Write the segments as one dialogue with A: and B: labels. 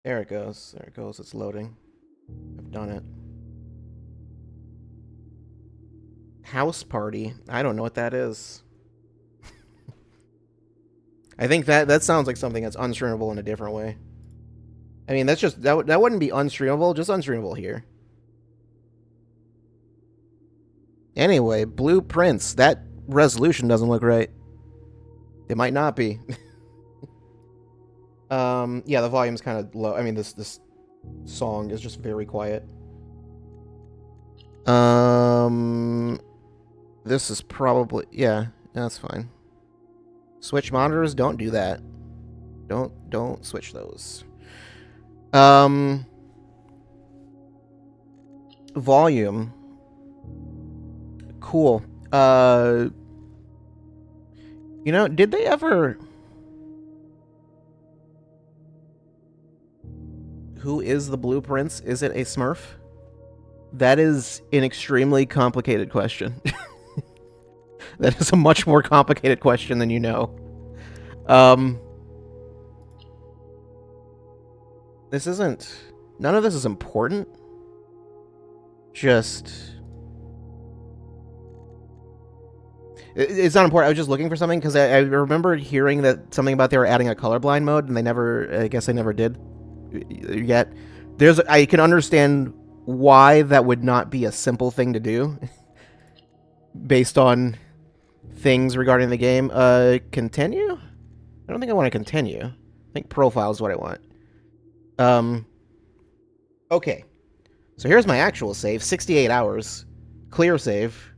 A: There it goes. There it goes. It's loading. I've done it. House party. I don't know what that is. I think that sounds like something that's unstreamable in a different way. I mean, that's just that wouldn't be unstreamable, just unstreamable here. Anyway, blueprints. That resolution doesn't look right. It might not be. Yeah, the volume's kind of low. I mean, this song is just very quiet. Um, this is probably yeah. That's fine. Switch monitors. Don't do that. Don't switch those. Um, volume. Cool. You know, did they ever? Who is the Blueprints? Is it a Smurf? That is an extremely complicated question. That is a much more complicated question than you know. Um, this isn't. None of this is important. Just. It's not important. I was just looking for something because I remember hearing that something about they were adding a colorblind mode, and they never. I guess they never did yet. I can understand why that would not be a simple thing to do, based on things regarding the game. Continue? I don't think I want to continue. I think profile is what I want. Okay. So here's my actual save. 68 hours. Clear save.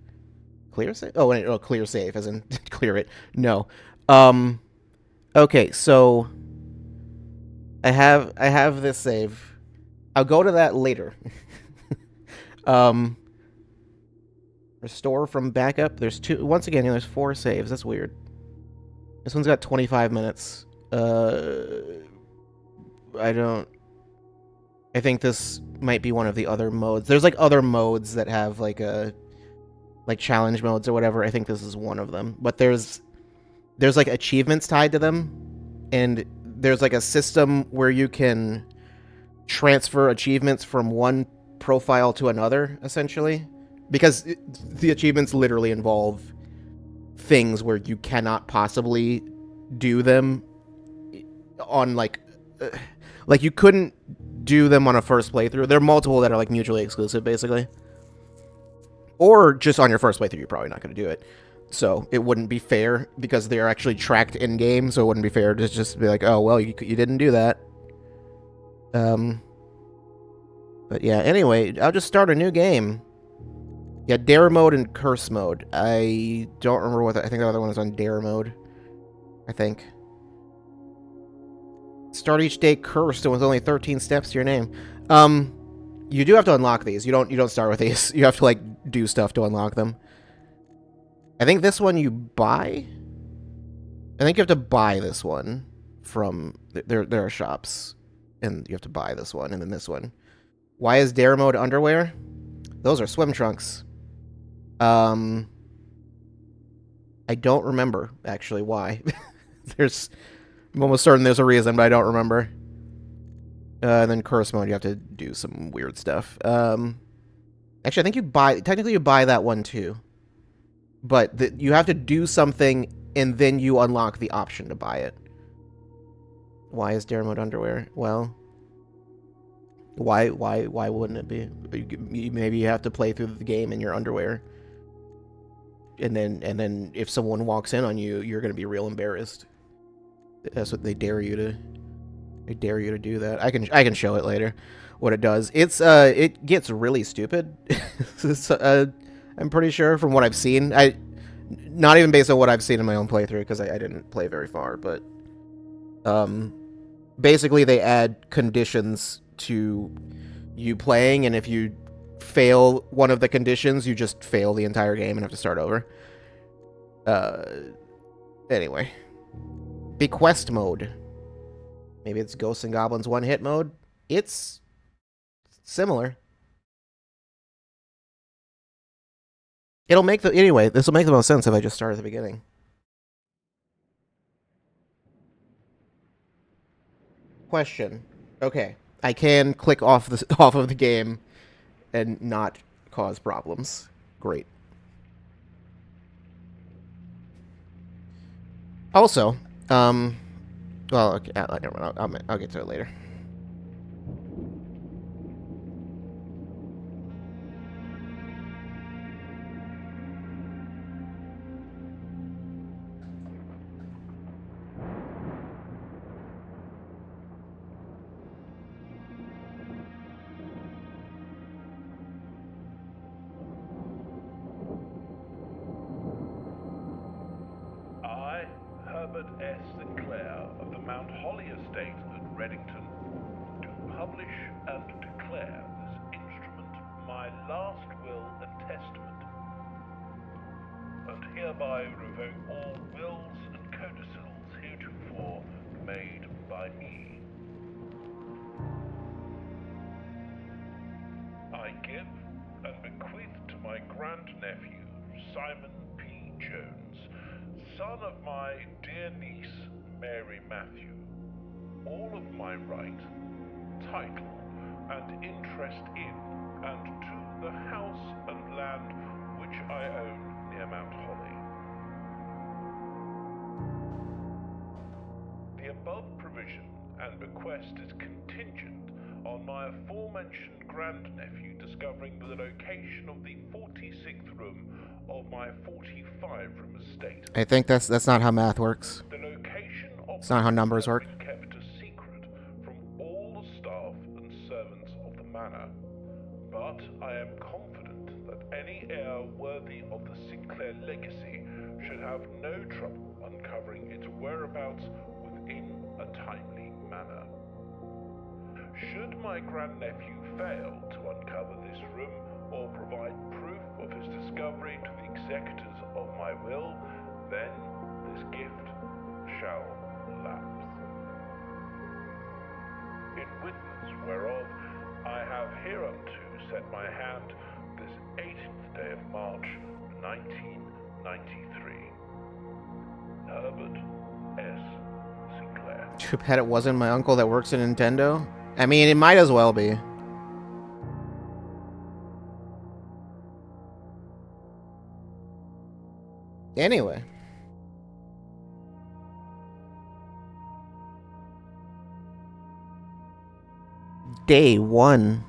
A: Clear save? Oh, wait, no, clear save, as in clear it. No. Um, okay, so I have this save. I'll go to that later. um, restore from backup. There's two. Once again, there's 4 saves. That's weird. This one's got 25 minutes. I don't. I think this might be one of the other modes. There's like other modes that have like challenge modes or whatever. I think this is one of them. But there's like achievements tied to them, and there's like a system where you can transfer achievements from one profile to another, essentially, because the achievements literally involve things where you cannot possibly do them on like you couldn't do them on a first playthrough. There are multiple that are like mutually exclusive, basically. Or just on your first playthrough, you're probably not going to do it. So it wouldn't be fair because they're actually tracked in game. So it wouldn't be fair to just be like, oh well, you didn't do that. But yeah. Anyway, I'll just start a new game. Yeah, dare mode and curse mode. I don't remember what I think the other one is on dare mode. I think. Start each day cursed and with only 13 steps to your name. You do have to unlock these. You don't start with these. You have to like do stuff to unlock them. I think this one you buy. I think you have to buy this one from there are shops, and you have to buy this one and then this one. Why is dare mode underwear? Those are swim trunks. I don't remember actually why. I'm almost certain there's a reason, but I don't remember. And then curse mode, you have to do some weird stuff. Actually, I think technically you buy that one too. But you have to do something, and then you unlock the option to buy it. Why is dare mode underwear? Well, why wouldn't it be? Maybe you have to play through the game in your underwear. And then if someone walks in on you, you're going to be real embarrassed. That's what they dare you to. They dare you to do that. I can show it later what it does. It gets really stupid. I'm pretty sure from what I've seen. Not even based on what I've seen in my own playthrough because I didn't play very far, but basically they add conditions to you playing, and if you fail one of the conditions, you just fail the entire game and have to start over. Anyway. Bequest mode. Maybe it's Ghosts and Goblins one-hit mode. It's similar. It'll make anyway, this will make the most sense if I just start at the beginning. Question. Okay. I can click off the off of the game and not cause problems. Great. Also, well, okay, never mind. I'll get to it later.
B: I, Herbert S. Sinclair of the Mount Holly Estate at Reddington, do publish and declare this instrument my last will and testament, and hereby revoke all wills and codicils heretofore made by me. I give and bequeath to my grandnephew, Simon P. Jones, son of my dear niece, Mary Matthew, all of my right, title, and interest in, and to the house and land which I own near Mount Holly. The above provision and bequest is contingent on my aforementioned grandnephew discovering the location of the 46th room of my 45-room estate.
A: I think that's not how math works.
B: The location of
A: It's not how numbers work.
B: has been kept a secret from all the staff and servants of the manor, but I am confident that any heir worthy of the Sinclair legacy should have no trouble uncovering its whereabouts within a timely manner. Should my grandnephew fail to uncover this room or provide proof of his discovery to the executors of my will, then this gift shall lapse. In witness whereof I have hereunto set my hand this 18th day of March, 1993. Herbert S. Sinclair.
A: Too bad it wasn't my uncle that works at Nintendo. I mean, it might as well be. Anyway. Day 1.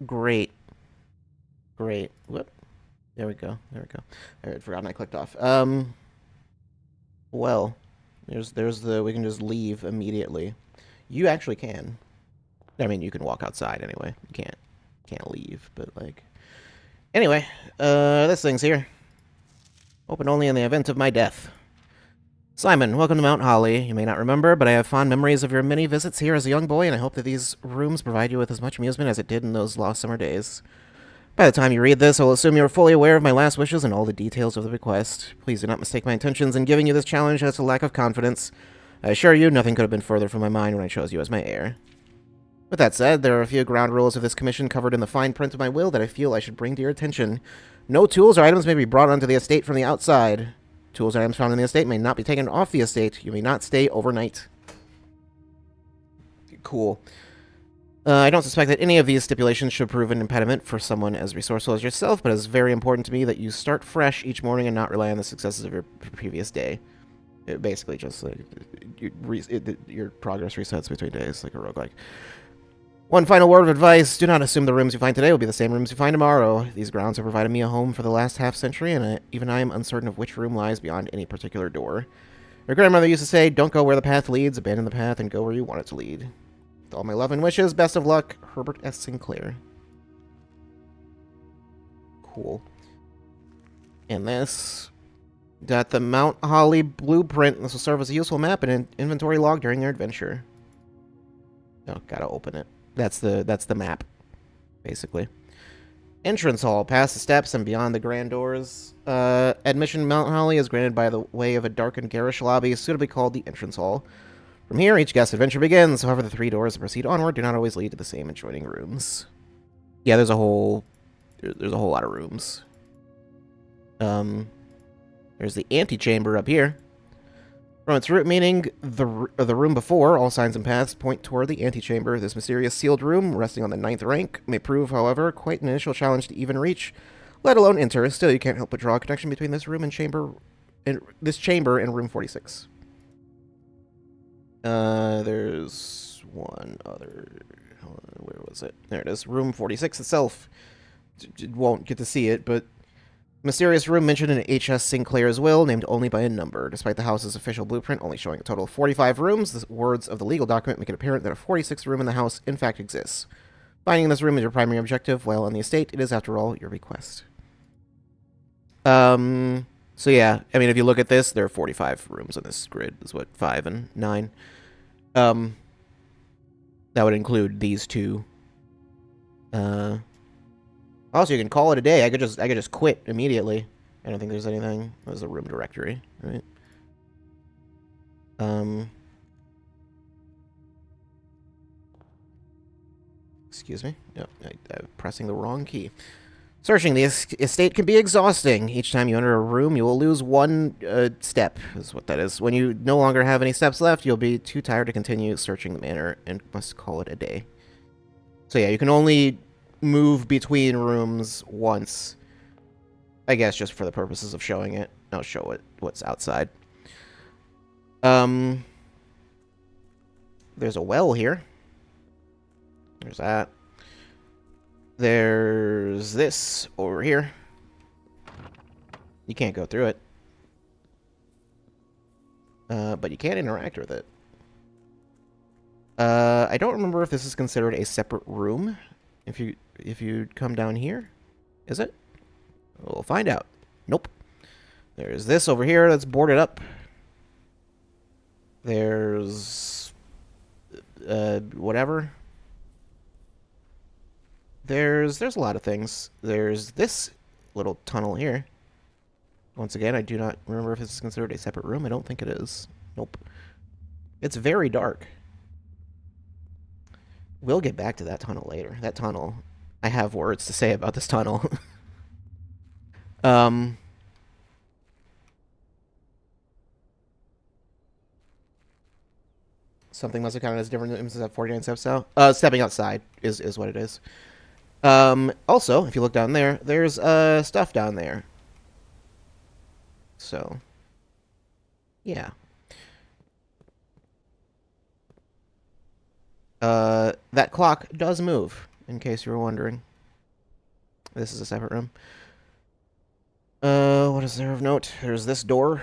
A: Great. Great. Whoop. There we go. There we go. I had forgotten I clicked off. Well, there's the we can just leave immediately. You actually can. I mean, you can walk outside anyway. You can't leave, but like anyway, this thing's here. Open only in the event of my death. Simon, welcome to Mount Holly. You may not remember, but I have fond memories of your many visits here as a young boy, and I hope that these rooms provide you with as much amusement as it did in those lost summer days. By the time you read this, I will assume you are fully aware of my last wishes and all the details of the bequest. Please do not mistake my intentions in giving you this challenge as a lack of confidence. I assure you, nothing could have been further from my mind when I chose you as my heir. With that said, there are a few ground rules of this commission covered in the fine print of my will that I feel I should bring to your attention. No tools or items may be brought onto the estate from the outside. Tools or items found in the estate may not be taken off the estate. You may not stay overnight. Cool. I don't suspect that any of these stipulations should prove an impediment for someone as resourceful as yourself, but it's very important to me that you start fresh each morning and not rely on the successes of your previous day. It basically just like your progress resets between days, like a roguelike. One final word of advice: do not assume the rooms you find today will be the same rooms you find tomorrow. These grounds have provided me a home for the last half-century, and even I am uncertain of which room lies beyond any particular door. Your grandmother used to say, don't go where the path leads, abandon the path, and go where you want it to lead. With all my love and wishes, best of luck, Herbert S. Sinclair. Cool. And this got the Mount Holly blueprint. This will serve as a useful map and an inventory log during your adventure. Oh, gotta open it. That's the map, basically. Entrance hall. Past the steps and beyond the grand doors. Admission to Mount Holly is granted by the way of a dark and garish lobby, suitably called the entrance hall. From here, each guest's adventure begins. However, the 3 doors that proceed onward do not always lead to the same adjoining rooms. Yeah, there's a whole lot of rooms. There's the antechamber up here. From its root meaning, the room before, all signs and paths point toward the antechamber. This mysterious sealed room, resting on the 9th rank, may prove, however, quite an initial challenge to even reach, let alone enter. Still, you can't help but draw a connection between this room and this chamber and room 46. There's one other. Where was it? There it is. Room 46 itself. Won't get to see it, but mysterious room mentioned in H.S. Sinclair's will, named only by a number. Despite the house's official blueprint only showing a total of 45 rooms, the words of the legal document make it apparent that a 46th room in the house in fact exists. Finding this room is your primary objective, while on the estate, it is, after all, your bequest. So yeah, I mean, if you look at this, there are 45 rooms on this grid. Is what, 5 and 9. That would include these 2. Also, you can call it a day. I could just quit immediately. I don't think there's anything. There's a room directory, right? Excuse me. Yep, I'm pressing the wrong key. Searching the estate can be exhausting. Each time you enter a room, you will lose 1 step, is what that is. When you no longer have any steps left, you'll be too tired to continue searching the manor and must call it a day. So yeah, you can only move between rooms once. I guess just for the purposes of showing it. I'll show it what's outside. There's a well here. There's that. There's this over here. You can't go through it. But you can interact with it. I don't remember if this is considered a separate room. If you come down here. Is it? We'll find out. Nope. There's this over here that's boarded up. There's whatever. There's a lot of things. There's this little tunnel here. Once again, I do not remember if this is considered a separate room. I don't think it is. Nope. It's very dark. We'll get back to that tunnel later. That tunnel, I have words to say about this tunnel. Something must have counted as different than 49 steps out. Stepping outside is what it is. Also, if you look down there, there's stuff down there. So, yeah. That clock does move, in case you were wondering. This is a separate room. What is there of note? There's this door.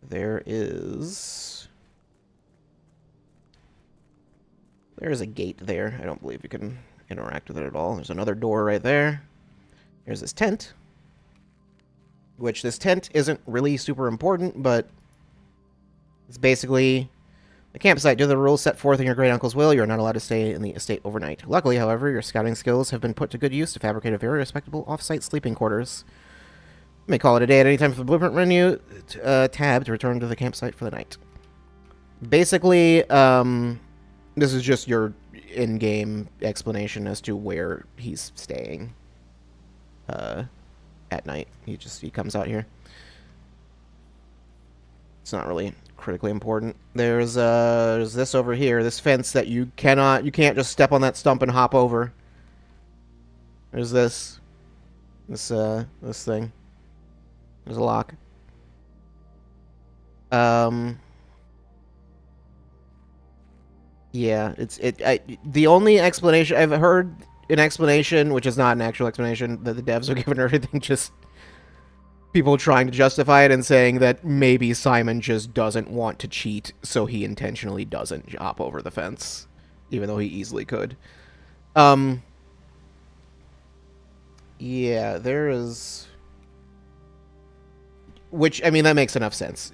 A: There is a gate there. I don't believe you can interact with it at all. There's another door right there. There's this tent. Which this tent isn't really super important, but it's basically the campsite. Due to the rules set forth in your great uncle's will, you are not allowed to stay in the estate overnight. Luckily, however, your scouting skills have been put to good use to fabricate a very respectable off-site sleeping quarters. You may call it a day at any time for the blueprint menu tab to return to the campsite for the night. Basically, this is just your in-game explanation as to where he's staying at night. He comes out here. It's not really critically important. There's this over here, this fence that you can't just step on that stump and hop over. There's this thing. There's a lock. Yeah, the only explanation I've heard, an explanation which is not an actual explanation that the devs are giving everything, just people trying to justify it and saying that maybe Simon just doesn't want to cheat, so he intentionally doesn't hop over the fence, even though he easily could. Yeah, there is. Which, I mean, that makes enough sense.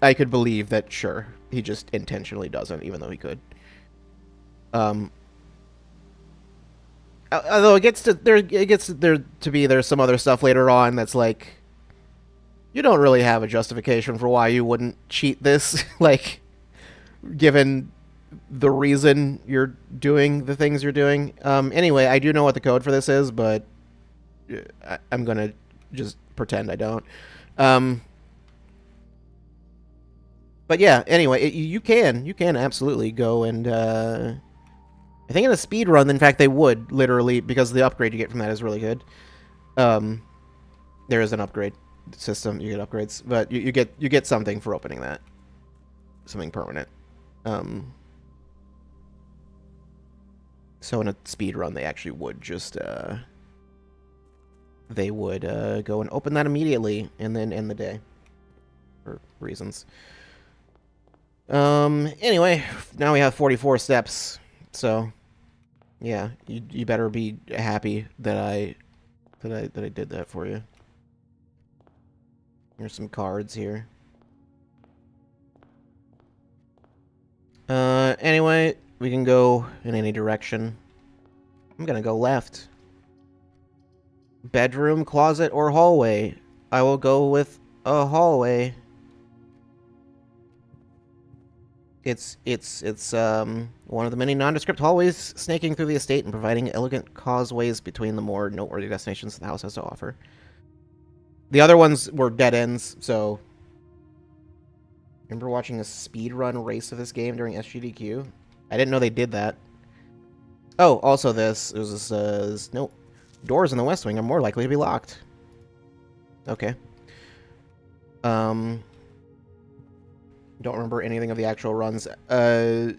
A: I could believe that, sure, he just intentionally doesn't, even though he could. Although there's some other stuff later on that's like, you don't really have a justification for why you wouldn't cheat this, like, given the reason you're doing the things you're doing. Anyway, I do know what the code for this is, but I'm gonna just pretend I don't. But yeah, anyway, you can absolutely go and, I think in a speed run, in fact, they would, literally, because the upgrade you get from that is really good. There is an upgrade system, you get upgrades, but you get something for opening that. Something permanent. So in a speed run, they actually would just, they would go and open that immediately and then end the day. For reasons. Anyway, now we have 44 steps, so yeah, you better be happy that I did that for you. Here's some cards here. Anyway, we can go in any direction. I'm gonna go left. Bedroom, closet, or hallway? I will go with a hallway. It's one of the many nondescript hallways snaking through the estate and providing elegant causeways between the more noteworthy destinations the house has to offer. The other ones were dead ends, so... Remember watching a speedrun race of this game during SGDQ? I didn't know they did that. Oh, also this. It was this, no. Doors in the West Wing are more likely to be locked. Okay. Don't remember anything of the actual runs. This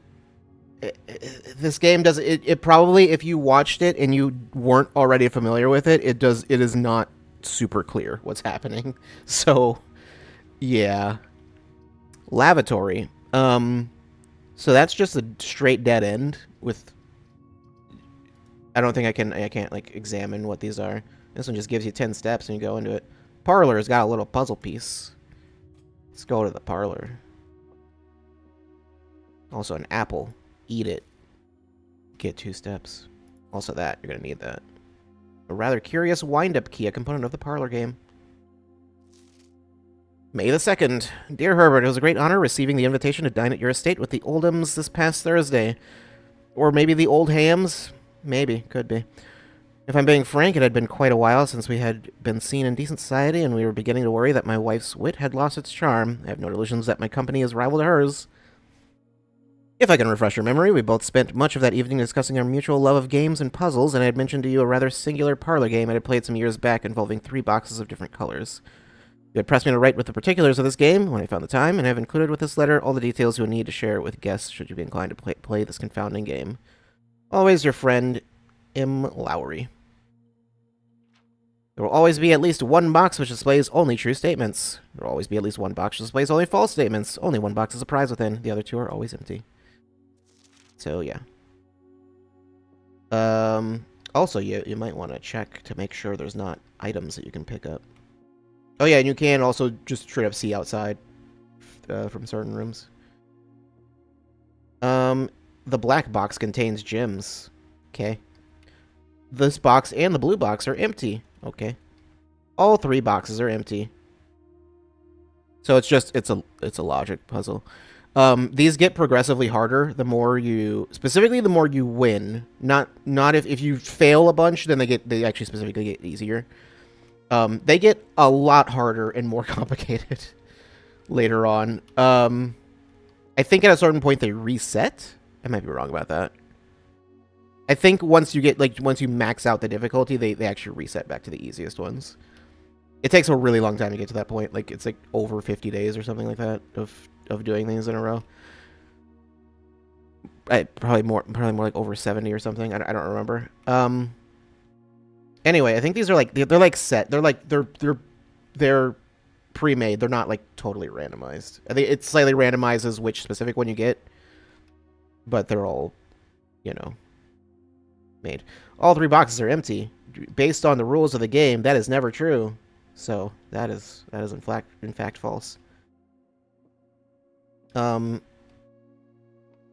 A: game does it probably, if you watched it and you weren't already familiar with it, it is not super clear what's happening. So, yeah. Lavatory. So that's just a straight dead end with... I don't think I can't like examine what these are. This one just gives you 10 steps and you go into it. Parlor's got a little puzzle piece. Let's go to the parlor. Also an apple. Eat it. Get 2 steps. Also that. You're going to need that. A rather curious wind-up key, a component of the parlor game. May the 2nd. Dear Herbert, it was a great honor receiving the invitation to dine at your estate with the Oldhams this past Thursday. Or maybe the Oldhams? Maybe. Could be. If I'm being frank, it had been quite a while since we had been seen in decent society, and we were beginning to worry that my wife's wit had lost its charm. I have no illusions that my company is rival to hers. If I can refresh your memory, we both spent much of that evening discussing our mutual love of games and puzzles, and I had mentioned to you a rather singular parlor game I had played some years back involving 3 boxes of different colors. You had pressed me to write with the particulars of this game when I found the time, and I have included with this letter all the details you would need to share with guests should you be inclined to play this confounding game. Always your friend, M. Lowry. There will always be at least one box which displays only true statements. There will always be at least one box which displays only false statements. Only one box is a prize within. The other 2 are always empty. So, yeah. Also, you might want to check to make sure there's not items that you can pick up. Oh, yeah, and you can also just straight up see outside from certain rooms. The black box contains gems. Okay. This box and the blue box are empty. Okay. All 3 boxes are empty. So it's a logic puzzle. These get progressively harder the more specifically the more you win. Not if you fail a bunch, then they actually specifically get easier. They get a lot harder and more complicated later on. I think at a certain point they reset. I might be wrong about that. I think once you max out the difficulty, they actually reset back to the easiest ones. It takes a really long time to get to that point. Like it's like over 50 days or something like that of doing things in a row. Probably more like over 70 or something. I don't remember. Anyway, I think these are like they're like set. They're pre-made. They're not like totally randomized. I think it slightly randomizes which specific one you get, but they're all, made. All 3 boxes are empty. Based on the rules of the game, that is never true. So that is in fact false.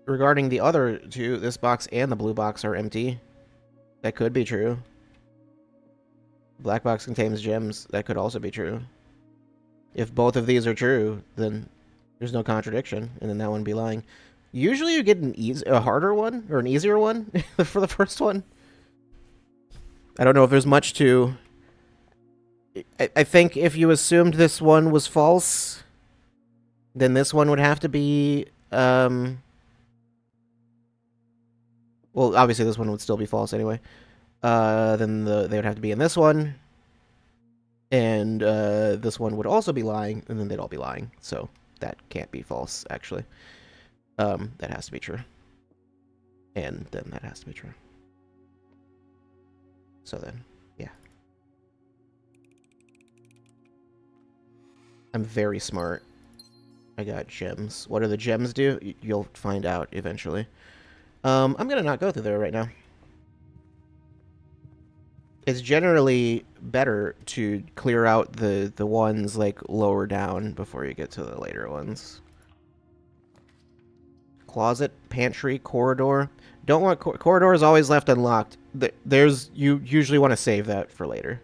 A: Regarding the other 2, this box and the blue box are empty. That could be true. Black box contains gems. That could also be true. If both of these are true, then there's no contradiction, and then that wouldn't be lying. Usually you get a harder one, or an easier one, for the first one. I don't know if there's much to... I think if you assumed this one was false, then this one would have to be... Well, obviously this one would still be false anyway. Then they would have to be in this one. And this one would also be lying, and then they'd all be lying. So that can't be false, actually. That has to be true. And then that has to be true. So then, yeah. I'm very smart. I got gems. What do the gems do? You'll find out eventually. I'm gonna not go through there right now. It's generally better to clear out the ones like lower down before you get to the later ones. Closet, pantry, corridor. Don't want corridor is always left unlocked. You usually want to save that for later.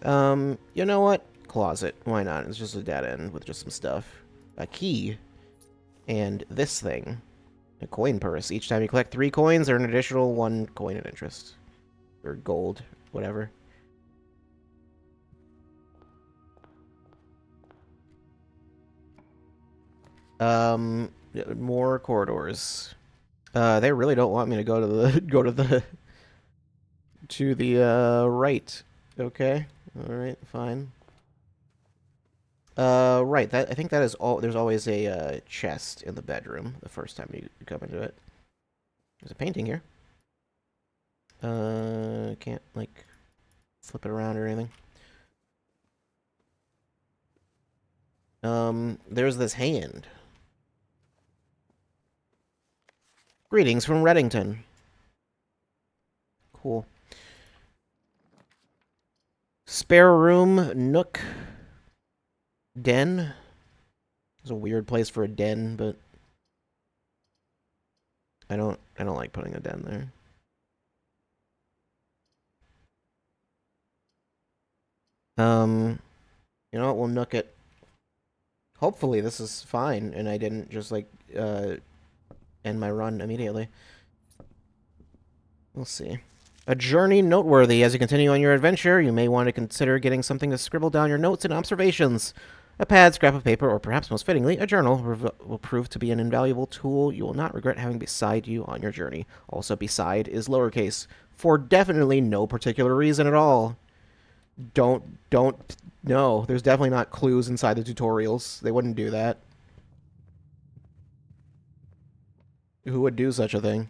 A: You know what? Closet. Why not? It's just a dead end with just some stuff. A key. And this thing. A coin purse. Each time you collect 3 coins, earn an additional 1 coin in interest. Or gold. Whatever. More corridors. They really don't want me to go to the to the right. Okay. All right. Fine. Right. I think that is all. There's always a chest in the bedroom the first time you come into it. There's a painting here. Can't like flip it around or anything. There's this hand. Greetings from Reddington. Cool. Spare room, nook, den. It's a weird place for a den, but I don't like putting a den there. You know what? We'll nook it. Hopefully this is fine, and I didn't just like end my run immediately. We'll see. A journey noteworthy. As you continue on your adventure, you may want to consider getting something to scribble down your notes and observations. A pad, scrap of paper, or perhaps most fittingly, a journal will prove to be an invaluable tool you will not regret having beside you on your journey. Also, beside is lowercase, for definitely no particular reason at all. No, there's definitely not clues inside the tutorials. They wouldn't do that. Who would do such a thing?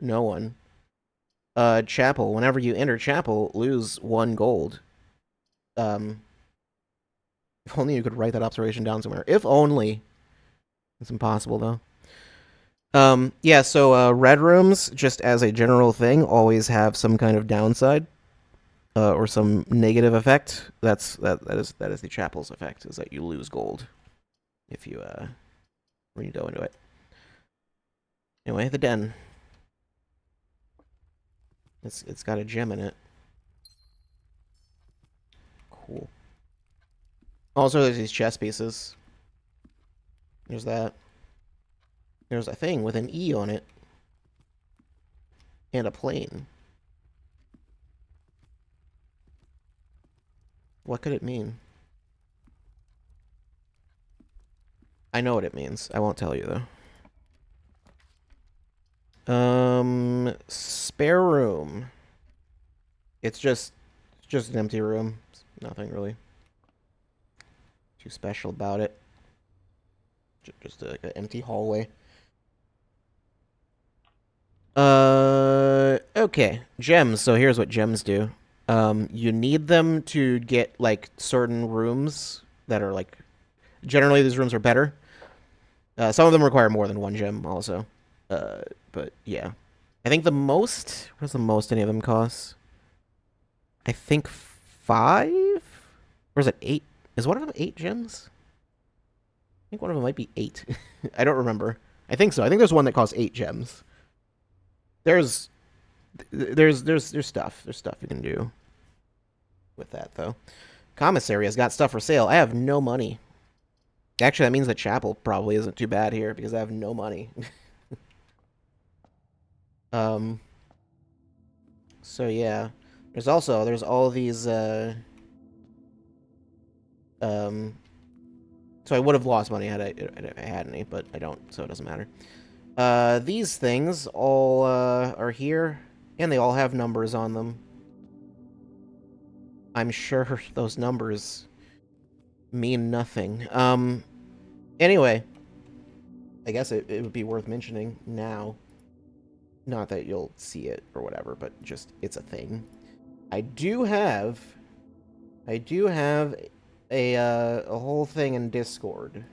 A: No one. Chapel. Whenever you enter chapel, lose 1 gold. If only you could write that observation down somewhere. If only. It's impossible, though. Yeah, so, red rooms, just as a general thing, always have some kind of downside. Or some negative effect. That is the chapel's effect, is that you lose gold. If you, when you go into it. Anyway, the den. It's got a gem in it. Cool. Also, there's these chess pieces. There's that. There's a thing with an E on it. And a plane. What could it mean? I know what it means. I won't tell you, though. Spare room. It's just an empty room. Nothing really too special about it. Just an empty hallway. Okay. Gems. So here's what gems do. You need them to get, like, certain rooms that are, like... Generally, these rooms are better. Some of them require more than 1 gem, also. But, yeah. I think the most... What's the most any of them cost? I think 5? Or is it 8? Is one of them 8 gems? I think one of them might be 8. I don't remember. I think so. I think there's one that costs 8 gems. There's stuff. There's stuff you can do with that, though. Commissary has got stuff for sale. I have no money. Actually, that means the chapel probably isn't too bad here because I have no money. So yeah. There's all these, so I would have lost money had I had any, but I don't, so it doesn't matter. These things all, are here, and they all have numbers on them. I'm sure those numbers mean nothing. Anyway, I guess it would be worth mentioning now. Not that you'll see it or whatever, but just, it's a thing. I do have a whole thing in Discord.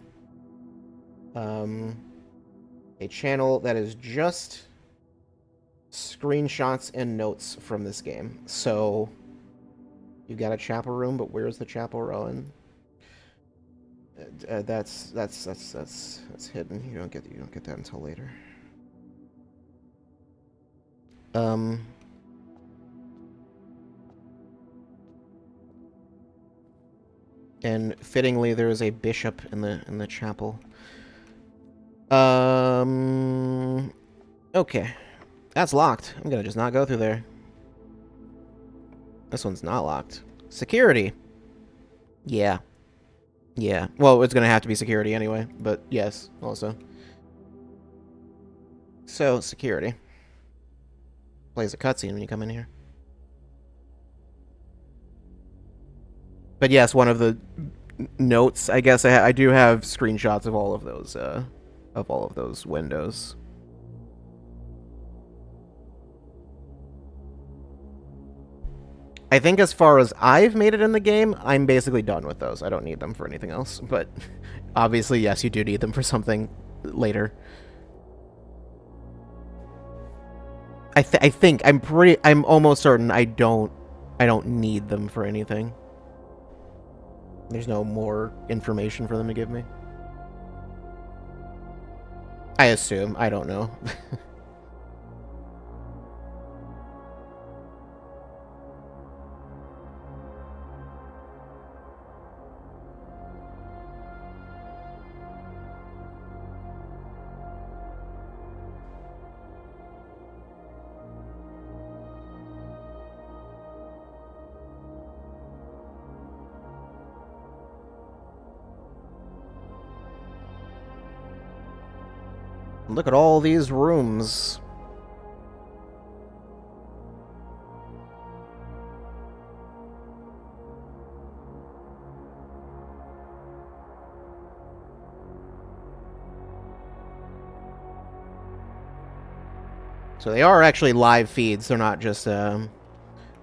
A: A channel that is just screenshots and notes from this game. So you got a chapel room, but where's the chapel, Rowan? That's hidden. You don't get that until later. And fittingly, there is a bishop in the chapel. Okay. That's locked. I'm gonna just not go through there. This one's not locked. Security. Yeah. Yeah. Well, it's gonna have to be security anyway, but yes, also. So, security. Plays a cutscene when you come in here. But yes, one of the notes, I guess I do have screenshots of all of those windows. I think as far as I've made it in the game, I'm basically done with those. I don't need them for anything else, but obviously, yes, you do need them for something later. I'm almost certain I don't need them for anything. There's no more information for them to give me. I assume. I don't know. Look at all these rooms. So they are actually live feeds. They're not just, I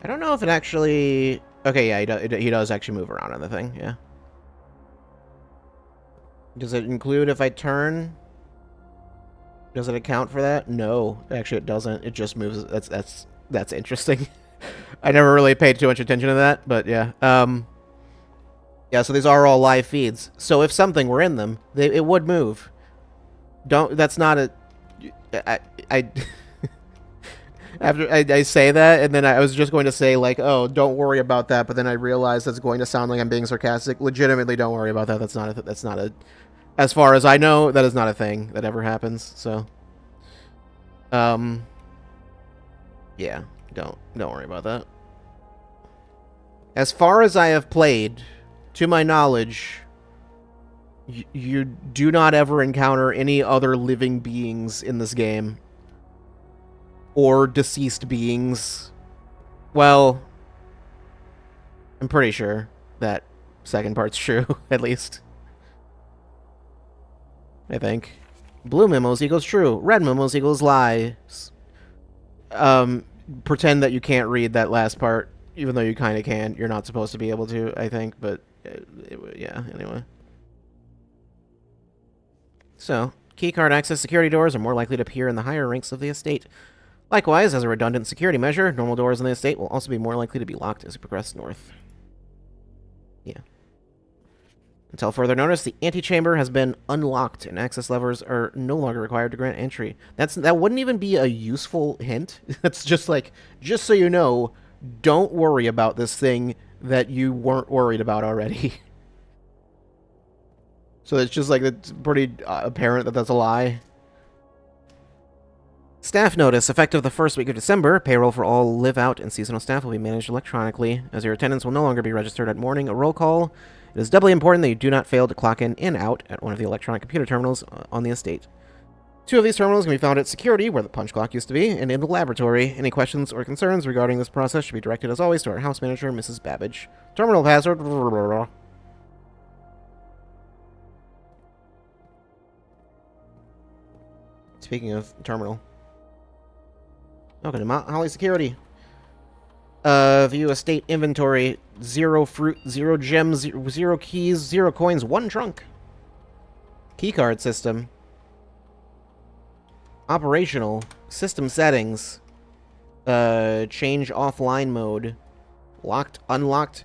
A: don't know if it actually... Okay, yeah, he does actually move around on the thing, yeah. Does it include if I turn... Does it account for that? No, actually it doesn't. It just moves. That's interesting. I never really paid too much attention to that, but yeah. Yeah, so these are all live feeds. So if something were in them, it would move. That's not a... After I say that, and then I was just going to say, like, oh, don't worry about that, but then I realized that's going to sound like I'm being sarcastic. Legitimately, don't worry about that. That's not a... As far as I know, that is not a thing that ever happens, so... Yeah, don't worry about that. As far as I have played, to my knowledge, you do not ever encounter any other living beings in this game. Or deceased beings. Well, I'm pretty sure that second part's true, at least. I think. Blue memos equals true. Red memos equals lies. Pretend that you can't read that last part, even though you kind of can. You're not supposed to be able to, I think, but yeah, anyway. So, keycard access security doors are more likely to appear in the higher ranks of the estate. Likewise, as a redundant security measure, normal doors in the estate will also be more likely to be locked as you progress north. Yeah. Until further notice, the antechamber has been unlocked, and access levers are no longer required to grant entry. That wouldn't even be a useful hint. That's just like, just so you know, don't worry about this thing that you weren't worried about already. So it's just like, it's pretty apparent that that's a lie. Staff notice. Effective the first week of December, payroll for all live-out and seasonal staff will be managed electronically, as your attendance will no longer be registered at morning or roll call. It is doubly important that you do not fail to clock in and out at one of the electronic computer terminals on the estate. 2 of these terminals can be found at security, where the punch clock used to be, and in the laboratory. Any questions or concerns regarding this process should be directed, as always, to our house manager, Mrs. Babbage. Terminal password. Speaking of terminal. Okay, to Mount Holly Security. View estate inventory. 0 fruit, 0 gems, 0 keys, 0 coins, 1 trunk. Keycard system. Operational. System settings. Change offline mode. Locked, unlocked.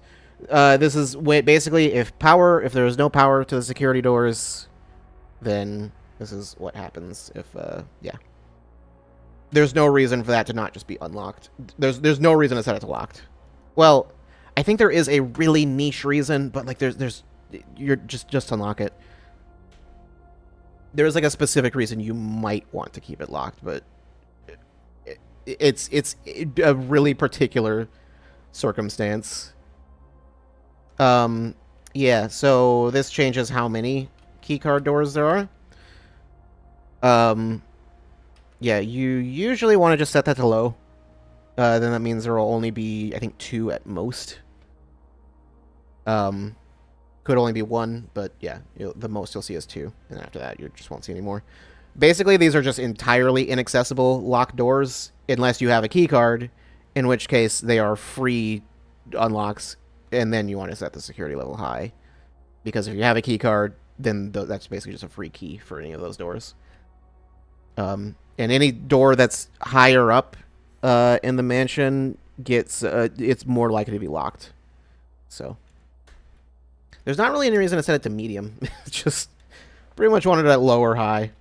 A: This is basically if there is no power to the security doors, then this is what happens if, yeah. There's no reason for that to not just be unlocked. There's no reason to set it to locked. Well, I think there is a really niche reason, but like you're just unlock it. There is like a specific reason you might want to keep it locked, but it's a really particular circumstance. Yeah, so this changes how many keycard doors there are. Yeah, you usually want to just set that to low. Then that means there will only be, I think, 2 at most. Could only be 1, but yeah, the most you'll see is 2. And after that, you just won't see any more. Basically, these are just entirely inaccessible locked doors, unless you have a key card, in which case they are free unlocks, and then you want to set the security level high. Because if you have a key card, then that's basically just a free key for any of those doors. And any door that's higher up in the mansion gets it's more likely to be locked. So there's not really any reason to set it to medium. Just pretty much wanted it at low or high.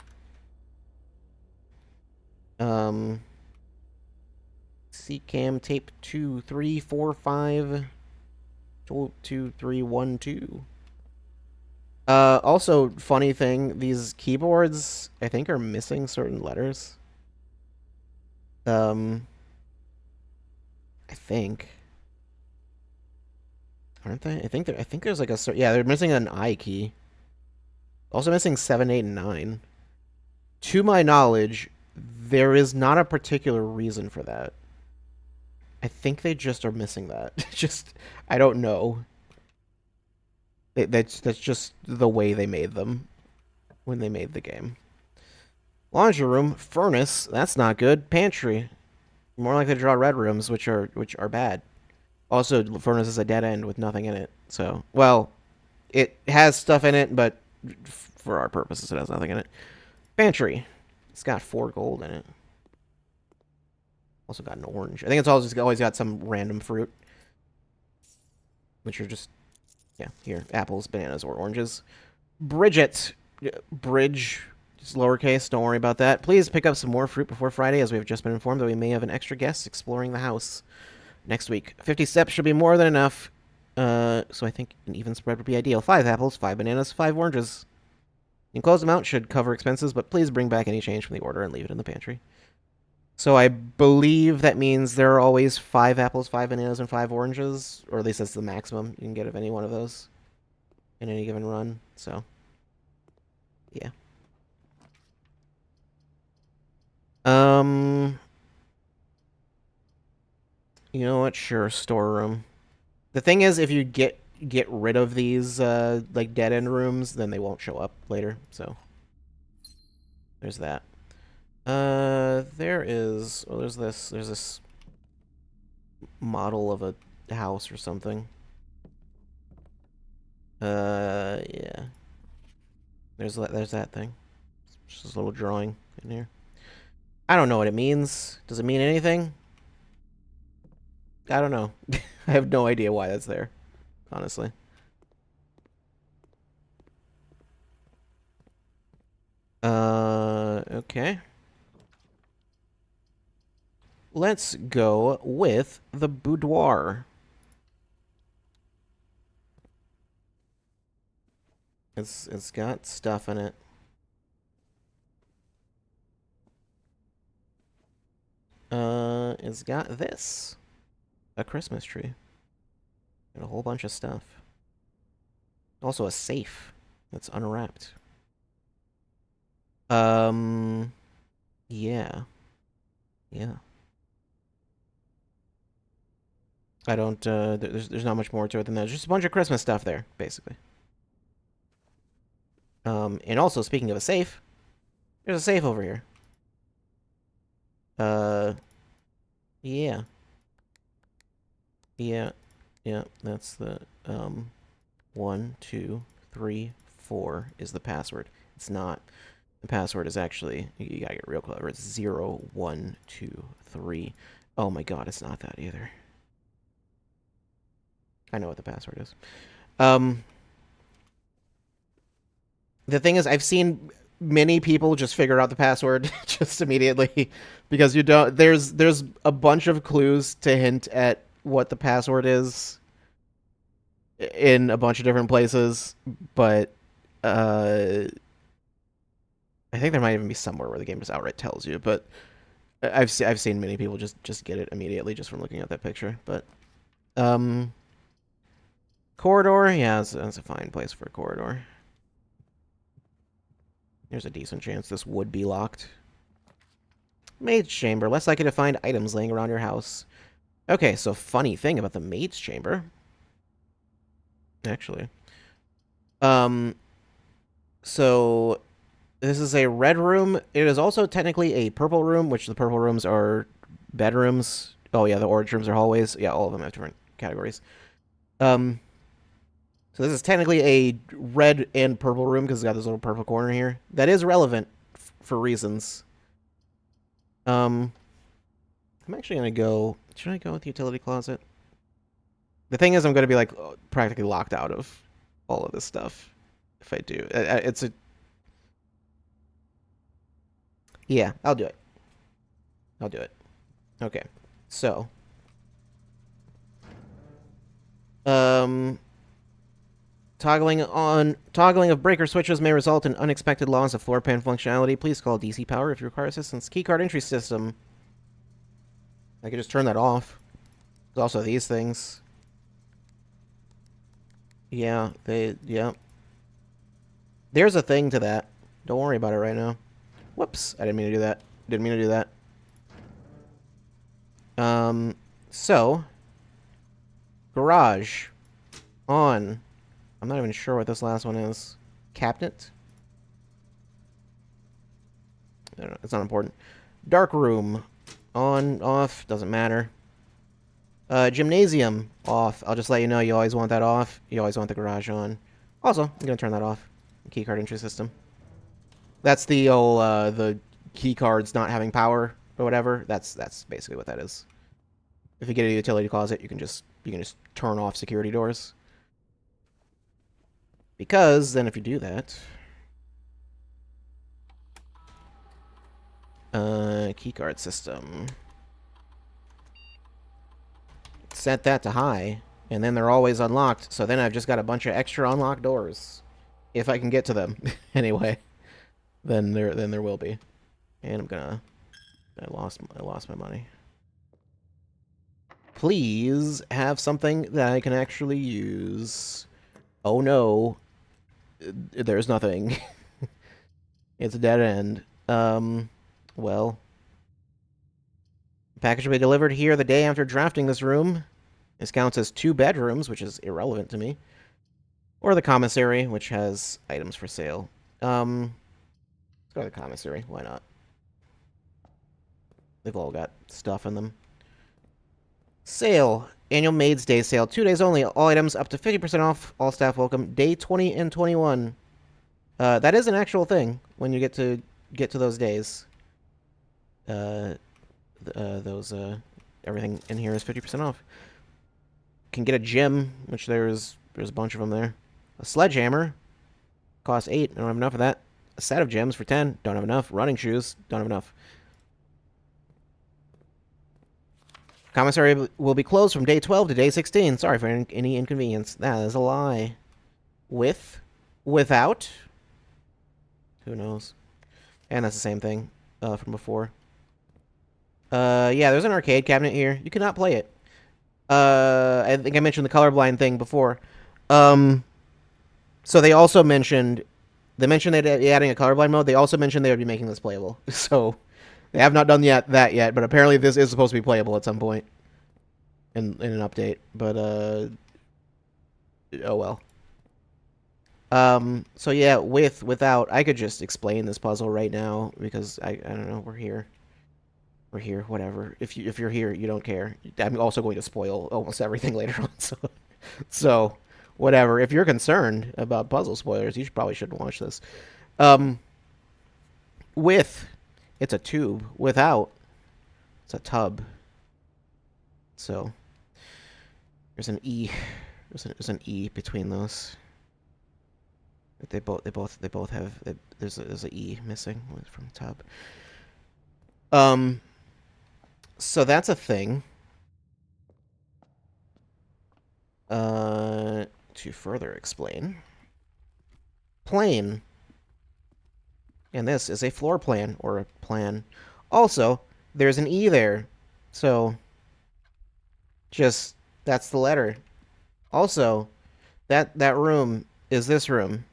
A: CCAM tape 2, 3, 4, 5, 2, 3, 1, 2. Also, funny thing, these keyboards, I think, are missing certain letters. I think. Aren't they? I think there's like a certain... Yeah, they're missing an I key. Also missing 7, 8, and 9. To my knowledge, there is not a particular reason for that. I think they just are missing that. Just, I don't know. That's just the way they made them when they made the game. Laundry room, furnace, that's not good. Pantry, more likely to draw red rooms, which are bad. Also, furnace is a dead end with nothing in it. So, well, it has stuff in it, but for our purposes, it has nothing in it. Pantry, it's got 4 gold in it. Also got an orange. I think it's always got some random fruit, which are just, yeah, here, apples, bananas, or oranges. Bridget, bridge, just lowercase, don't worry about that. Please pick up some more fruit before Friday, as we have just been informed that we may have an extra guest exploring the house next week. 50 steps should be more than enough, so I think an even spread would be ideal. 5 apples, 5 bananas, 5 oranges. The enclosed amount should cover expenses, but please bring back any change from the order and leave it in the pantry. So I believe that means there are always 5 apples, 5 bananas, and 5 oranges, or at least that's the maximum you can get of any one of those in any given run. So, yeah. You know what? Sure, storeroom. The thing is, if you get rid of these like dead end rooms, then they won't show up later. So there's that. There's this model of a house or something. Yeah. There's that thing. Just this little drawing in here. I don't know what it means. Does it mean anything? I don't know. I have no idea why that's there, honestly. Okay. Let's go with the boudoir. It's got stuff in it. It's got this. A Christmas tree. And a whole bunch of stuff. Also a safe that's unwrapped. Yeah. Yeah. I don't, there's not much more to it than that. There's just a bunch of Christmas stuff there, basically. And also, speaking of a safe, there's a safe over here. Yeah. Yeah. Yeah, that's the, 1, 2, 3, 4 is the password. It's not. The password is actually, you gotta get real clever. It's 0, 1, 2, 3. Oh my god, it's not that either. I know what the password is. The thing is, I've seen many people just figure out the password just immediately because you don't. There's a bunch of clues to hint at what the password is in a bunch of different places, but I think there might even be somewhere where the game just outright tells you. But I've seen many people just get it immediately just from looking at that picture. But corridor, yeah, that's a fine place for a corridor. There's a decent chance this would be locked. Maid's chamber. Less likely to find items laying around your house. Okay, so funny thing about the maid's chamber. Actually. So this is a red room. It is also technically a purple room, which the purple rooms are bedrooms. Oh yeah, the orange rooms are hallways. Yeah, all of them have different categories. So this is technically a red and purple room because it's got this little purple corner here. That is relevant for reasons. I'm actually going to go... Should I go with the utility closet? The thing is, I'm going to be, like, practically locked out of all of this stuff if I do. It's a... Yeah, I'll do it. I'll do it. Okay. So... Toggling of breaker switches may result in unexpected loss of floor pan functionality. Please call DC Power if you require assistance. Keycard entry system. I could just turn that off. There's also these things. Yeah, yeah. There's a thing to that. Don't worry about it right now. Whoops, I didn't mean to do that. Didn't mean to do that. So. Garage. On. I'm not even sure what this last one is. Cabinet? I don't know. It's not important. Dark room. On, off. Doesn't matter. Gymnasium. Off. I'll just let you know you always want that off. You always want the garage on. Also, I'm going to turn that off. Keycard entry system. That's the old, the keycards not having power or whatever. That's basically what that is. If you get a utility closet, you can just turn off security doors. Because then if you do that... keycard system. Set that to high, and then they're always unlocked, so then I've just got a bunch of extra unlocked doors. If I can get to them, anyway. Then there will be. And I'm gonna... I lost my money. Please have something that I can actually use. Oh no. There's nothing. It's a dead end. Well. Package will be delivered here the day after drafting this room. This counts as 2 bedrooms, which is irrelevant to me. Or the commissary, which has items for sale. Let's go to the commissary. Why not? They've all got stuff in them. Sale. Annual Maid's Day sale. 2 days only. All items up to 50% off. All staff welcome. Day 20 and 21. That is an actual thing when you get to those days. Everything in here is 50% off. Can get a gym, which there's a bunch of them there. A sledgehammer. Costs 8. I don't have enough of that. A set of gems for 10. Don't have enough. Running shoes. Don't have enough. Commissary will be closed from day 12 to day 16. Sorry for any inconvenience. That is a lie. With Without? Who knows? And that's the same thing from before. Yeah, there's an arcade cabinet here. You cannot play it. I think I mentioned the colorblind thing before. So they also mentioned... They mentioned they'd be adding a colorblind mode. They also mentioned they would be making this playable. So they have not done that yet, but apparently this is supposed to be playable at some point in an update. But, oh well. So yeah, without, I could just explain this puzzle right now because I don't know, we're here. We're here, whatever. If you're here, you don't care. I'm also going to spoil almost everything later on, so whatever. If you're concerned about puzzle spoilers, you probably shouldn't watch this. With, it's a tube. Without, it's a tub. So there's an E. There's an E between those. They both have. There's a E missing from the tub. So that's a thing. To further explain, plane. And this is a floor plan, or a plan. Also, there's an E there. So, just, that's the letter. Also, that room is this room.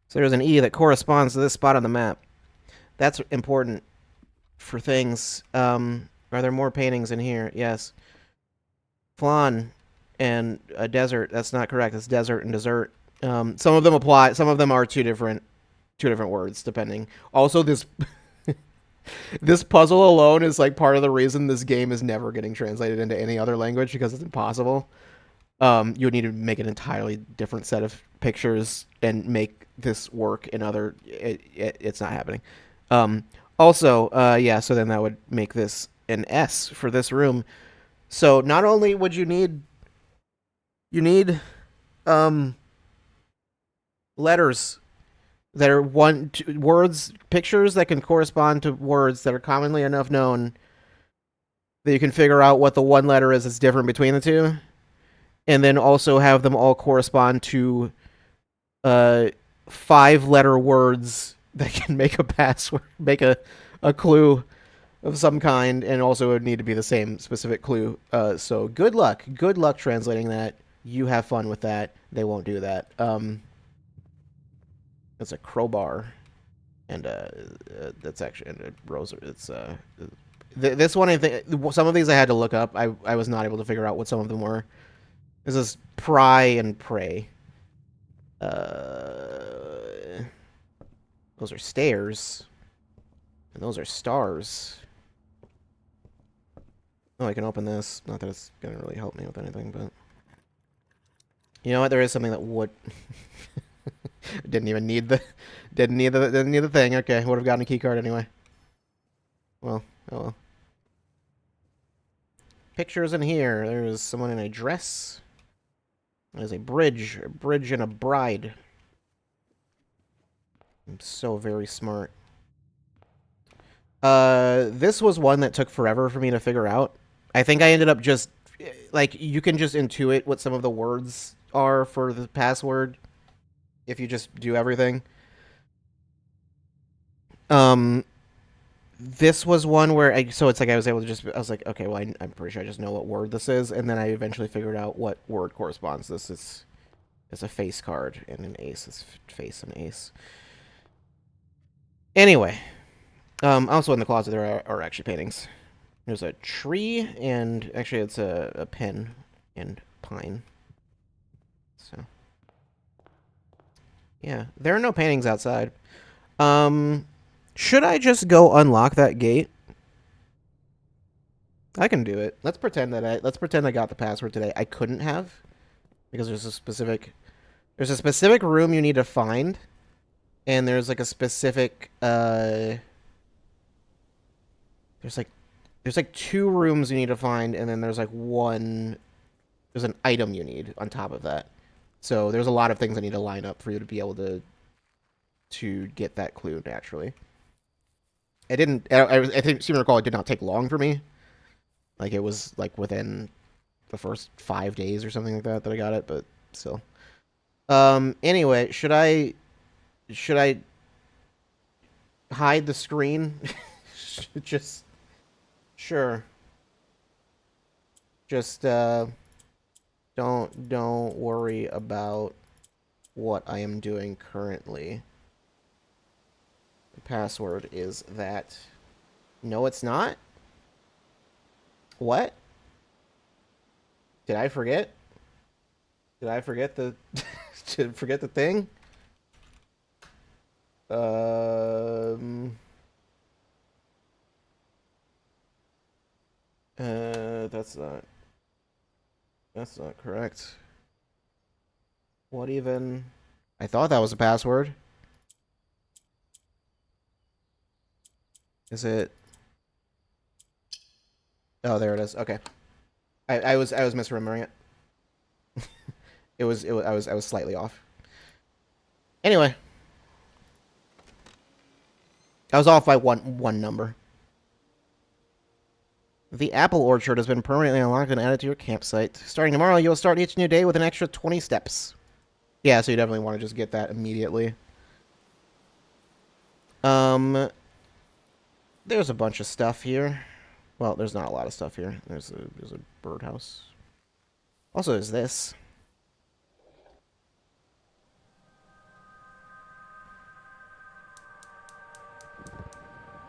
A: So there's an E that corresponds to this spot on the map. That's important for things. Are there more paintings in here? Yes. Flan and a desert. That's not correct. It's desert and dessert. Some of them apply. Some of them are two different words, depending. Also, this this puzzle alone is like part of the reason this game is never getting translated into any other language because it's impossible. You would need to make an entirely different set of pictures and make this work in other. It's not happening. Also, yeah. So then that would make this an S for this room. So not only would you need letters that are words, pictures that can correspond to words that are commonly enough known that you can figure out what the one letter is that's different between the two, and then also have them all correspond to 5-letter words that can make a password, make a clue of some kind, and also it would need to be the same specific clue. So good luck translating that. You have fun with that. They won't do that. It's a crowbar, and that's actually a rose. It's this one. I think some of these I had to look up. I was not able to figure out what some of them were. This is pry and pray. Those are stairs, and those are stars. Oh, I can open this. Not that it's gonna really help me with anything, but you know what? There is something that would. Didn't need the thing. Okay, would have gotten a key card anyway. Well, oh well. Pictures in here. There's someone in a dress. There's a bridge and a bride. I'm so very smart. This was one that took forever for me to figure out. I think I ended up just like you can just intuit what some of the words are for the password if you just do everything. This was one where so it's like I was able to I was like, okay, well, I'm pretty sure I just know what word this is, and then I eventually figured out what word corresponds. This is a face card and an ace. It's face and ace. Anyway, also in the closet there are actually paintings. There's a tree, and actually it's a pin and pine. So yeah, there are no paintings outside. Should I just go unlock that gate? I can do it. Let's pretend I got the password today. I couldn't have because there's a specific room you need to find, and there's like a specific there's like 2 rooms you need to find, and then there's like there's an item you need on top of that. So there's a lot of things that need to line up for you to be able to get that clue naturally. I seem to recall it did not take long for me. Like it was like within the first 5 days or something like that I got it, but still. Anyway, should I hide the screen? Just sure. Just don't worry about what I am doing currently. The password is that. No, it's not. What? Did I forget? Did I forget the to forget the thing? Um that's not correct. What even? I thought that was a password. Is it? Oh, there it is. Okay. I was misremembering it. I was slightly off. Anyway, I was off by one number. The apple orchard has been permanently unlocked and added to your campsite. Starting tomorrow, you'll start each new day with an extra 20 steps. Yeah, so you definitely want to just get that immediately. There's a bunch of stuff here. Well, there's not a lot of stuff here. There's a birdhouse. Also, there's this.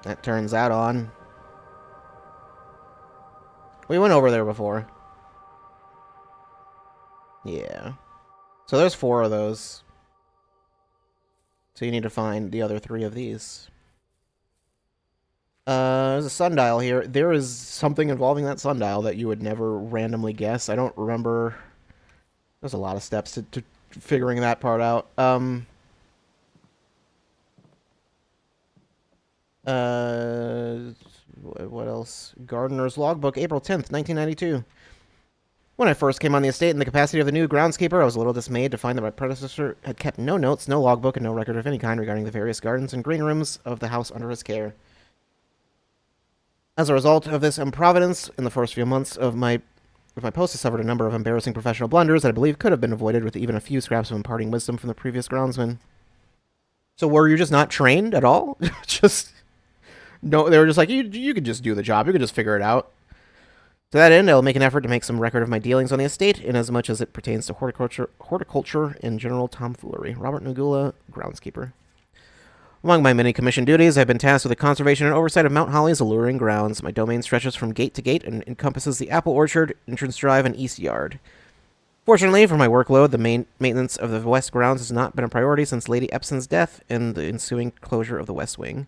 A: That turns that on. We went over there before. Yeah. So there's 4 of those. So you need to find the other 3 of these. There's a sundial here. There is something involving that sundial that you would never randomly guess. I don't remember. There's a lot of steps to figuring that part out. What else? Gardener's Logbook, April 10th, 1992. When I first came on the estate in the capacity of the new groundskeeper, I was a little dismayed to find that my predecessor had kept no notes, no logbook, and no record of any kind regarding the various gardens and green rooms of the house under his care. As a result of this improvidence, in the first few months of my post, I suffered a number of embarrassing professional blunders that I believe could have been avoided with even a few scraps of imparting wisdom from the previous groundsman. So were you just not trained at all? Just... No, they were just like, you could just do the job. You could just figure it out. To that end, I will make an effort to make some record of my dealings on the estate, inasmuch as it pertains to horticulture and general tomfoolery. Robert Nugula, groundskeeper. Among my many commissioned duties, I have been tasked with the conservation and oversight of Mount Holly's alluring grounds. My domain stretches from gate to gate and encompasses the apple orchard, entrance drive, and east yard. Fortunately for my workload, the maintenance of the west grounds has not been a priority since Lady Epson's death and the ensuing closure of the west wing.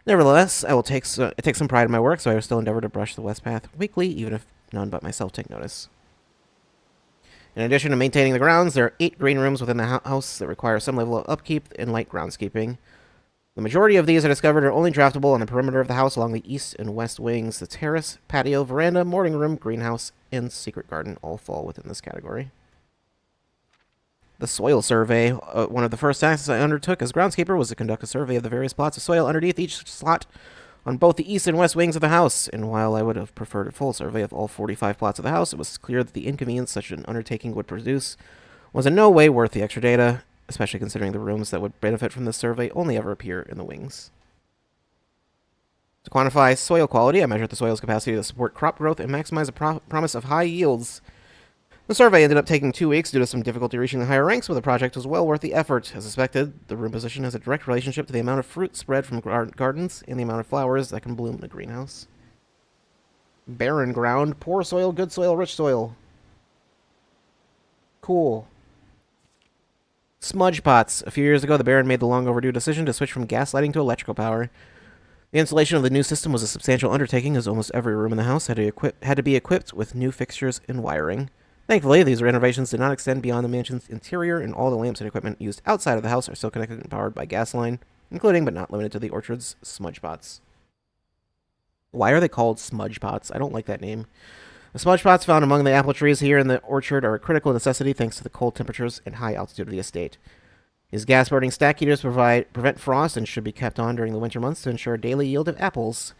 A: Nevertheless, I will take some pride in my work, so I will still endeavor to brush the west path weekly, even if none but myself take notice. In addition to maintaining the grounds, there are 8 green rooms within the house that require some level of upkeep and light groundskeeping. The majority of these I discovered are only draftable on the perimeter of the house along the east and west wings. The terrace, patio, veranda, morning room, greenhouse, and secret garden all fall within this category. The soil survey. One of the first tasks I undertook as groundskeeper was to conduct a survey of the various plots of soil underneath each slot on both the east and west wings of the house, and while I would have preferred a full survey of all 45 plots of the house, it was clear that the inconvenience such an undertaking would produce was in no way worth the extra data, especially considering the rooms that would benefit from this survey only ever appear in the wings. To quantify soil quality, I measured the soil's capacity to support crop growth and maximize the promise of high yields. The survey ended up taking 2 weeks due to some difficulty reaching the higher ranks, but the project was well worth the effort. As expected, the room position has a direct relationship to the amount of fruit spread from gardens and the amount of flowers that can bloom in a greenhouse. Barren ground, poor soil, good soil, rich soil. Cool. Smudge pots. A few years ago, the Baron made the long overdue decision to switch from gas lighting to electrical power. The installation of the new system was a substantial undertaking, as almost every room in the house had to be equipped with new fixtures and wiring. Thankfully, these renovations did not extend beyond the mansion's interior, and all the lamps and equipment used outside of the house are still connected and powered by gas line, including but not limited to the orchard's smudge pots. Why are they called smudge pots? I don't like that name. The smudge pots found among the apple trees here in the orchard are a critical necessity thanks to the cold temperatures and high altitude of the estate. These gas-burning stack heaters prevent frost and should be kept on during the winter months to ensure daily yield of apples.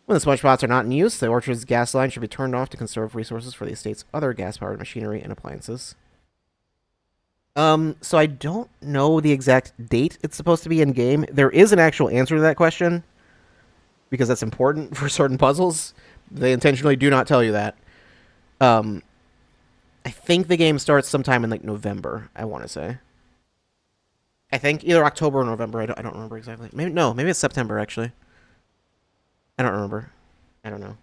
A: When the smudge pots are not in use, the orchard's gas line should be turned off to conserve resources for the estate's other gas-powered machinery and appliances. So I don't know the exact date it's supposed to be in game. There is an actual answer to that question because that's important for certain puzzles. They intentionally do not tell you that. Um, I think the game starts sometime in like November. I want to say. I think either October or November. I don't remember exactly. Maybe no. Maybe it's September actually. I don't remember. I don't know.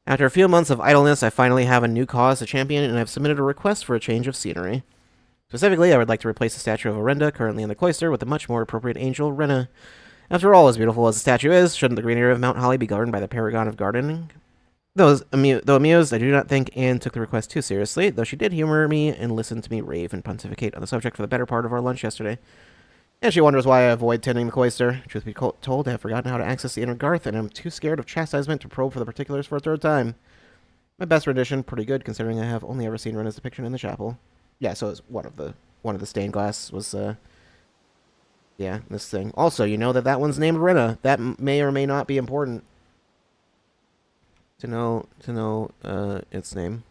A: After a few months of idleness, I finally have a new cause to champion, and I've submitted a request for a change of scenery. Specifically, I would like to replace the statue of Orenda, currently in the cloister, with a much more appropriate angel, Rena. After all, as beautiful as the statue is, shouldn't the green area of Mount Holly be governed by the paragon of gardening? Though amused, I do not think Anne took the request too seriously, though she did humor me and listen to me rave and pontificate on the subject for the better part of our lunch yesterday. And she wonders why I avoid tending the cloister. Truth be told, I have forgotten how to access the inner garth, and I'm too scared of chastisement to probe for the particulars for a third time. My best rendition, pretty good, considering I have only ever seen Rena's depiction in the chapel. Yeah, so it's one of the stained glass was, yeah, this thing. Also, you know that one's named Rena. That may or may not be important to know its name.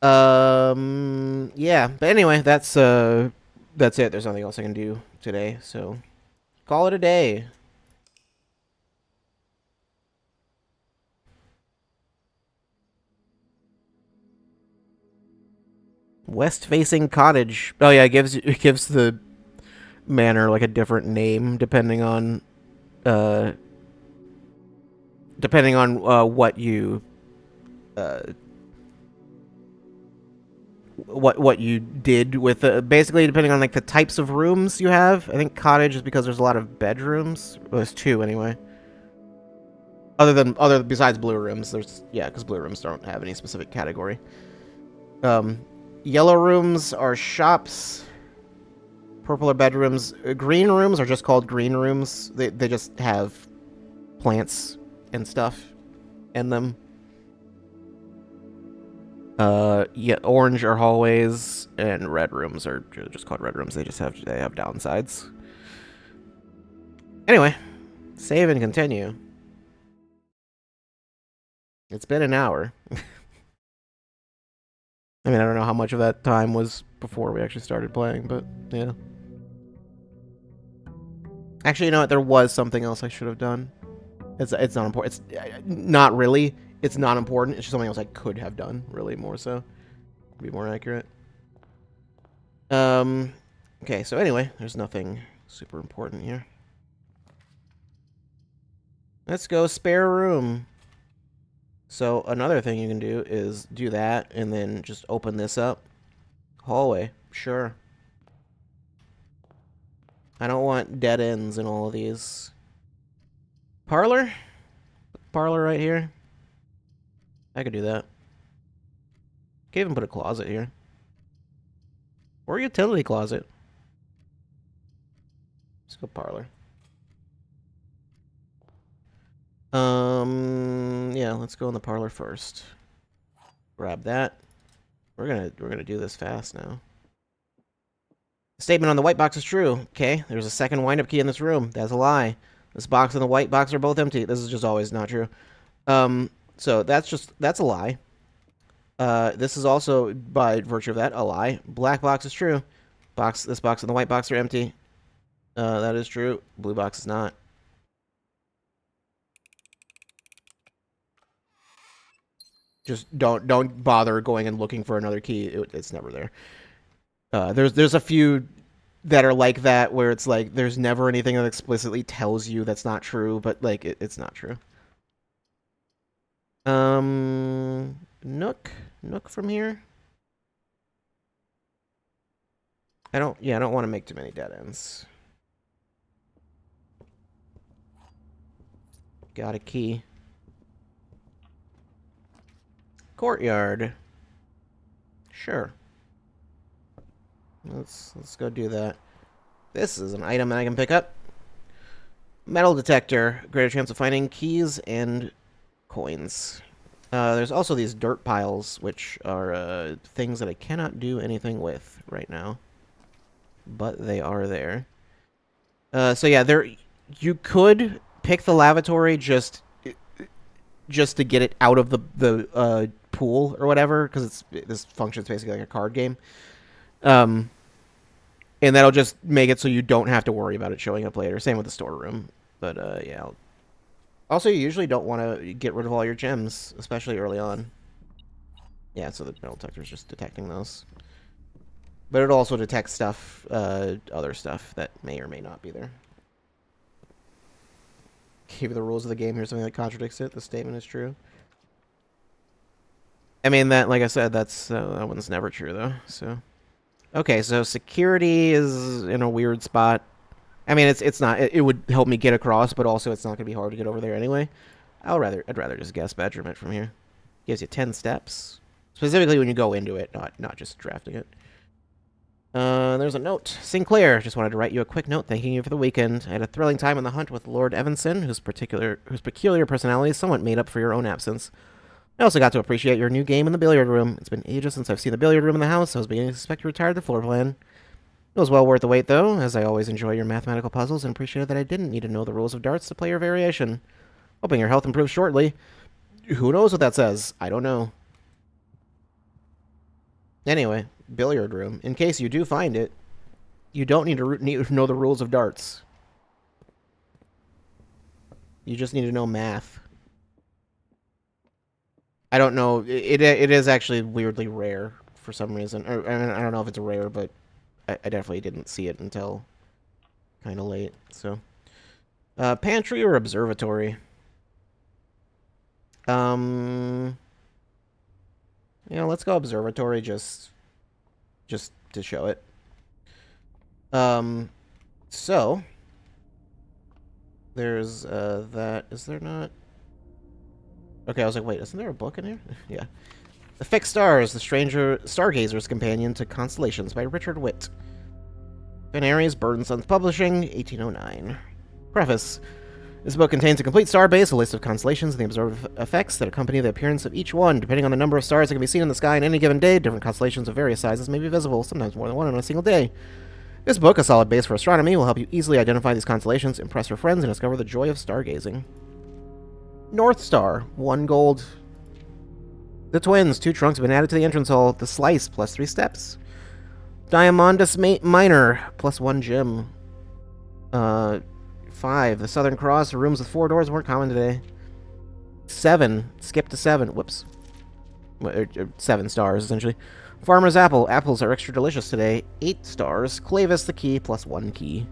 A: Yeah, but anyway, that's it. There's nothing else I can do today, so call it a day. West-facing cottage. Oh yeah, it gives the manor like a different name depending on what you what you did with basically depending on like the types of rooms you have. I think cottage is because there's a lot of bedrooms. Well, there's two anyway. Besides blue rooms, because blue rooms don't have any specific category. Yellow rooms are shops. Purple are bedrooms. Green rooms are just called green rooms. They just have plants and stuff in them. Yeah, orange are hallways, and red rooms are just called red rooms. They have downsides. Anyway, save and continue. It's been an hour. I mean, I don't know how much of that time was before we actually started playing, but yeah. Actually, you know what? There was something else I should have done. It's not important. It's not really. It's not important. It's just something else I could have done, really, more so. To be more accurate. Okay, so anyway, there's nothing super important here. Let's go spare room. So another thing you can do is do that and then just open this up. Hallway, sure. I don't want dead ends in all of these. Parlor? Parlor right here. I could do that. Can't even put a closet here. Or a utility closet. Let's go parlor. Yeah, let's go in the parlor first. Grab that. We're gonna do this fast now. The statement on the white box is true. Okay, there's a second wind-up key in this room. That's a lie. This box and the white box are both empty. This is just always not true. So that's a lie. This is also, by virtue of that, a lie. Black box is true. This box and the white box are empty. That is true. Blue box is not. Just don't bother going and looking for another key. It's never there. There's a few that are like that where it's like there's never anything that explicitly tells you that's not true, but like it's not true. Nook from here. I don't want to make too many dead ends. Got a key. Courtyard. Sure. Let's go do that. This is an item that I can pick up. Metal detector. Greater chance of finding keys and coins. There's also these dirt piles, which are things that I cannot do anything with right now. But they are there. So yeah, you could pick the lavatory just to get it out of the pool or whatever, because this functions basically like a card game. And that'll just make it so you don't have to worry about it showing up later. Same with the storeroom. But yeah. Also, you usually don't want to get rid of all your gems, especially early on. Yeah, so the metal detector's just detecting those. But it'll also detect stuff, other stuff that may or may not be there. Give the rules of the game. Here's something that contradicts it. The statement is true. I mean, that, like I said, that one's never true, though, so... Okay, so security is in a weird spot. I mean, it's not... It would help me get across, but also it's not going to be hard to get over there anyway. I'd rather just guess bedroom it from here. Gives you 10 steps. Specifically when you go into it, not just drafting it. There's a note. Sinclair, just wanted to write you a quick note thanking you for the weekend. I had a thrilling time on the hunt with Lord Evanson, whose peculiar personality somewhat made up for your own absence. I also got to appreciate your new game in the billiard room. It's been ages since I've seen the billiard room in the house. I was beginning to suspect you retired the floor plan. It was well worth the wait, though, as I always enjoy your mathematical puzzles and appreciated that I didn't need to know the rules of darts to play your variation. Hoping your health improves shortly. Who knows what that says? I don't know. Anyway, billiard room. In case you do find it, you don't need to know the rules of darts. You just need to know math. I don't know. It is actually weirdly rare for some reason. Or, I mean, I don't know if it's rare, but I definitely didn't see it until kind of late. So, pantry or observatory? Yeah, let's go observatory just to show it. So there's that. Is there not? Okay, I was like, wait, isn't there a book in here? Yeah. The Fixed Stars, The Stargazer's Companion to Constellations by Richard Witt. Ben Aries, Bird & Sons Publishing, 1809. Preface. This book contains a complete star base, a list of constellations, and the observed effects that accompany the appearance of each one. Depending on the number of stars that can be seen in the sky on any given day, different constellations of various sizes may be visible, sometimes more than one on a single day. This book, a solid base for astronomy, will help you easily identify these constellations, impress your friends, and discover the joy of stargazing. North Star, 1 gold. The Twins, 2 trunks have been added to the entrance hall. The Slice, plus 3 steps. Diamondus Minor, plus 1 gem. 5. The Southern Cross, rooms with 4 doors weren't common today. 7. Skip to 7. Whoops. 7 stars, essentially. Farmer's Apple. Apples are extra delicious today. 8 stars. Clavis the Key, plus 1 key.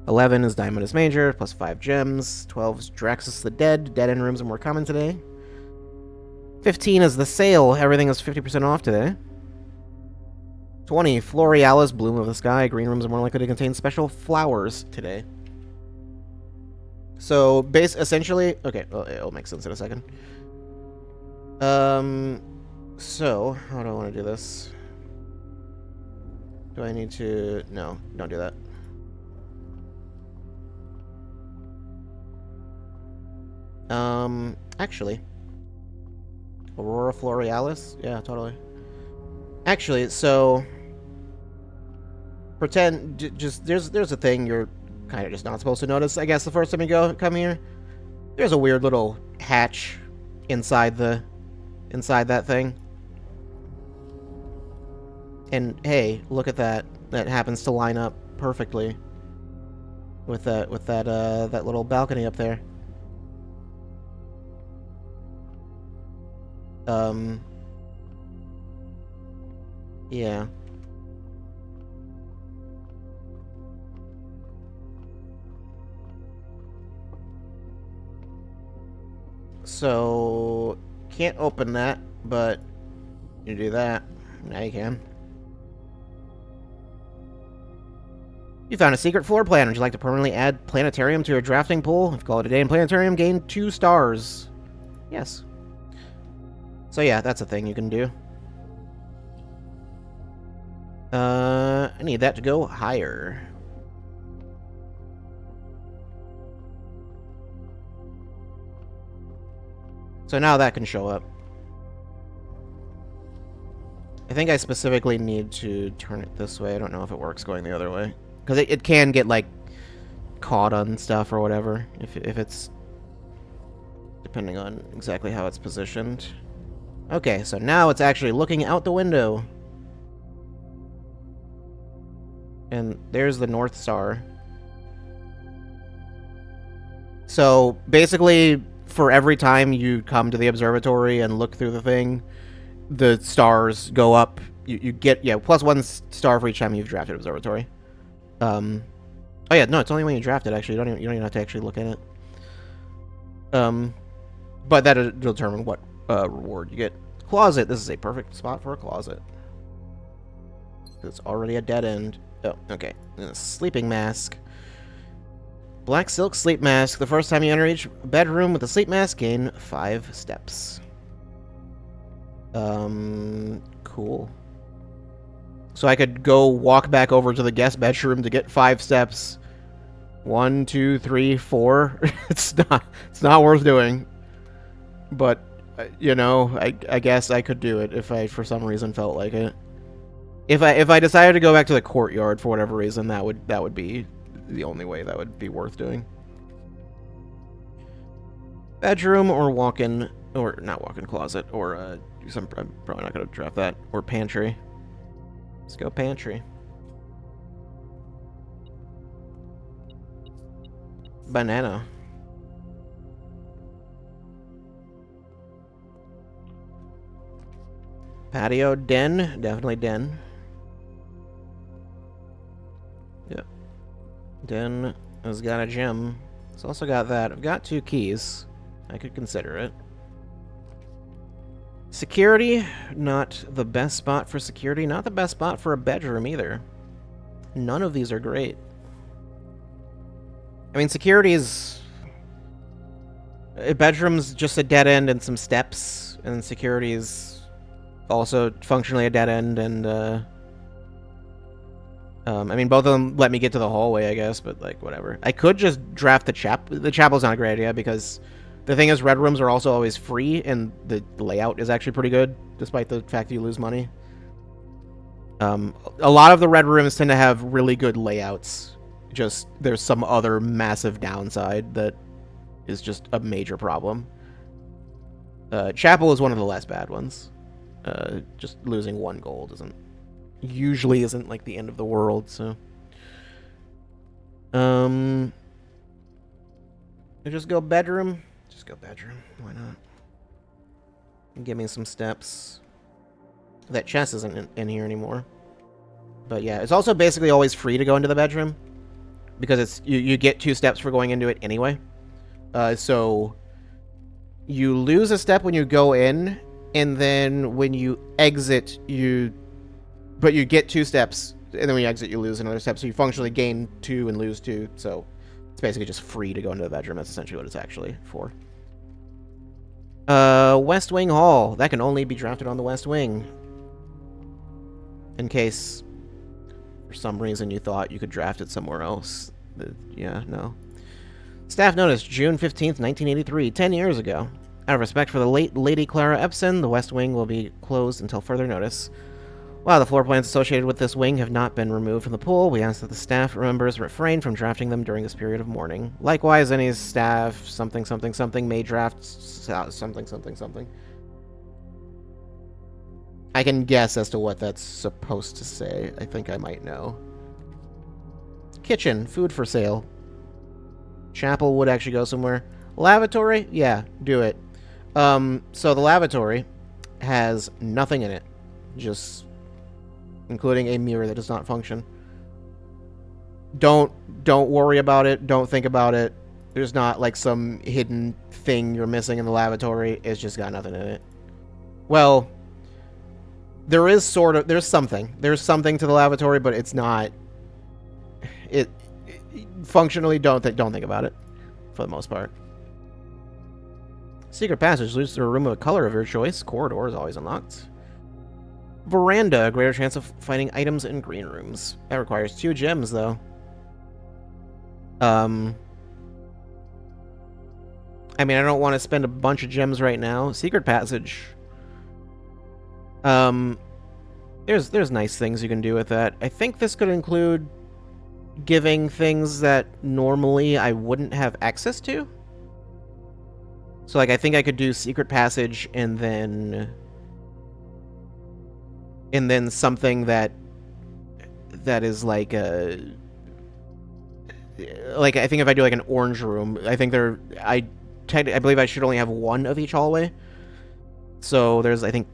A: 11 is Diamondus Major, plus 5 gems. 12 is Draxus the Dead. Dead-end rooms are more common today. 15 is The Sale. Everything is 50% off today. 20, Florealis, Bloom of the Sky. Green rooms are more likely to contain special flowers today. So, essentially... Okay, well, it'll make sense in a second. So, how do I want to do this? Do I need to... No, don't do that. Actually... Aurora Florealis? Yeah, totally. Actually, so... Pretend... Just... There's a thing you're kind of just not supposed to notice, I guess, the first time you come here. There's a weird little hatch inside that thing. And hey, look at that. That happens to line up perfectly with that little balcony up there. Yeah. So, can't open that, but you do that. Now you can. You found a secret floor plan. Would you like to permanently add planetarium to your drafting pool? If you call it a day in planetarium, gain 2 stars. Yes. So yeah, that's a thing you can do. I need that to go higher. So now that can show up. I think I specifically need to turn it this way. I don't know if it works going the other way. Because it can get, like, caught on stuff or whatever. If it's... Depending on exactly how it's positioned. Okay, so now it's actually looking out the window. And there's the North Star. So, basically, for every time you come to the observatory and look through the thing, the stars go up. You get, yeah, +1 star for each time you've drafted observatory. Oh yeah, no, it's only when you draft it, actually. You don't even have to actually look at it. But that'll determine what reward you get. Closet. This is a perfect spot for a closet. It's already a dead end. Oh, okay. And a sleeping mask. Black silk sleep mask. The first time you enter each bedroom with a sleep mask, gain 5 steps. Cool. So I could go walk back over to the guest bedroom to get 5 steps. 1, 2, 3, 4. It's not worth doing. But you know, I guess I could do it if I for some reason felt like it. If I decided to go back to the courtyard for whatever reason, that would be the only way that would be worth doing. Bedroom or walk-in, or not walk-in closet, or I'm probably not gonna draft that, or pantry. Let's go pantry. Banana. Patio, den, definitely den. Yeah. Den has got a gem. It's also got that. I've got 2 keys. I could consider it. Security, not the best spot for security. Not the best spot for a bedroom either. None of these are great. I mean, security is... A bedroom's just a dead end and some steps. And security is also functionally a dead end and, I mean, both of them let me get to the hallway, I guess, but, like, whatever. I could just draft the chapel. The chapel's not a great idea, because the thing is, red rooms are also always free, and the layout is actually pretty good, despite the fact that you lose money. A lot of the red rooms tend to have really good layouts. Just, there's some other massive downside that is just a major problem. Chapel is one of the less bad ones. Just losing 1 gold usually isn't like the end of the world, so I just go bedroom. Just go bedroom. Why not? Give me some steps. That chest isn't in here anymore. But yeah, it's also basically always free to go into the bedroom, because it's you get 2 steps for going into it anyway. So you lose a step when you go in, and then when you exit, but you get 2 steps, and then when you exit, you lose another step. So you functionally gain 2 and lose 2. So it's basically just free to go into the bedroom. That's essentially what it's actually for. West Wing Hall. That can only be drafted on the West Wing. In case, for some reason, you thought you could draft it somewhere else. Yeah, no. Staff notice, June 15th, 1983, 10 years ago. Out of respect for the late Lady Clara Epson, the West Wing will be closed until further notice. While the floor plans associated with this wing have not been removed from the pool, we ask that the staff members refrain from drafting them during this period of mourning. Likewise, any staff something may draft something. I can guess as to what that's supposed to say. I think I might know. Kitchen, food for sale. Chapel would actually go somewhere. Lavatory? Yeah, do it. So the lavatory has nothing in it. Just... including a mirror that does not function. Don't worry about it. Don't think about it. There's not like some hidden thing you're missing in the lavatory. It's just got nothing in it. Well, there is sort of... there's something. There's something to the lavatory, but it's not... It functionally, don't think about it, for the most part. Secret passage leads to a room of a color of your choice. Corridor is always unlocked. Veranda, a greater chance of finding items in green rooms. That requires 2 gems, though. I mean, I don't want to spend a bunch of gems right now. Secret passage. There's nice things you can do with that. I think this could include giving things that normally I wouldn't have access to. So, like, I think I could do secret passage and then and then something that is like a, like, I think if I do like an orange room, I think I believe I should only have one of each hallway. So there's, I think,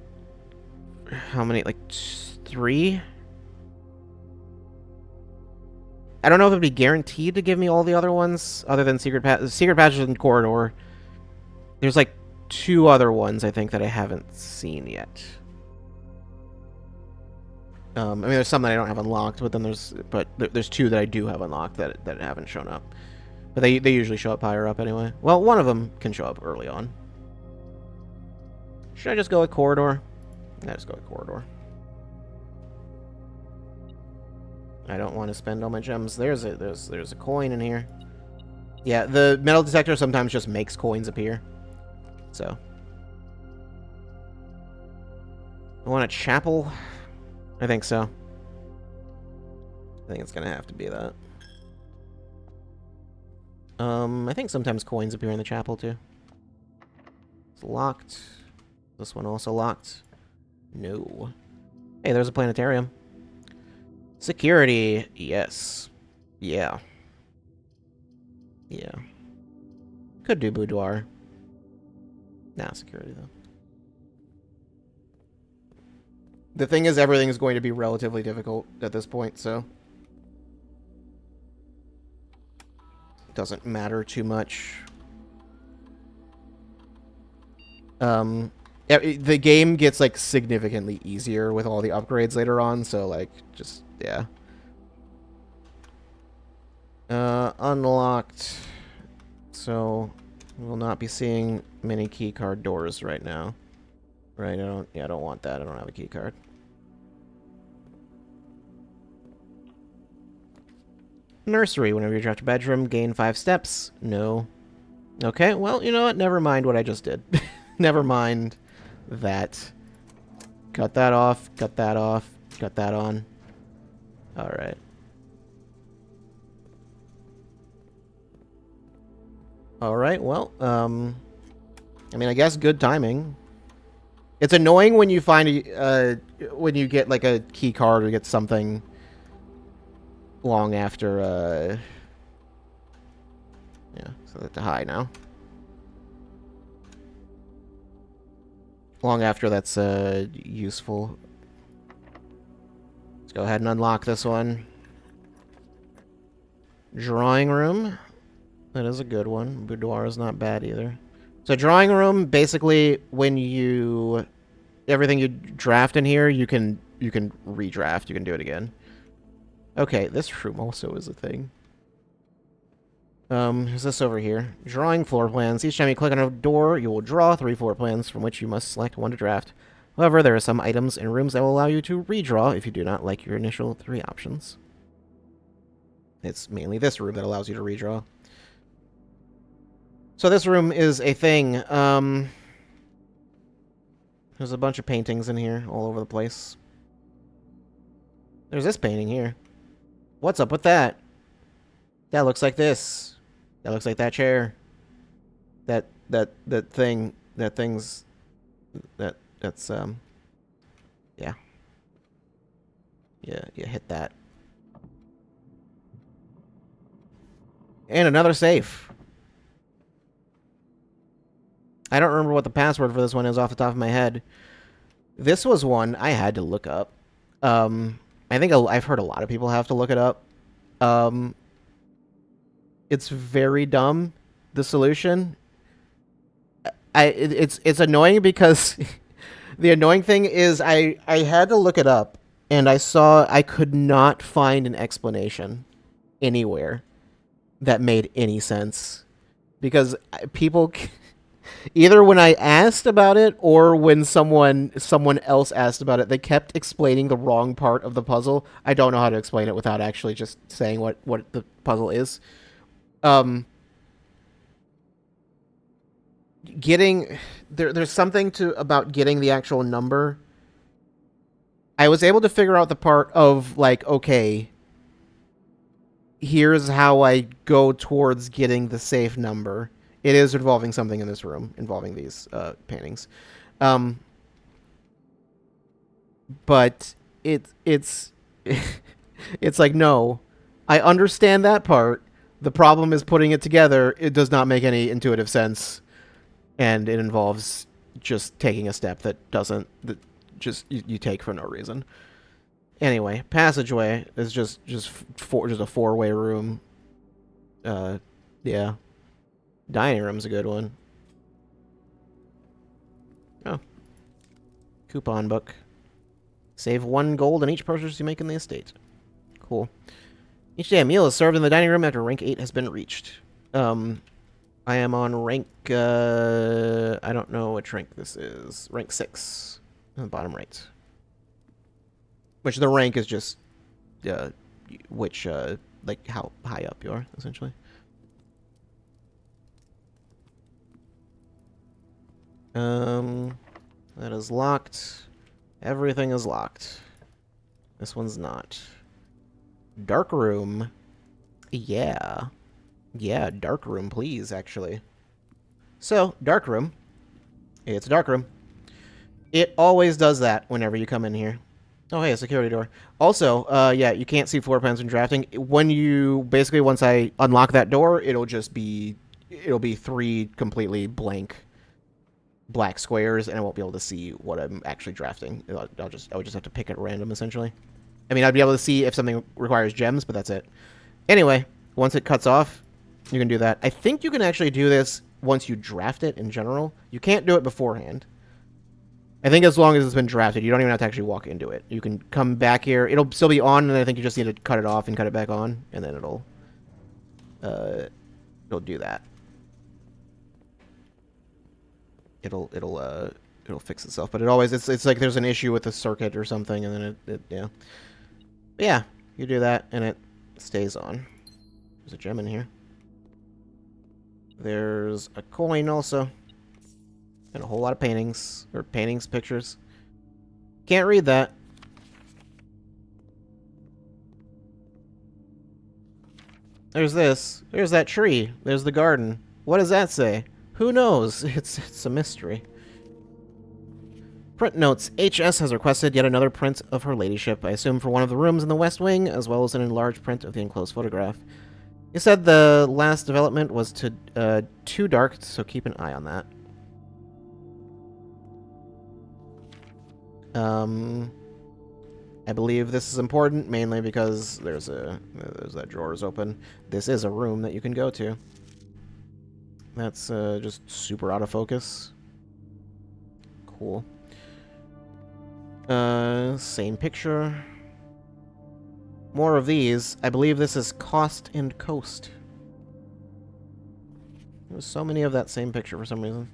A: how many, like 3? I don't know if it'd be guaranteed to give me all the other ones other than secret passages and corridor. There's like 2 other ones I think that I haven't seen yet. I mean, there's some that I don't have unlocked, but then there's 2 that I do have unlocked that haven't shown up. But they usually show up higher up anyway. Well, one of them can show up early on. Should I just go with corridor? Yeah, just go with corridor. I don't want to spend all my gems. There's a coin in here. Yeah, the metal detector sometimes just makes coins appear. So. I want a chapel. I think so. I think it's gonna have to be that. I think sometimes coins appear in the chapel too. It's locked. This one also locked. No. Hey, there's a planetarium. Security. Yes. Yeah. Yeah. Could do boudoir. Nah, security though. The thing is, everything is going to be relatively difficult at this point, so it doesn't matter too much. The game gets like significantly easier with all the upgrades later on, so like just yeah. Unlocked. So we will not be seeing many keycard doors right now. Right, I don't want that. I don't have a key card. Nursery. Whenever you draft a bedroom, gain 5 steps. No. Okay, well, you know what? Never mind what I just did. Never mind that. Cut that off. Cut that off. Cut that on. Alright. Alright, well, I mean, I guess good timing. It's annoying when you find when you get like a key card or get something long after yeah, so that's a high now. Long after that's useful. Let's go ahead and unlock this one. Drawing room. That is a good one. Boudoir is not bad either. So drawing room, basically, when you everything you draft in here, you can redraft. You can do it again. Okay, this room also is a thing. Is this over here? Drawing floor plans. Each time you click on a door, you will draw 3 floor plans from which you must select one to draft. However, there are some items in rooms that will allow you to redraw if you do not like your initial 3 options. It's mainly this room that allows you to redraw. So this room is a thing. There's a bunch of paintings in here all over the place. There's this painting here. What's up with that? That looks like this. That looks like that chair. That's yeah. Yeah, you hit that. And another safe. I don't remember what the password for this one is off the top of my head. This was one I had to look up. I think I've heard a lot of people have to look it up. It's very dumb, the solution. It's annoying because the annoying thing is I had to look it up and I could not find an explanation anywhere that made any sense, because people either when I asked about it or when someone else asked about it, they kept explaining the wrong part of the puzzle. I don't know how to explain it without actually just saying what the puzzle is. There's something about getting the actual number. I was able to figure out the part of like, okay, here's how I go towards getting the safe number. It is involving something in this room, involving these paintings. but it's it's like, no, I understand that part. The problem is putting it together. It does not make any intuitive sense, and it involves just taking a step that doesn't that just you take for no reason. Anyway, passageway is just a four-way room. Yeah. Dining room's a good one. Oh. Coupon book. Save 1 gold on each purchase you make in the estate. Cool. Each day a meal is served in the dining room after rank 8 has been reached. I am on rank, I don't know which rank this is. Rank 6. On the bottom right. Which the rank is just, which, like, how high up you are, essentially. That is locked. Everything is locked. This one's not. Dark room. Yeah. Yeah, dark room, please, actually. So, dark room. It's a dark room. It always does that whenever you come in here. Oh, hey, a security door. Also, yeah, you can't see floor plans when drafting. When you, basically, once I unlock that door, it'll be 3 completely blank black squares, and I won't be able to see what I'm actually drafting. I would just have to pick at random, essentially. I mean, I'd be able to see if something requires gems, but that's it. Anyway, once it cuts off, you can do that. I think you can actually do this once you draft it in general. You can't do it beforehand. I think as long as it's been drafted, you don't even have to actually walk into it. You can come back here. It'll still be on, and I think you just need to cut it off and cut it back on, and then it'll do that. It'll fix itself, but it always it's like there's an issue with the circuit or something, and then it yeah. But yeah, you do that, and it stays on. There's a gem in here. There's a coin also. And a whole lot of paintings. Or pictures. Can't read that. There's this. There's that tree. There's the garden. What does that say? Who knows? It's a mystery. Print notes. HS has requested yet another print of her ladyship, I assume for one of the rooms in the West Wing, as well as an enlarged print of the enclosed photograph. He said the last development was too dark, so keep an eye on that. I believe this is important, mainly because there's that drawer is open. This is a room that you can go to. That's just super out of focus. Cool. Same picture. More of these. I believe this is Cost and Coast. There's so many of that same picture for some reason.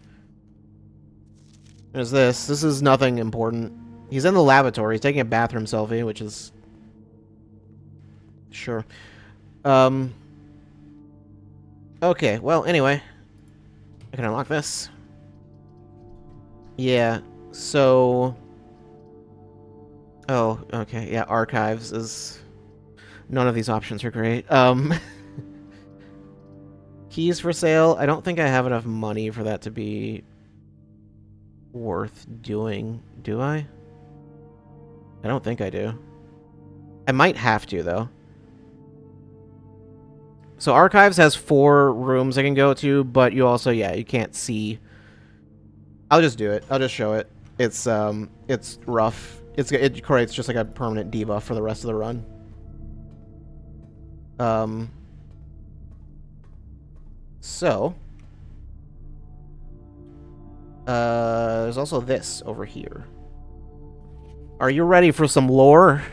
A: There's this. This is nothing important. He's in the lavatory. He's taking a bathroom selfie, which is... Sure. Okay, well, anyway. I can unlock this. Yeah, so... Oh, okay, yeah, archives is... None of these options are great. Keys for sale. I don't think I have enough money for that to be worth doing. Do I? I don't think I do. I might have to, though. So archives has 4 rooms I can go to, but you also, yeah, you can't see. I'll just do it. I'll just show it. It's rough. It creates just like a permanent debuff for the rest of the run. So there's also this over here. Are you ready for some lore?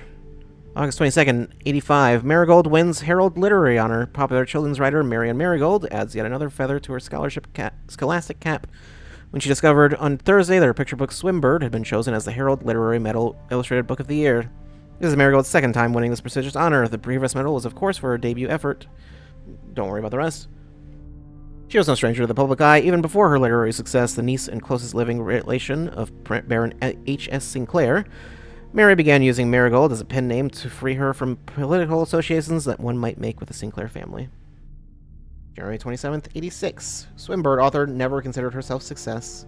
A: August 22nd, 85. Marigold wins Herald Literary Honor. Popular children's writer Marianne Marigold adds yet another feather to her scholastic cap when she discovered on Thursday that her picture book Swimbird had been chosen as the Herald Literary Medal Illustrated Book of the Year. This is Marigold's 2nd time winning this prestigious honor. The previous medal was, of course, for her debut effort. Don't worry about the rest. She was no stranger to the public eye. Even before her literary success, the niece and closest living relation of Baron H.S. Sinclair, Mary began using Marigold as a pen name to free her from political associations that one might make with the Sinclair family. January 27th, 86. Swimbird author never considered herself success.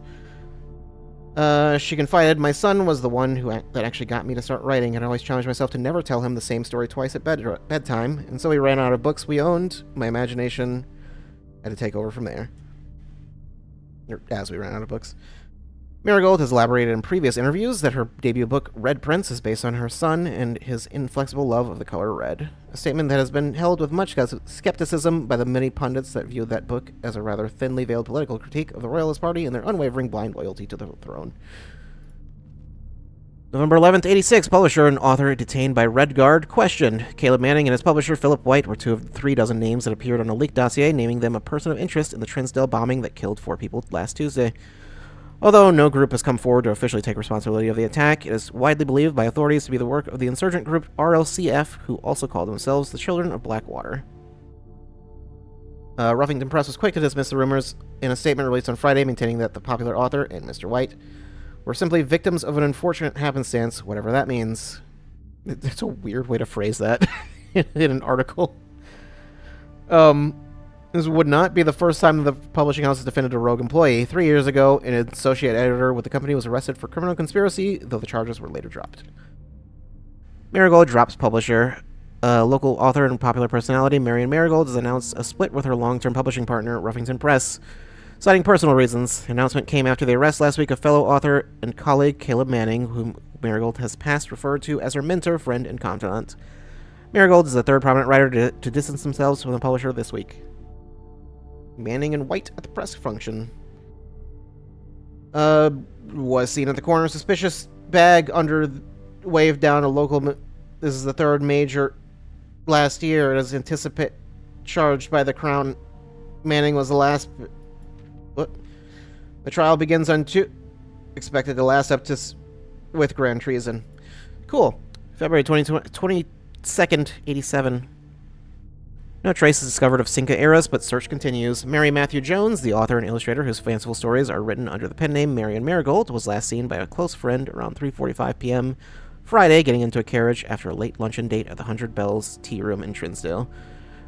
A: She confided, my son was the one that actually got me to start writing, and I always challenged myself to never tell him the same story twice at bedtime, and so we ran out of books we owned. My imagination had to take over from there. Or as we ran out of books. Marigold has elaborated in previous interviews that her debut book, Red Prince, is based on her son and his inflexible love of the color red. A statement that has been held with much skepticism by the many pundits that view that book as a rather thinly veiled political critique of the Royalist Party and their unwavering blind loyalty to the throne. November 11th, 86, publisher and author detained by Red Guard questioned. Caleb Manning and his publisher, Philip White, were 2 of the 3 dozen names that appeared on a leaked dossier, naming them a person of interest in the Trinsdale bombing that killed 4 people last Tuesday. Although no group has come forward to officially take responsibility of the attack, it is widely believed by authorities to be the work of the insurgent group RLCF, who also call themselves the Children of Blackwater. Ruffington Press was quick to dismiss the rumors in a statement released on Friday, maintaining that the popular author and Mr. White were simply victims of an unfortunate happenstance, whatever that means. That's a weird way to phrase that in an article. This would not be the first time the publishing house has defended a rogue employee. 3 years ago, an associate editor with the company was arrested for criminal conspiracy, though the charges were later dropped. Marigold drops publisher. Local author and popular personality Marion Marigold has announced a split with her long-term publishing partner, Ruffington Press, citing personal reasons. The announcement came after the arrest last week of fellow author and colleague Caleb Manning, whom Marigold has past referred to as her mentor, friend, and confidant. Marigold is the 3rd prominent writer to distance themselves from the publisher this week. Manning and White at the press function. Was seen at the corner. Suspicious bag waved down a local... This is the 3rd major last year. It is anticipated charged by the Crown. Manning was the last... What? The trial begins on expected to last up to... with grand treason. Cool. February 22nd, 87. No trace is discovered of Cinca eras, but search continues. Mary Matthew Jones, the author and illustrator whose fanciful stories are written under the pen name Marion Marigold, was last seen by a close friend around 3:45 p.m. Friday, getting into a carriage after a late luncheon date at the 100 Bells Tea Room in Trinsdale.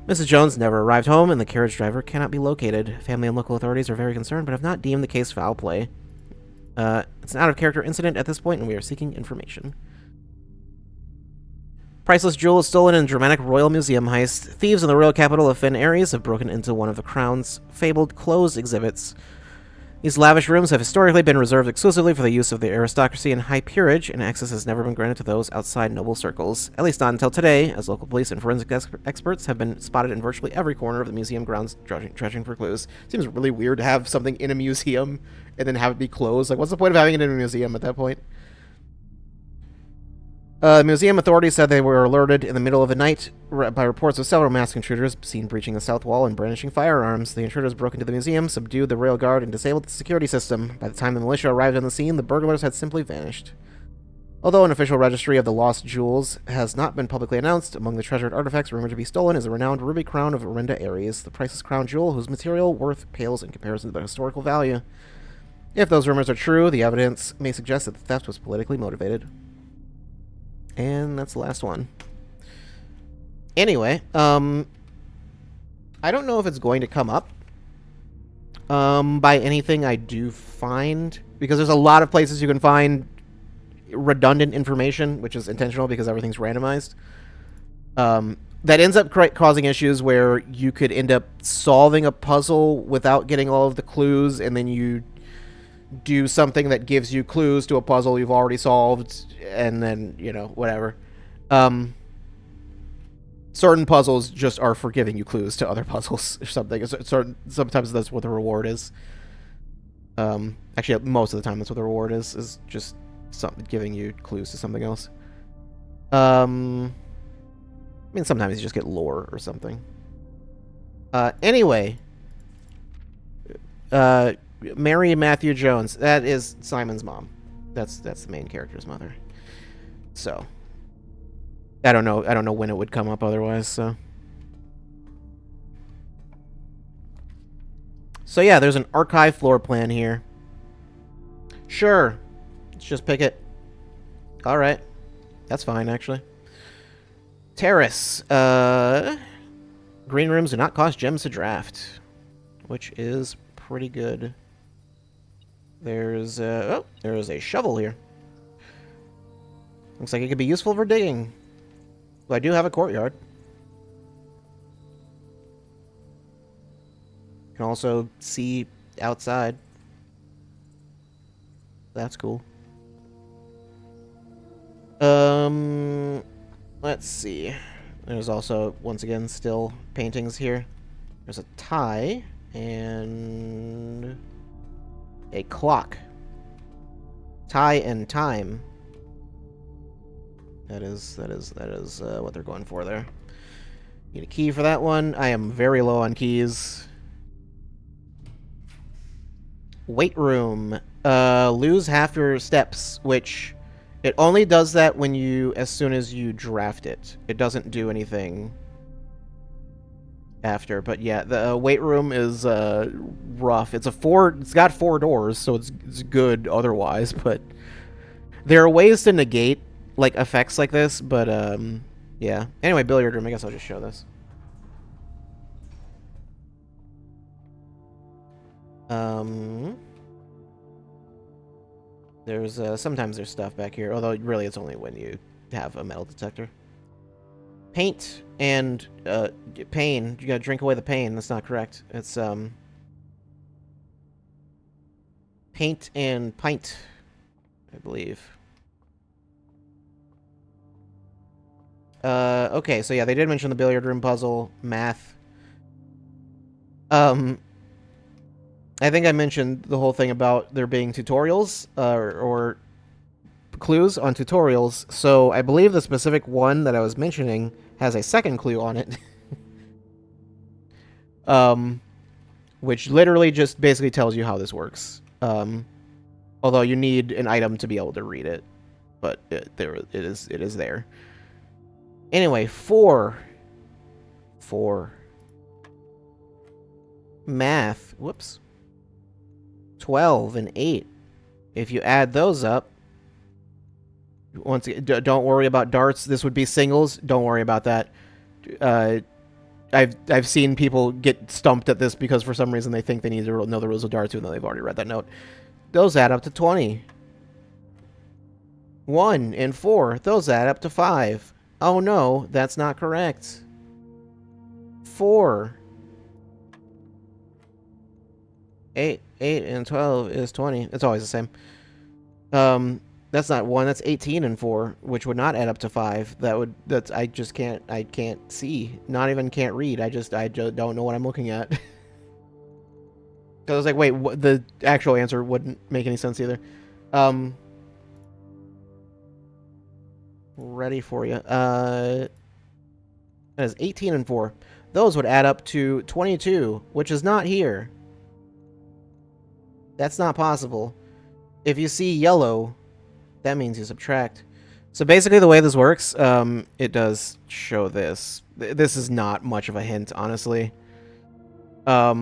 A: Mrs. Jones never arrived home, and the carriage driver cannot be located. Family and local authorities are very concerned, but have not deemed the case foul play. It's an out-of-character incident at this point, and we are seeking information. Priceless jewel is stolen in a dramatic royal museum heist. Thieves in the royal capital of Fen Ares have broken into one of the Crown's fabled clothes exhibits. These lavish rooms have historically been reserved exclusively for the use of the aristocracy and high peerage, and access has never been granted to those outside noble circles. At least not until today, as local police and forensic experts have been spotted in virtually every corner of the museum grounds dredging for clues. Seems really weird to have something in a museum and then have it be closed. Like, what's the point of having it in a museum at that point? Museum authorities said they were alerted in the middle of the night by reports of several masked intruders seen breaching the south wall and brandishing firearms. The intruders broke into the museum, subdued the royal guard, and disabled the security system. By the time the militia arrived on the scene, the burglars had simply vanished. Although an official registry of the lost jewels has not been publicly announced, among the treasured artifacts rumored to be stolen is a renowned ruby crown of Orinda Ares, the priceless crown jewel whose material worth pales in comparison to the historical value. If those rumors are true, the evidence may suggest that the theft was politically motivated. And that's the last one. Anyway, I don't know if it's going to come up by anything I do find, because there's a lot of places you can find redundant information, which is intentional because everything's randomized. That ends up causing issues where you could end up solving a puzzle without getting all of the clues, and then you do something that gives you clues to a puzzle you've already solved, and then, you know, whatever. Certain puzzles just are for giving you clues to other puzzles or something. Sometimes that's what the reward is. Actually, most of the time that's what the reward is just something giving you clues to something else. I mean, sometimes you just get lore or something. Anyway, Mary Matthew Jones, that is Simon's mom. That's the main character's mother. So I don't know when it would come up otherwise, so yeah, there's an archive floor plan here. Sure. Let's just pick it. Alright. That's fine, actually. Terrace. Green rooms do not cost gems to draft, which is pretty good. There's oh, there's a shovel here. Looks like it could be useful for digging. Well, I do have a courtyard. You can also see outside. That's cool. Let's see. There's also, once again, still paintings here. There's a tie and a clock. Tie and time. That is what they're going for there. Need a key for that one. I am very low on keys. Weight room. Lose half your steps, which it only does that when as soon as you draft it. It doesn't do anything after, but yeah, the weight room is rough. It's got 4 doors, so it's good otherwise, but there are ways to negate like effects like this, but yeah. Anyway, billiard room, I guess I'll just show this. There's sometimes there's stuff back here, although really it's only when you have a metal detector. Paint and pain. You gotta drink away the pain. That's not correct. It's paint and pint, I believe. Okay, so yeah, they did mention the billiard room puzzle, math. I think I mentioned the whole thing about there being tutorials, or clues on tutorials, so I believe the specific one that I was mentioning has a second clue on it. Which literally just basically tells you how this works. Although you need an item to be able to read it, but it is there. Anyway, 4. Math. Whoops. 12 and 8. If you add those up, once again, don't worry about darts. This would be singles. Don't worry about that. I've seen people get stumped at this because for some reason they think they need to know the rules of darts, even though they've already read that note. Those add up to 20. 1 and 4. Those add up to 5. Oh no, that's not correct. 4. 8 and 12 is 20. It's always the same. That's not 1. That's 18 and 4, which would not add up to 5. I can't see. Not even can't read. I just don't know what I'm looking at. Because I was like, wait, the actual answer wouldn't make any sense either. Ready for you. That is 18 and 4. Those would add up to 22, which is not here. That's not possible. If you see yellow, that means you subtract. So basically the way this works, it does show this. This is not much of a hint, honestly. I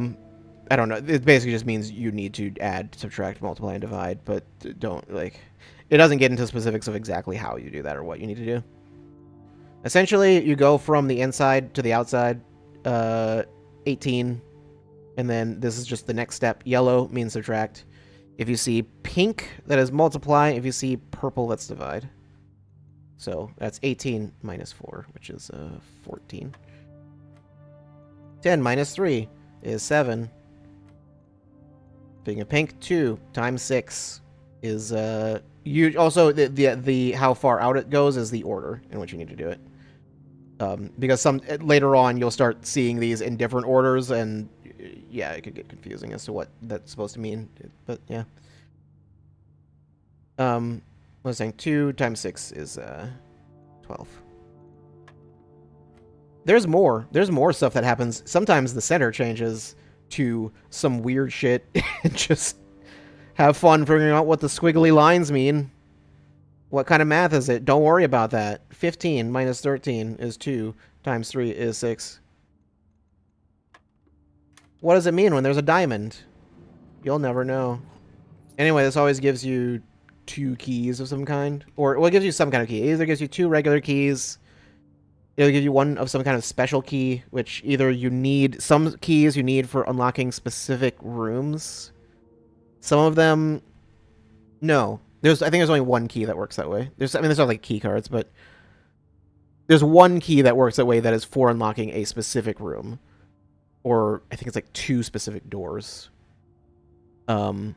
A: don't know. It basically just means you need to add, subtract, multiply, and divide, but don't, like... It doesn't get into specifics of exactly how you do that or what you need to do. Essentially, you go from the inside to the outside, 18, and then this is just the next step. Yellow means subtract. If you see pink, that is multiply. If you see purple, that's divide. So that's 18 minus 4, which is 14. 10 minus 3 is 7. Being a pink, 2 times 6 is you also the how far out it goes is the order in which you need to do it. Because later on you'll start seeing these in different orders, and yeah, it could get confusing as to what that's supposed to mean. But yeah. I was saying 2 times 6 is 12. There's more. There's more stuff that happens. Sometimes the center changes to some weird shit. Just have fun figuring out what the squiggly lines mean. What kind of math is it? Don't worry about that. 15 minus 13 is 2 times 3 is 6. What does it mean when there's a diamond? You'll never know. Anyway, this always gives you 2 keys of some kind. Or, well, it gives you some kind of key. It either gives you 2 regular keys. It'll give you 1 of some kind of special key, which either you need... Some keys you need for unlocking specific rooms. Some of them, no. I think there's only one key that works that way. There's not like key cards, but there's one key that works that way that is for unlocking a specific room. Or I think it's like 2 specific doors. But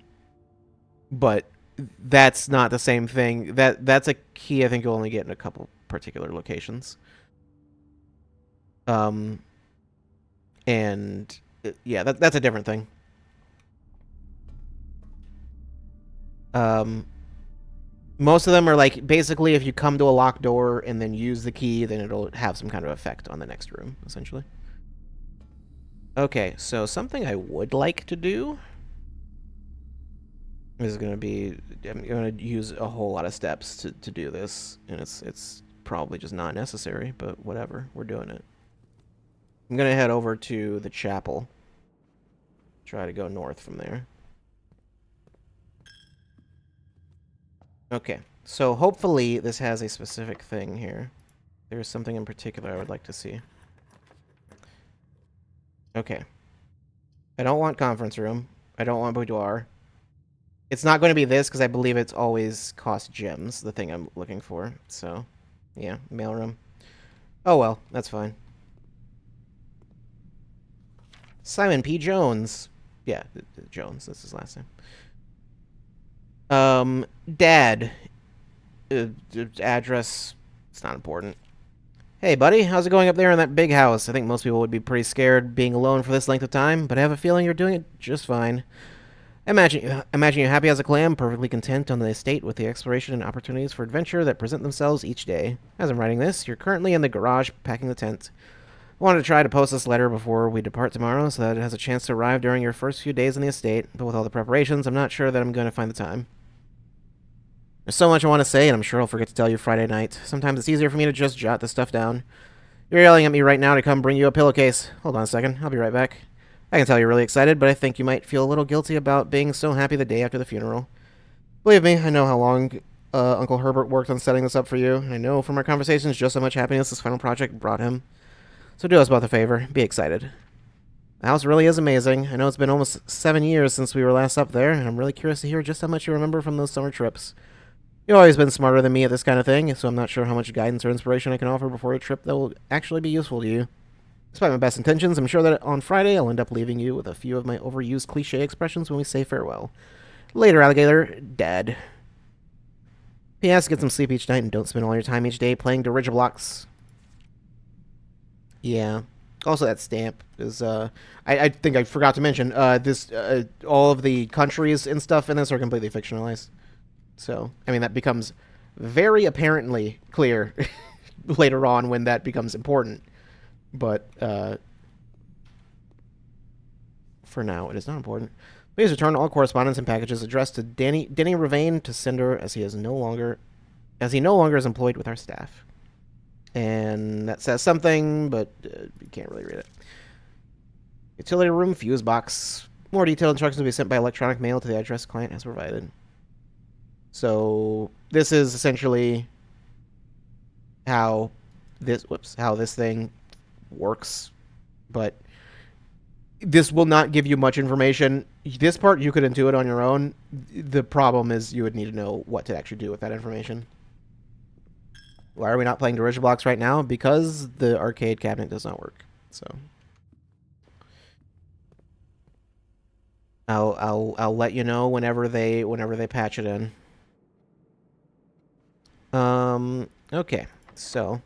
A: that's not the same thing. That's a key I think you'll only get in a couple particular locations. And yeah, that's a different thing. Most of them are like, basically, if you come to a locked door and then use the key, then it'll have some kind of effect on the next room, essentially. Okay, so something I would like to do is going to be, I'm going to use a whole lot of steps to do this, and it's probably just not necessary, but whatever, we're doing it. I'm going to head over to the chapel. Try to go north from there. Okay, so hopefully this has a specific thing here. There's something in particular I would like to see. Okay. I don't want conference room. I don't want boudoir. It's not going to be this because I believe it's always cost gems, the thing I'm looking for. So, yeah, mailroom. Oh well, that's fine. Simon P. Jones. Yeah, Jones, that's his last name. Dad. Address. It's not important. Hey, buddy, how's it going up there in that big house? I think most people would be pretty scared being alone for this length of time, but I have a feeling you're doing it just fine. Imagine you're happy as a clam, perfectly content on the estate with the exploration and opportunities for adventure that present themselves each day. As I'm writing this, you're currently in the garage packing the tent. I wanted to try to post this letter before we depart tomorrow so that it has a chance to arrive during your first few days on the estate, but with all the preparations, I'm not sure that I'm going to find the time. There's so much I want to say, and I'm sure I'll forget to tell you Friday night. Sometimes it's easier for me to just jot the stuff down. You're yelling at me right now to come bring you a pillowcase. Hold on a second, I'll be right back. I can tell you're really excited, but I think you might feel a little guilty about being so happy the day after the funeral. Believe me, I know how long Uncle Herbert worked on setting this up for you, and I know from our conversations just how much happiness this final project brought him. So do us both a favor, be excited. The house really is amazing. I know it's been almost 7 years since we were last up there, and I'm really curious to hear just how much you remember from those summer trips. You've always been smarter than me at this kind of thing, so I'm not sure how much guidance or inspiration I can offer before a trip that will actually be useful to you. Despite my best intentions, I'm sure that on Friday I'll end up leaving you with a few of my overused cliche expressions when we say farewell. Later, alligator. Dad. P.S. Get some sleep each night and don't spend all your time each day playing Dirigiblocks. Yeah. Also, that stamp is, I think I forgot to mention, all of the countries and stuff in this are completely fictionalized. So, I mean, that becomes very apparently clear later on when that becomes important. But, for now, it is not important. Please return all correspondence and packages addressed to Denny Ravane to sender as he no longer is employed with our staff. And that says something, but you can't really read it. Utility room, fuse box. More detailed instructions will be sent by electronic mail to the address client has provided. So this is essentially how this thing works, but this will not give you much information. This part you could intuit on your own. The problem is you would need to know what to actually do with that information. Why are we not playing Dirigiblocks right now? Because the arcade cabinet does not work. So I'll let you know whenever they patch it in. Okay, so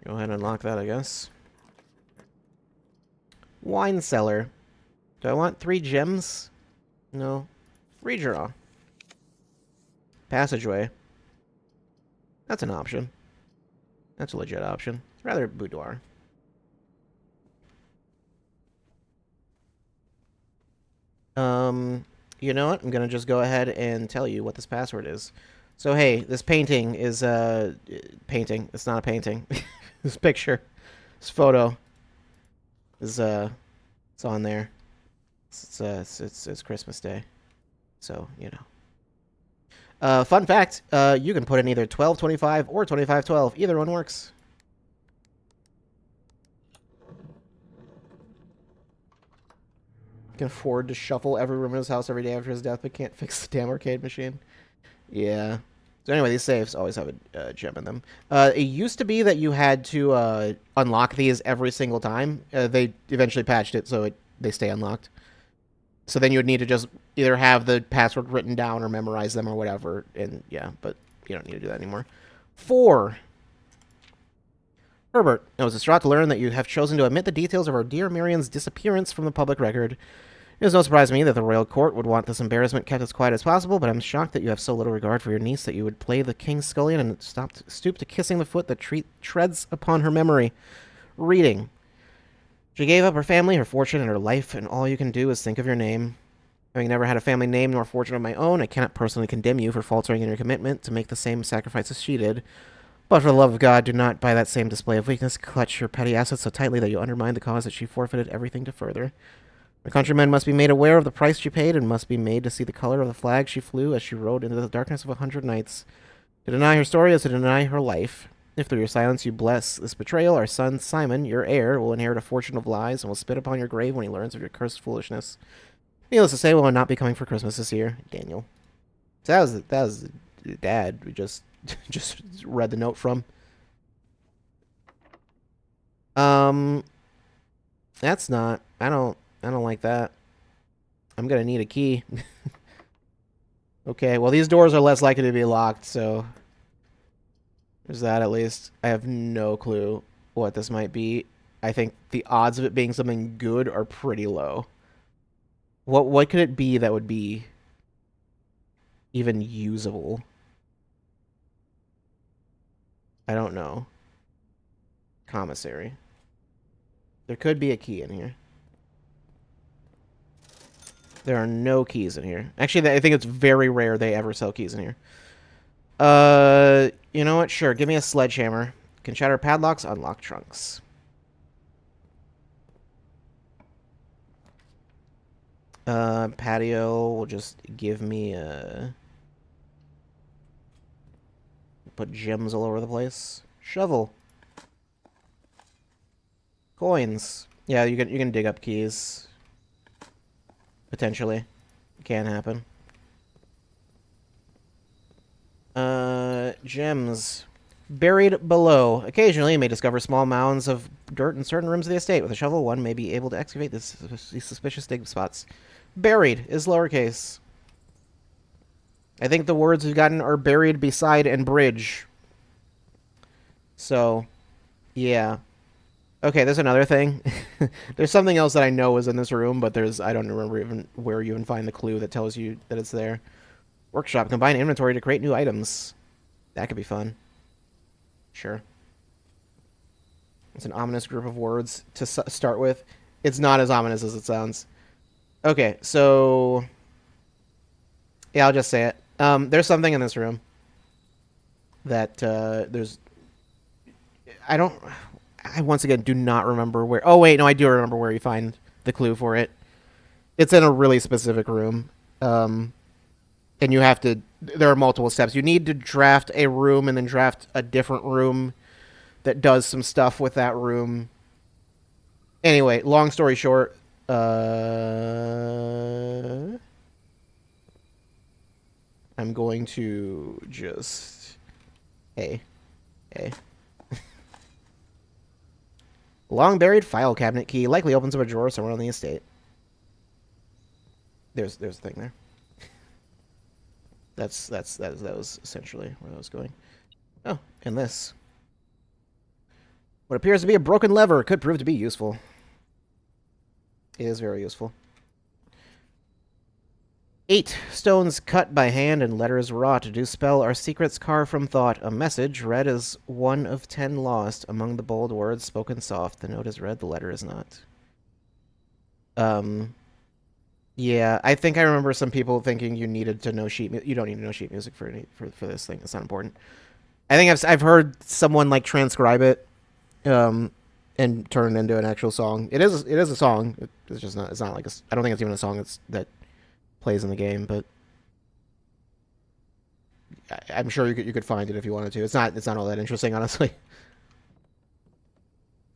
A: go ahead and unlock that, I guess. Wine cellar. Do I want 3 gems? No. Redraw. Passageway. That's an option. That's a legit option. Rather boudoir. You know what? I'm gonna just go ahead and tell you what this password is. So hey, this painting is painting. It's not a painting. This picture, this photo is it's on there. It's Christmas Day, so you know. Fun fact: you can put in either 1225 or 2512. Either one works. Can afford to shuffle every room in his house every day after his death, but can't fix the damn arcade machine. Yeah. So anyway, these safes always have a gem in them. It used to be that you had to unlock these every single time. They eventually patched it so they stay unlocked. So then you would need to just either have the password written down or memorize them or whatever. And yeah, but you don't need to do that anymore. 4. Herbert, I was distraught to learn that you have chosen to omit the details of our dear Miriam's disappearance from the public record. It is no surprise to me that the royal court would want this embarrassment kept as quiet as possible, but I'm shocked that you have so little regard for your niece that you would play the king's scullion and stoop to kissing the foot that treads upon her memory. Reading. She gave up her family, her fortune, and her life, and all you can do is think of your name. Having never had a family name nor fortune of my own, I cannot personally condemn you for faltering in your commitment to make the same sacrifices she did. But for the love of God, do not, by that same display of weakness, clutch your petty assets so tightly that you undermine the cause that she forfeited everything to further. The countrymen must be made aware of the price she paid and must be made to see the color of the flag she flew as she rode into the darkness of 100 nights. To deny her story is to deny her life. If through your silence you bless this betrayal, our son Simon, your heir, will inherit a fortune of lies and will spit upon your grave when he learns of your cursed foolishness. Needless to say, we will not be coming for Christmas this year, Daniel. So that was Dad. We just read the note from. That's not. I don't like that. I'm gonna need a key. Okay, well, these doors are less likely to be locked, so there's that at least. I have no clue what this might be. I think the odds of it being something good are pretty low. What could it be that would be even usable? I don't know. Commissary. There could be a key in here. There are no keys in here. Actually, I think it's very rare they ever sell keys in here. You know what? Sure, give me a sledgehammer. Can shatter padlocks, unlock trunks. Patio will just give me a... Put gems all over the place. Shovel. Coins. Yeah, you can dig up keys. Potentially. Can happen. Gems. Buried below. Occasionally, you may discover small mounds of dirt in certain rooms of the estate. With a shovel, one may be able to excavate these suspicious dig spots. Buried is lowercase. I think the words we've gotten are buried beside and bridge. So, yeah. Okay, there's another thing. There's something else that I know is in this room, but I don't remember even where you even find the clue that tells you that it's there. Workshop. Combine inventory to create new items. That could be fun. Sure. It's an ominous group of words to start with. It's not as ominous as it sounds. Okay, so... Yeah, I'll just say it. There's something in this room that there's... I once again do not remember where... Oh, wait, no, I do remember where you find the clue for it. It's in a really specific room. And you have to... There are multiple steps. You need to draft a room and then draft a different room that does some stuff with that room. Anyway, long story short... I'm going to just... Hey. Long buried file cabinet key likely opens up a drawer somewhere on the estate. There's a thing there. That was essentially where I was going. Oh, and this. What appears to be a broken lever could prove to be useful. It is very useful. 8 stones cut by hand and letters wrought do spell our secrets carved from thought. A message read as 1 of 10 lost among the bold words spoken soft. The note is read, the letter is not. Yeah, I think I remember some people thinking you needed to know sheet music. You don't need to know sheet music for this thing. It's not important. I think I've heard someone like transcribe it, and turn it into an actual song. It is a song. It's just not. It's not like I don't think it's even a song that plays in the game, but I'm sure you could find it if you wanted to. It's not all that interesting, honestly.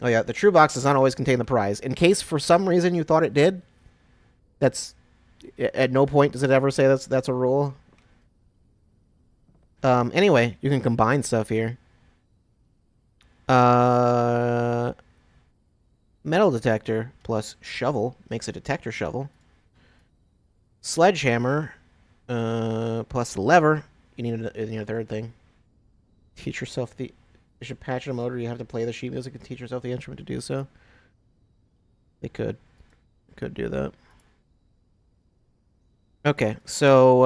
A: Oh yeah, the true box does not always contain the prize. In case for some reason you thought it did, That's at no point does it ever say that's a rule. Anyway, you can combine stuff here. Metal detector plus shovel makes a detector shovel. Sledgehammer plus lever. You need a third thing. Teach yourself the... You should patch a motor. You have to play the sheet music and teach yourself the instrument to do so. They could do that. Okay, so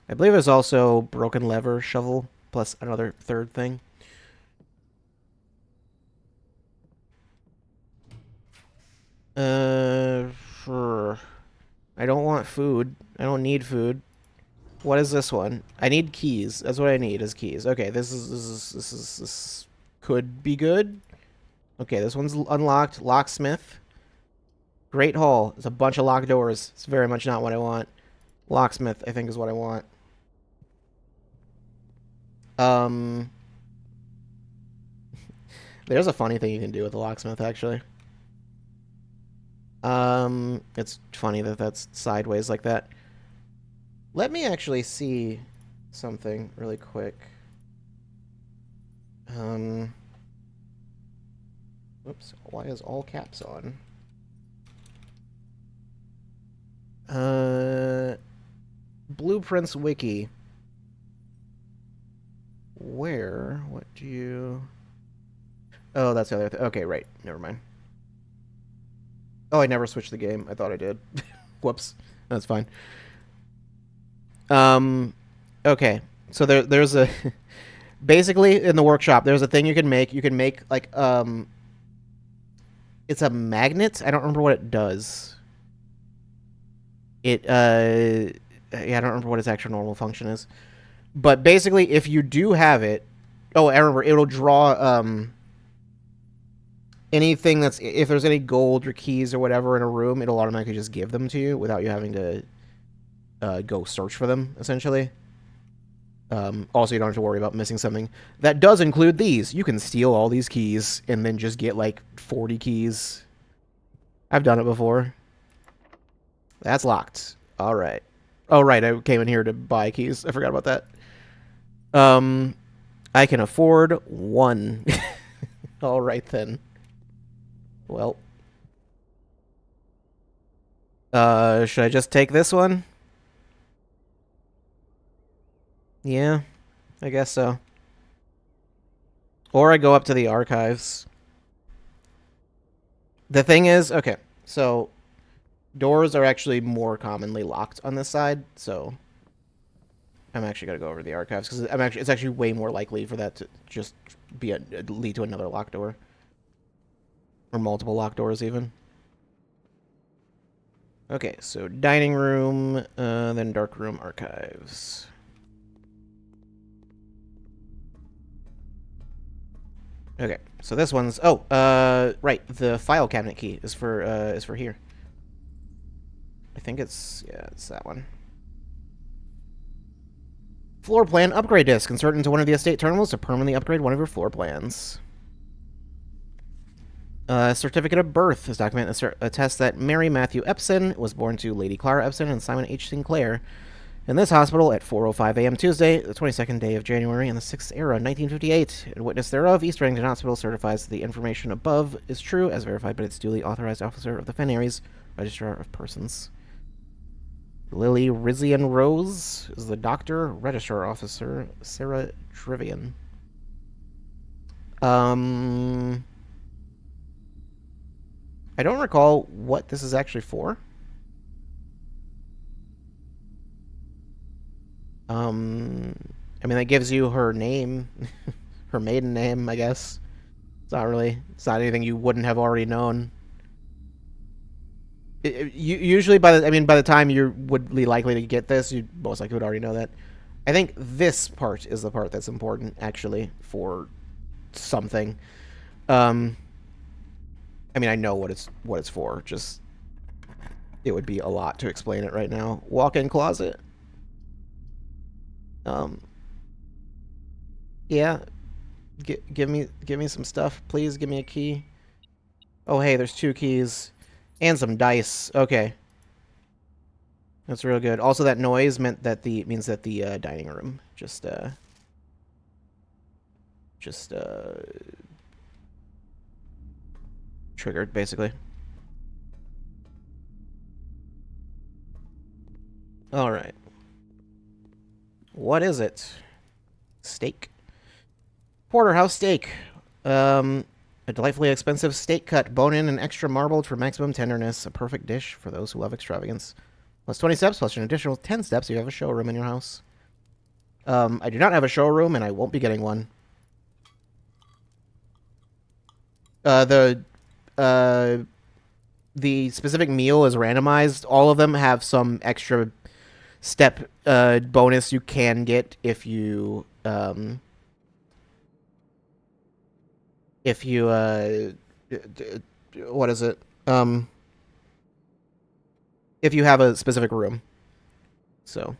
A: I believe there's also broken lever shovel plus another third thing. I don't want food. I don't need food. What is this one? I need keys. That's what I need is keys. Okay, this could be good. Okay, this one's unlocked. Locksmith. Great Hall. It's a bunch of locked doors. It's very much not what I want. Locksmith, I think, is what I want. There's a funny thing you can do with the locksmith, actually. It's funny that that's sideways like that. Let me actually see something really quick. Whoops, why is all caps on? Blueprints wiki. Where? What do you... Oh, that's the other thing. Okay, right. Never mind. Oh, I never switched the game. I thought I did. Whoops. That's fine. Okay. So there's a... Basically, in the workshop, there's a thing you can make. You can make, like, it's a magnet. I don't remember what it does. Yeah, I don't remember what its actual normal function is. But basically, if you do have it... Oh, I remember. It'll draw, anything that's... If there's any gold or keys or whatever in a room, it'll automatically just give them to you without you having to go search for them, essentially. Also, you don't have to worry about missing something. That does include these. You can steal all these keys and then just get, like, 40 keys. I've done it before. That's locked. All right. Oh, right. I came in here to buy keys. I forgot about that. I can afford one. All right, then. Well. Should I just take this one? Yeah, I guess so. Or I go up to the archives. The thing is, okay, so doors are actually more commonly locked on this side, so I'm actually gonna go over to the archives because it's actually way more likely for that to just be lead to another locked door. Or multiple locked doors, even. Okay, so dining room, then dark room archives. Okay, so this one's... Oh, right, the file cabinet key is for here. I think it's... Yeah, it's that one. Floor plan upgrade disc. Insert into one of the estate terminals to permanently upgrade one of your floor plans. Certificate of birth. This document attests that Mary Matthew Epson was born to Lady Clara Epson and Simon H. Sinclair in this hospital at 4:05 a.m. Tuesday, the 22nd day of January in the 6th era, 1958. In witness thereof, East Reddington Hospital certifies that the information above is true, as verified by its duly authorized officer of the Fen Aries Registrar of Persons. Lily Rizian Rose is the doctor, registrar officer, Sarah Trivian. I don't recall what this is actually for. I mean, that gives you her name, her maiden name, I guess. It's not anything you wouldn't have already known. Usually, by the time you would be likely to get this, you most likely would already know that. I think this part is the part that's important, actually, for something. I mean, I know what it's for. Just it would be a lot to explain it right now. Walk-in closet. Yeah. Give me some stuff, please. Give me a key. Oh, hey, there's 2 keys and some dice. Okay. That's real good. Also, that noise means that the dining room just triggered, basically. All right. What is it? Steak. Porterhouse steak. A delightfully expensive steak cut, bone-in and extra marbled for maximum tenderness. A perfect dish for those who love extravagance. Plus 20 steps, plus an additional 10 steps if you have a showroom in your house. I do not have a showroom, and I won't be getting one. The specific meal is randomized. All of them have some extra step bonus you can get if you what is it? If you have a specific room. So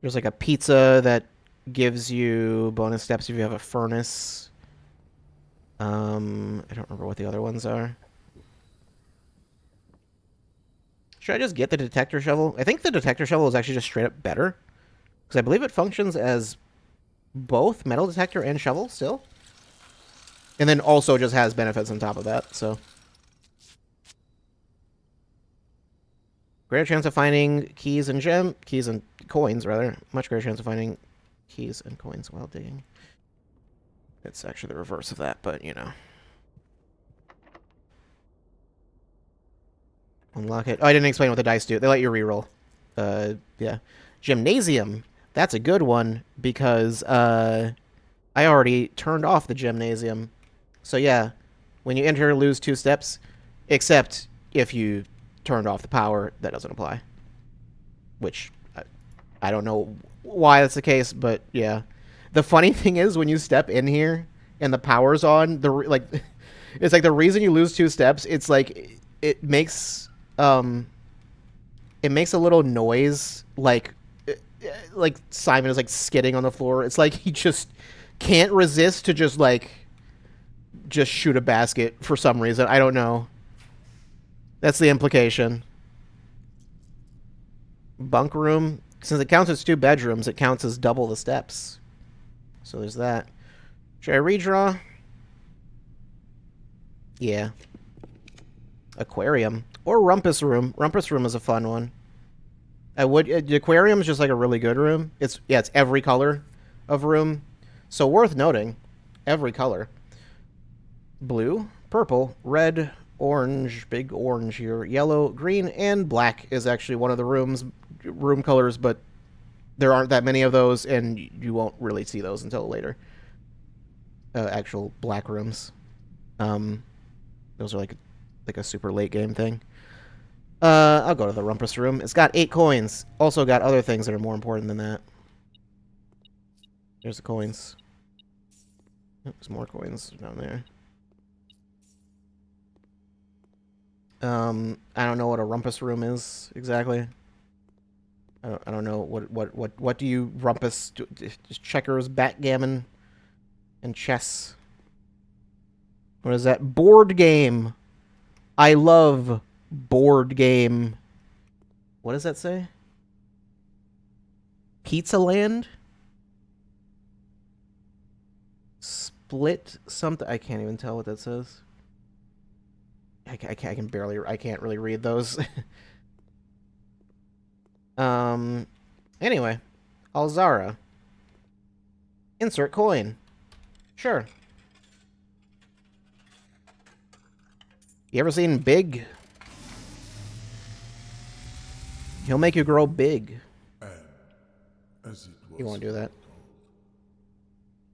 A: there's like a pizza that gives you bonus steps if you have a furnace. I don't remember what the other ones are. Should I just get the detector shovel? I think the detector shovel is actually just straight up better. Because I believe it functions as both metal detector and shovel still. And then also just has benefits on top of that, so. Greater chance of finding keys and coins, rather. Much greater chance of finding keys and coins while digging. It's actually the reverse of that, but you know. Unlock it. Oh, I didn't explain what the dice do. They let you reroll. Yeah. Gymnasium. That's a good one because I already turned off the gymnasium. So yeah, when you enter, lose 2 steps, except if you turned off the power, that doesn't apply. Which I don't know why that's the case, but yeah. The funny thing is when you step in here and the power's on, it's like the reason you lose 2 steps, it's like it makes a little noise like Simon is like skidding on the floor. It's like he just can't resist to just shoot a basket for some reason. I don't know. That's the implication. Bunk room. Since it counts as 2 bedrooms, it counts as double the steps. So there's that. Should I redraw? Yeah. Aquarium. Or Rumpus Room. Rumpus Room is a fun one. The aquarium is just like a really good room. It's every color of room. So worth noting. Every color. Blue, purple, red, orange, big orange here, yellow, green, and black is actually one of the room colors, but there aren't that many of those, and you won't really see those until later. Actual black rooms. Those are like a super late game thing. I'll go to the Rumpus Room. It's got 8 coins. Also got other things that are more important than that. There's the coins. There's more coins down there. I don't know what a Rumpus Room is exactly. I don't know what do you rumpus? Just checkers, backgammon, and chess. What is that? Board game. I love board game. What does that say? Pizza Land? Split something. I can't even tell what that says. I can't really read those. Anyway. Alzara. Insert coin. Sure. You ever seen Big? He'll make you grow big.
C: And as it was
A: You won't do that.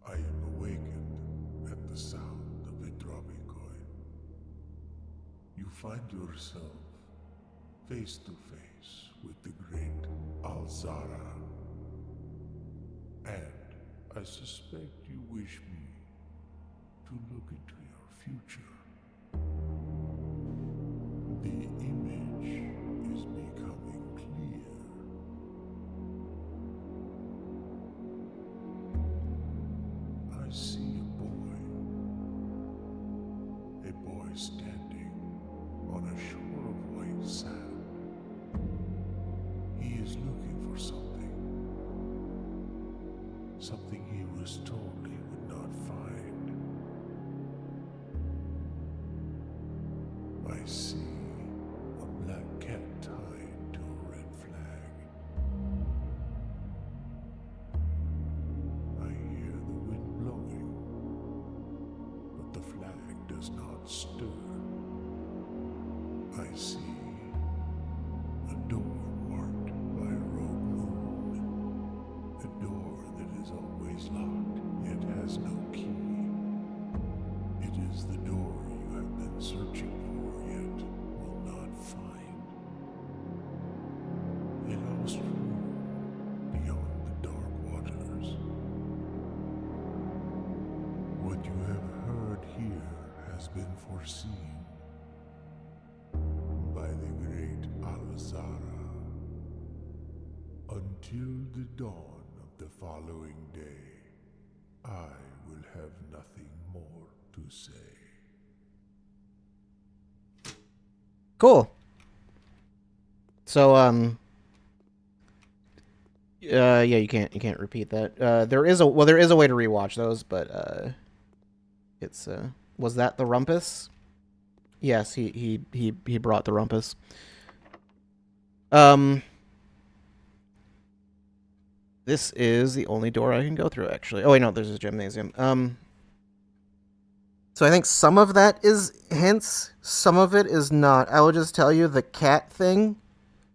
C: I am awakened at the sound of a dropping coin. You find yourself face to face with the great Alzara. And I suspect you wish me to look into your future. The image is becoming clear. I see a boy standing on a shore of white sand. is looking for something. Something he was told he would not find. I see a black cat tied to a red flag. I hear the wind blowing, but the flag does not stir. I see a door marked by a rogue moon. A door that is always locked, yet has no key. It is the door you have been searching for, yet will not find. A lost room beyond the dark waters. What you have heard here has been foreseen by the great Alzara. Until the dawn of the following day, I will have nothing more to say.
A: Cool. So, yeah, you can't repeat that. There is a way to rewatch those, but it's was that the rumpus? Yes, he brought the rumpus. This is the only door I can go through, actually. Oh wait, no, there's a gymnasium. So I think some of that is hints, some of it is not. I will just tell you the cat thing.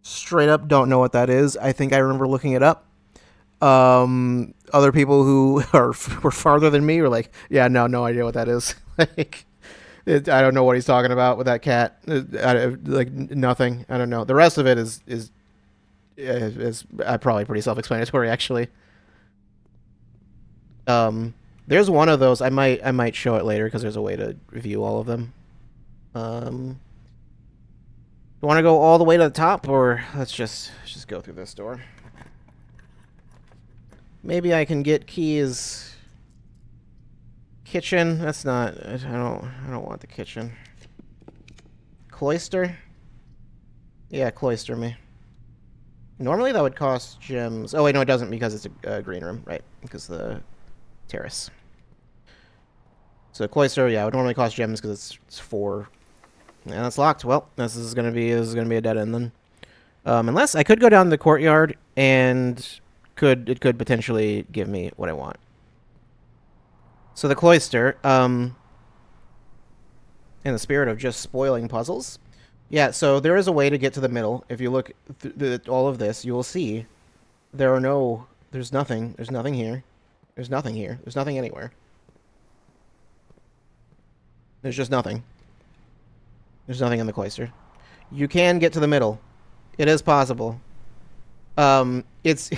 A: Straight up, don't know what that is. I think I remember looking it up. Other people who were farther than me were like, "Yeah, no idea what that is." Like, I don't know what he's talking about with that cat. Like nothing. I don't know. The rest of it is probably pretty self-explanatory, actually. There's one of those. I might show it later because there's a way to review all of them. You want to go all the way to the top, or let's just go through this door. Maybe I can get keys. Kitchen. That's not. I don't want the kitchen. Cloister. Yeah, cloister me. Normally that would cost gems. Oh wait, no, it doesn't because it's a green room, right? Because the terrace. So cloister, yeah, it would normally cost gems because it's 4. And it's locked. Well, this is gonna be a dead end then. Unless I could go down the courtyard and it could potentially give me what I want. So the cloister, in the spirit of just spoiling puzzles, yeah. So there is a way to get to the middle. If you look at all of this, you will see there's nothing. There's nothing here. There's nothing here. There's nothing anywhere. There's just nothing. There's nothing in the cloister. You can get to the middle. It is possible. It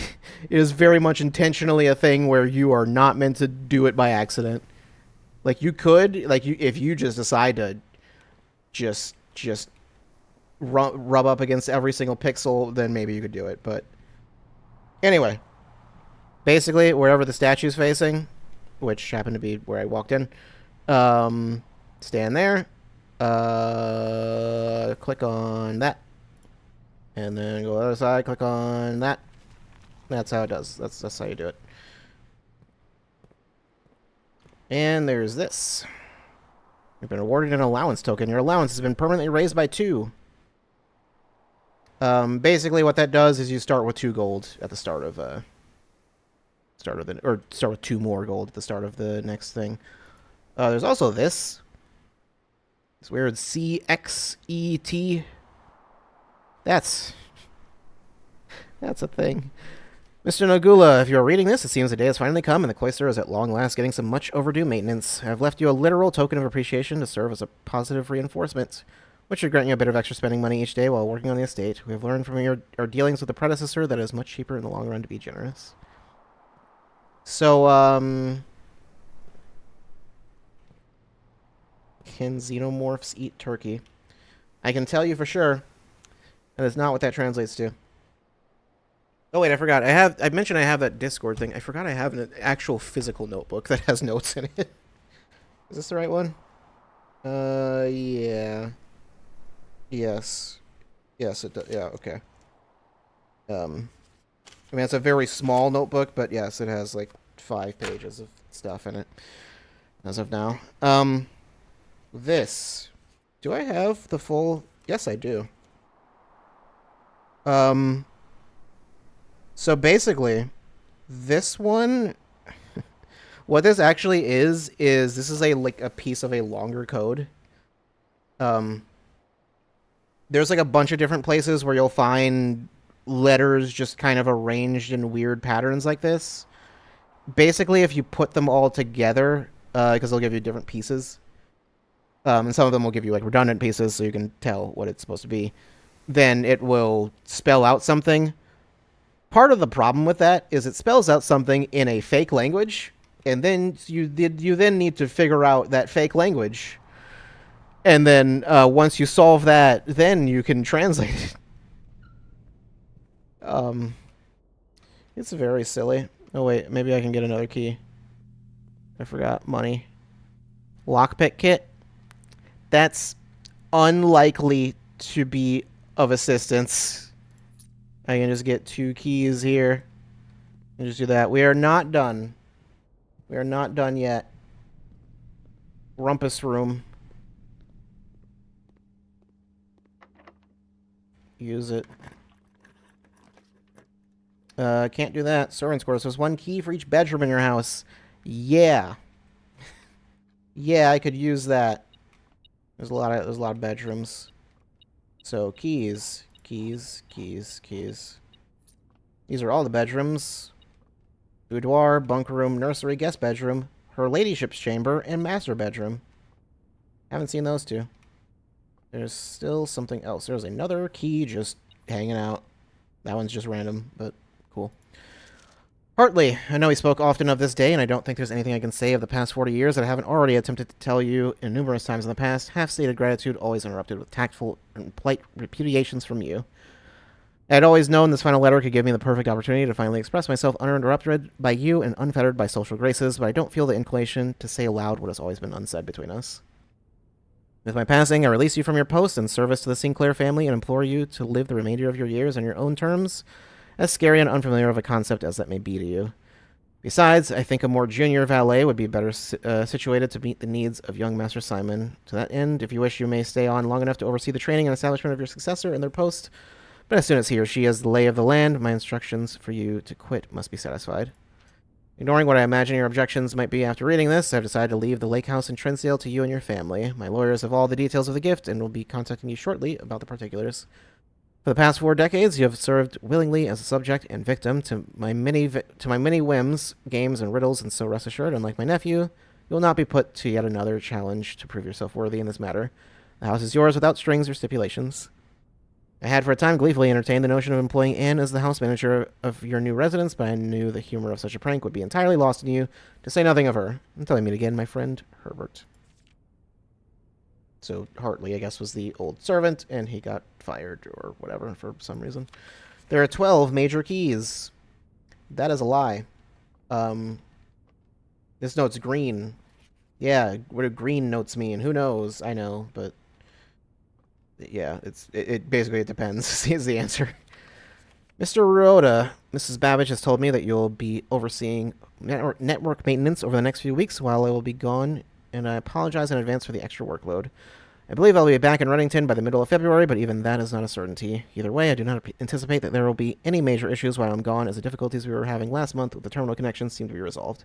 A: is very much intentionally a thing where you are not meant to do it by accident. Like you could, if you just decide to just rub up against every single pixel, then maybe you could do it. But anyway, basically wherever the statue's facing, which happened to be where I walked in, stand there. Click on that. And then go to the other side, click on that. That's how it does. That's how you do it. And there's this. You've been awarded an allowance token. Your allowance has been permanently raised by 2. Basically what that does is you start with 2 gold at the start of start with 2 more gold at the start of the next thing. There's also this. It's weird CXET. That's a thing. Mr. Nagula, if you're reading this, it seems the day has finally come and the cloister is at long last getting some much overdue maintenance. I've left you a literal token of appreciation to serve as a positive reinforcement, which should grant you a bit of extra spending money each day while working on the estate. We have learned from our dealings with the predecessor that it is much cheaper in the long run to be generous. So, can xenomorphs eat turkey? I can tell you for sure. That is not what that translates to. Oh wait, I forgot. I mentioned I have that Discord thing. I forgot I have an actual physical notebook that has notes in it. Is this the right one? Yeah. Yes. Yes, it does. Yeah, okay. I mean, it's a very small notebook, but yes, it has like 5 pages of stuff in it as of now. This. Do I have the full? Yes, I do. So basically, this one, what this actually is this is a piece of a longer code. There's like a bunch of different places where you'll find letters just kind of arranged in weird patterns like this. Basically, if you put them all together, because they'll give you different pieces, and some of them will give you like redundant pieces so you can tell what it's supposed to be, then it will spell out something. Part of the problem with that is it spells out something in a fake language, and then you then need to figure out that fake language. And then once you solve that, then you can translate it. It's very silly. Oh wait, maybe I can get another key. I forgot. Money. Lockpick kit. That's unlikely to be of assistance. I can just get 2 keys here. And just do that. We are not done. We are not done yet. Rumpus room. Use it. Can't do that. Servants' quarters. There's 1 key for each bedroom in your house. Yeah. Yeah, I could use that. There's a lot of bedrooms. So keys. Keys. These are all the bedrooms. Boudoir, bunk room, nursery, guest bedroom, her ladyship's chamber, and master bedroom. Haven't seen those 2. There's still something else. There's another key just hanging out. That one's just random, but cool. Hartley, I know we spoke often of this day, and I don't think there's anything I can say of the past 40 years that I haven't already attempted to tell you in numerous times in the past. Half-stated gratitude, always interrupted with tactful and polite repudiations from you. I had always known this final letter could give me the perfect opportunity to finally express myself uninterrupted by you and unfettered by social graces, but I don't feel the inclination to say aloud what has always been unsaid between us. With my passing, I release you from your post and service to the Sinclair family and implore you to live the remainder of your years on your own terms, as scary and unfamiliar of a concept as that may be to you. Besides, I think a more junior valet would be better situated to meet the needs of young Master Simon. To that end, if you wish, you may stay on long enough to oversee the training and establishment of your successor in their post, but as soon as he or she has the lay of the land, my instructions for you to quit must be satisfied. Ignoring what I imagine your objections might be after reading this, I've decided to leave the lake house in Trinsdale to you and your family. My lawyers have all the details of the gift and will be contacting you shortly about the particulars. For the past 4 decades, you have served willingly as a subject and victim to my many whims, games, and riddles, and so rest assured, unlike my nephew, you will not be put to yet another challenge to prove yourself worthy in this matter. The house is yours without strings or stipulations. I had for a time gleefully entertained the notion of employing Anne as the house manager of your new residence, but I knew the humor of such a prank would be entirely lost on you, to say nothing of her. Until I meet again, my friend Herbert. So Hartley, I guess, was the old servant, and he got fired or whatever for some reason. There are 12 major keys. That is a lie. This note's green. Yeah, what do green notes mean? Who knows? I know, but yeah, it basically it depends is the answer. Mr. Rhoda, Mrs. Babbage has told me that you'll be overseeing network maintenance over the next few weeks while I will be gone, and I apologize in advance for the extra workload. I believe I'll be back in Reddington by the middle of February, but even that is not a certainty. Either way, I do not anticipate that there will be any major issues while I'm gone, as the difficulties we were having last month with the terminal connections seem to be resolved.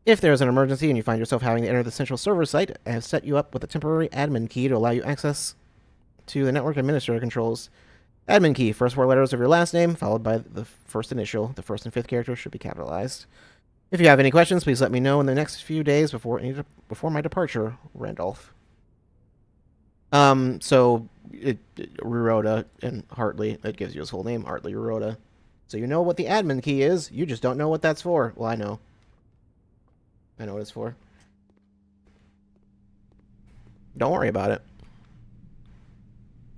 A: If there is an emergency and you find yourself having to enter the central server site, I have set you up with a temporary admin key to allow you access to the network administrator controls. Admin key, first 4 letters of your last name, followed by the first initial. The first and 5th characters should be capitalized. If you have any questions, please let me know in the next few days before my departure, Randolph. So Rhoda and Hartley, that gives you his full name, Hartley Rhoda. So you know what the admin key is, you just don't know what that's for. Well, I know. I know what it's for. Don't worry about it.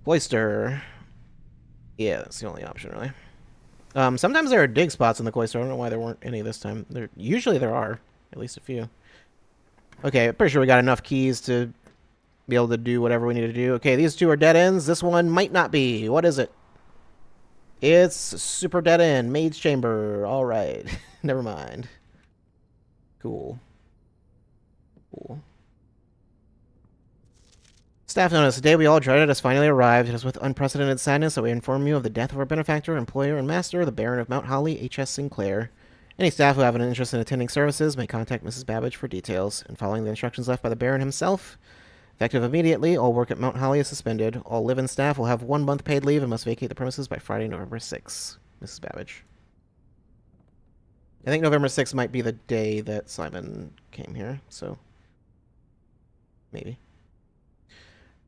A: Cloister. Yeah, that's the only option, really. Sometimes there are dig spots in the cloister. I don't know why there weren't any this time. Usually there are. At least a few. Okay, I'm pretty sure we got enough keys to be able to do whatever we need to do. Okay, these 2 are dead ends. This one might not be. What is it? It's super dead end. Maid's chamber. All right. Never mind. Cool. Cool. Staff notice. The day we all dreaded has finally arrived. It is with unprecedented sadness that we inform you of the death of our benefactor, employer, and master, the Baron of Mount Holly, H.S. Sinclair. Any staff who have an interest in attending services may contact Mrs. Babbage for details. And following the instructions left by the Baron himself, effective immediately, all work at Mount Holly is suspended. All live-in staff will have 1 month paid leave and must vacate the premises by Friday, November 6th. Mrs. Babbage. I think November 6th might be the day that Simon came here, so maybe.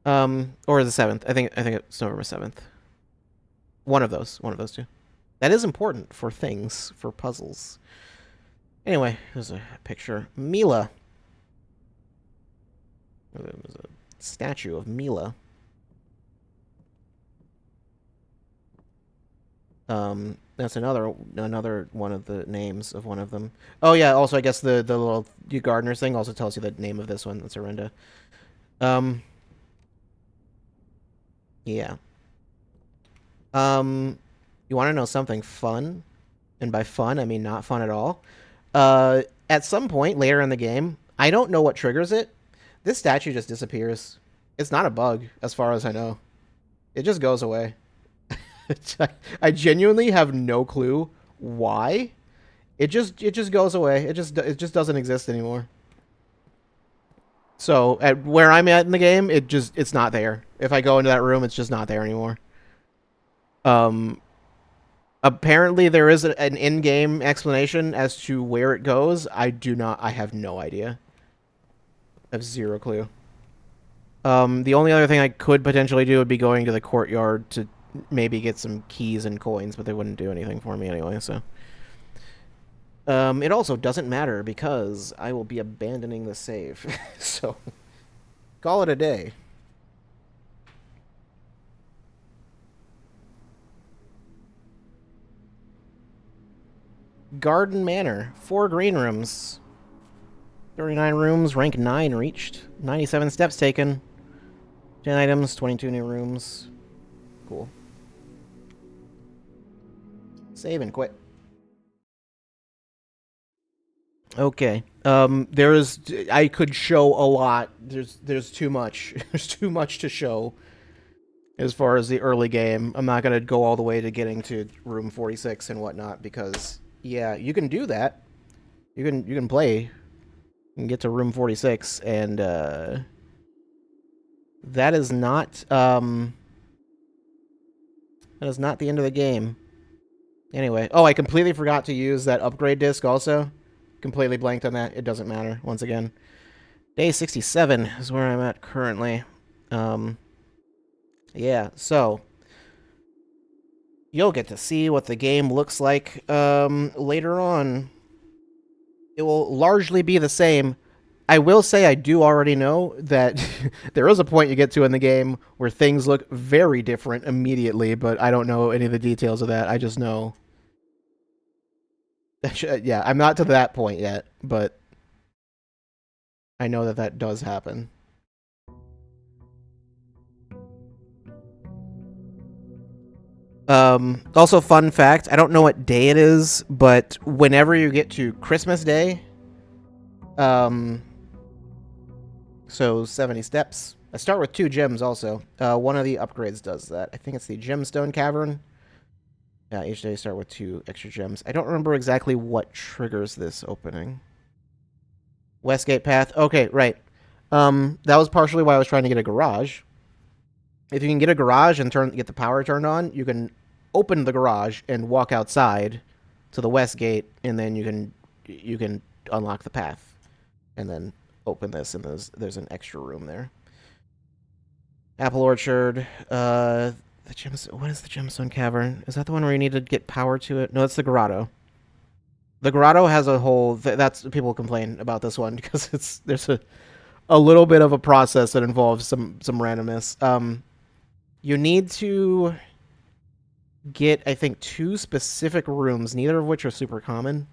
A: Or the 7th. I think it's November 7th. One of those two. That is important for things, for puzzles. Anyway, there's a picture. Mila. There's a statue of Mila. That's another one of the names of one of them. Oh yeah, also I guess the little gardener's thing also tells you the name of this one. That's Arenda. Yeah. You want to know something fun? And by fun, I mean not fun at all. At some point later in the game, I don't know what triggers it. This statue just disappears. It's not a bug, as far as I know. It just goes away. I genuinely have no clue why. It just goes away. It just doesn't exist anymore. So at where I'm at in the game, it's not there. If I go into that room, it's just not there anymore. Apparently there is an in-game explanation as to where it goes. I have no idea. I have zero clue. The only other thing I could potentially do would be going to the courtyard to maybe get some keys and coins, but they wouldn't do anything for me anyway, so. It also doesn't matter because I will be abandoning the save. So, call it a day. Garden Manor. 4 green rooms. 39 rooms, rank 9 reached. 97 steps taken. 10 items, 22 new rooms. Cool. Save and quit. Okay. I could show a lot. There's too much. There's too much to show as far as the early game. I'm not gonna go all the way to getting to room 46 and whatnot because yeah, you can do that. You can play. You can get to room 46 and that is not the end of the game. Anyway, oh, I completely forgot to use that upgrade disc also. Completely blanked on that. It doesn't matter, once again. Day 67 is where I'm at currently. Yeah, so you'll get to see what the game looks like later on. It will largely be the same. I will say I do already know that there is a point you get to in the game where things look very different immediately, but I don't know any of the details of that. I just know. Yeah, I'm not to that point yet, but I know that does happen. Also, fun fact, I don't know what day it is, but whenever you get to Christmas Day, so 70 steps. I start with 2 gems also. One of the upgrades does that. I think it's the Gemstone Cavern. Yeah, each day start with 2 extra gems. I don't remember exactly what triggers this opening. Westgate Path. Okay, right. That was partially why I was trying to get a garage. If you can get a garage and get the power turned on, you can open the garage and walk outside to the west gate, and then you can unlock the path, and then open this, and there's an extra room there. Apple Orchard. What is the Gemstone Cavern? Is that the one where you need to get power to it? No, it's the Grotto. The Grotto has a whole. That's people complain about this one because there's a little bit of a process that involves some randomness. You need to get, I think, 2 specific rooms, neither of which are super common.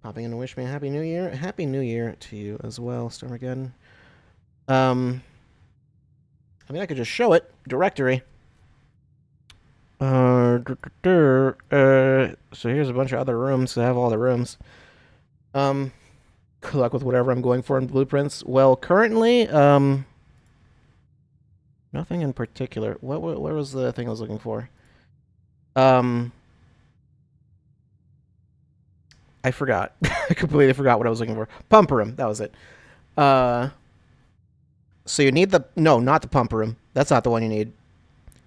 A: Popping in to wish me a Happy New Year. Happy New Year to you as well, Stormageddon. I mean, I could just show it. Directory. So here's a bunch of other rooms. I have all the rooms. Good luck with whatever I'm going for in blueprints. Well, currently, nothing in particular. What was the thing I was looking for? I forgot. I completely forgot what I was looking for. Pump room. That was it. So you need no, not the pump room. That's not the one you need.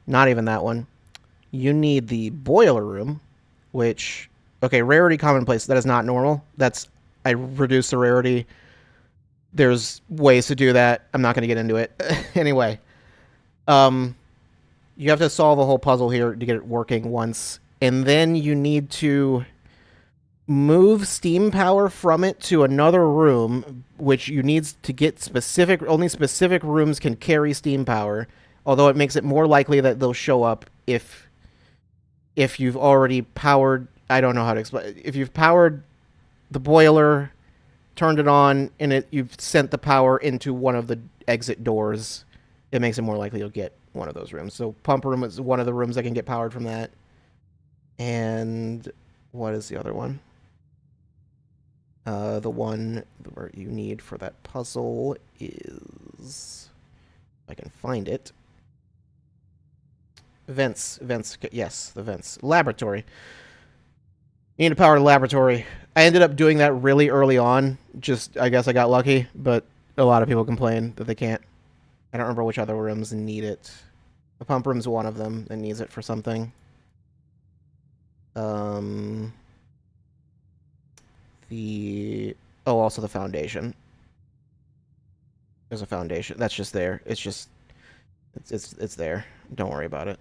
A: Not even that one. You need the boiler room, which, okay, rarity commonplace. That is not normal. I reduced the rarity. There's ways to do that. I'm not going to get into it. Anyway, you have to solve a whole puzzle here to get it working once, and then you need to move steam power from it to another room, which you need to get specific. Only specific rooms can carry steam power, although it makes it more likely that they'll show up if you've already powered. I don't know how to explain. If you've powered the boiler, turned it on, and you've sent the power into one of the exit doors, it makes it more likely you'll get one of those rooms. So pump room is one of the rooms that can get powered from that. And what is the other one? The one where you need for that puzzle is, if I can find it. Vents. Yes, the vents. Laboratory. You need to power the laboratory. I ended up doing that really early on. Just, I guess I got lucky, but a lot of people complain that they can't. I don't remember which other rooms need it. The pump room's one of them that needs it for something. Also the foundation. There's a foundation. That's just there. It's just, it's there. Don't worry about it.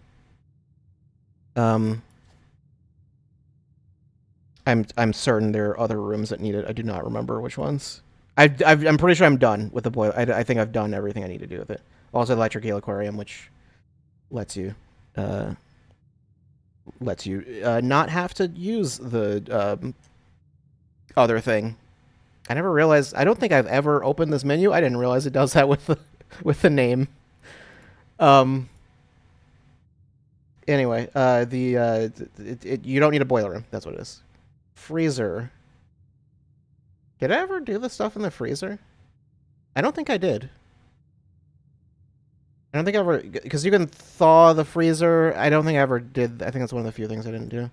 A: I'm certain there are other rooms that need it. I do not remember which ones. I'm pretty sure I'm done with the boiler. I think I've done everything I need to do with it. Also, electric eel aquarium, which lets you not have to use the other thing. I never realized. I don't think I've ever opened this menu. I didn't realize it does that with the name. Anyway, you don't need a boiler room. That's what it is. Freezer. Did I ever do the stuff in the freezer? I don't think I did. I don't think I ever, because you can thaw the freezer. I don't think I ever did. I think that's one of the few things I didn't do.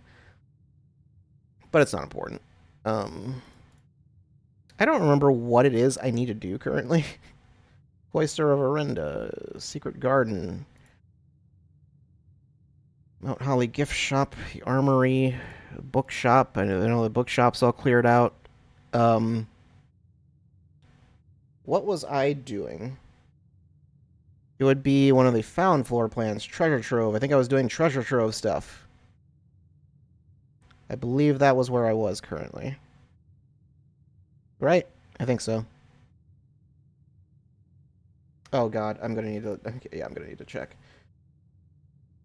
A: But it's not important. I don't remember what it is I need to do currently. Cloister of Arenda, Secret Garden, Mount Holly Gift Shop, the Armory, Bookshop. I know the bookshop's all cleared out. What was I doing? It would be one of the found floor plans, Treasure Trove. I think I was doing Treasure Trove stuff. I believe that was where I was currently. Right? I think so. Oh god, I'm gonna need to. Yeah, I'm gonna need to check.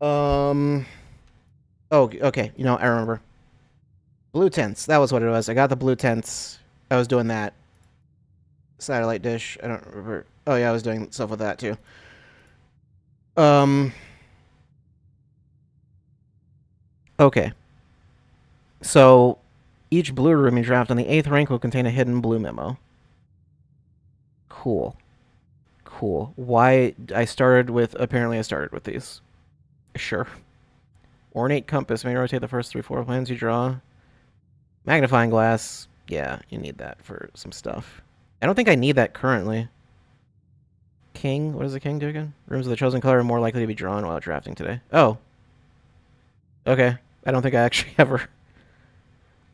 A: Oh, okay. You know, I remember. Blue tents. That was what it was. I got the blue tents. I was doing that. Satellite dish. I don't remember. Oh yeah, I was doing stuff with that too. Okay. So, each blue room you draft on the 8th rank will contain a hidden blue memo. Cool. Cool. Why apparently I started with these. Sure. Ornate compass may rotate the first 3 floor plans you draw. Magnifying glass. Yeah, you need that for some stuff. I don't think I need that currently. King. What does the king do again? Rooms of the chosen color are more likely to be drawn while drafting today. Oh. Okay. I don't think I actually ever...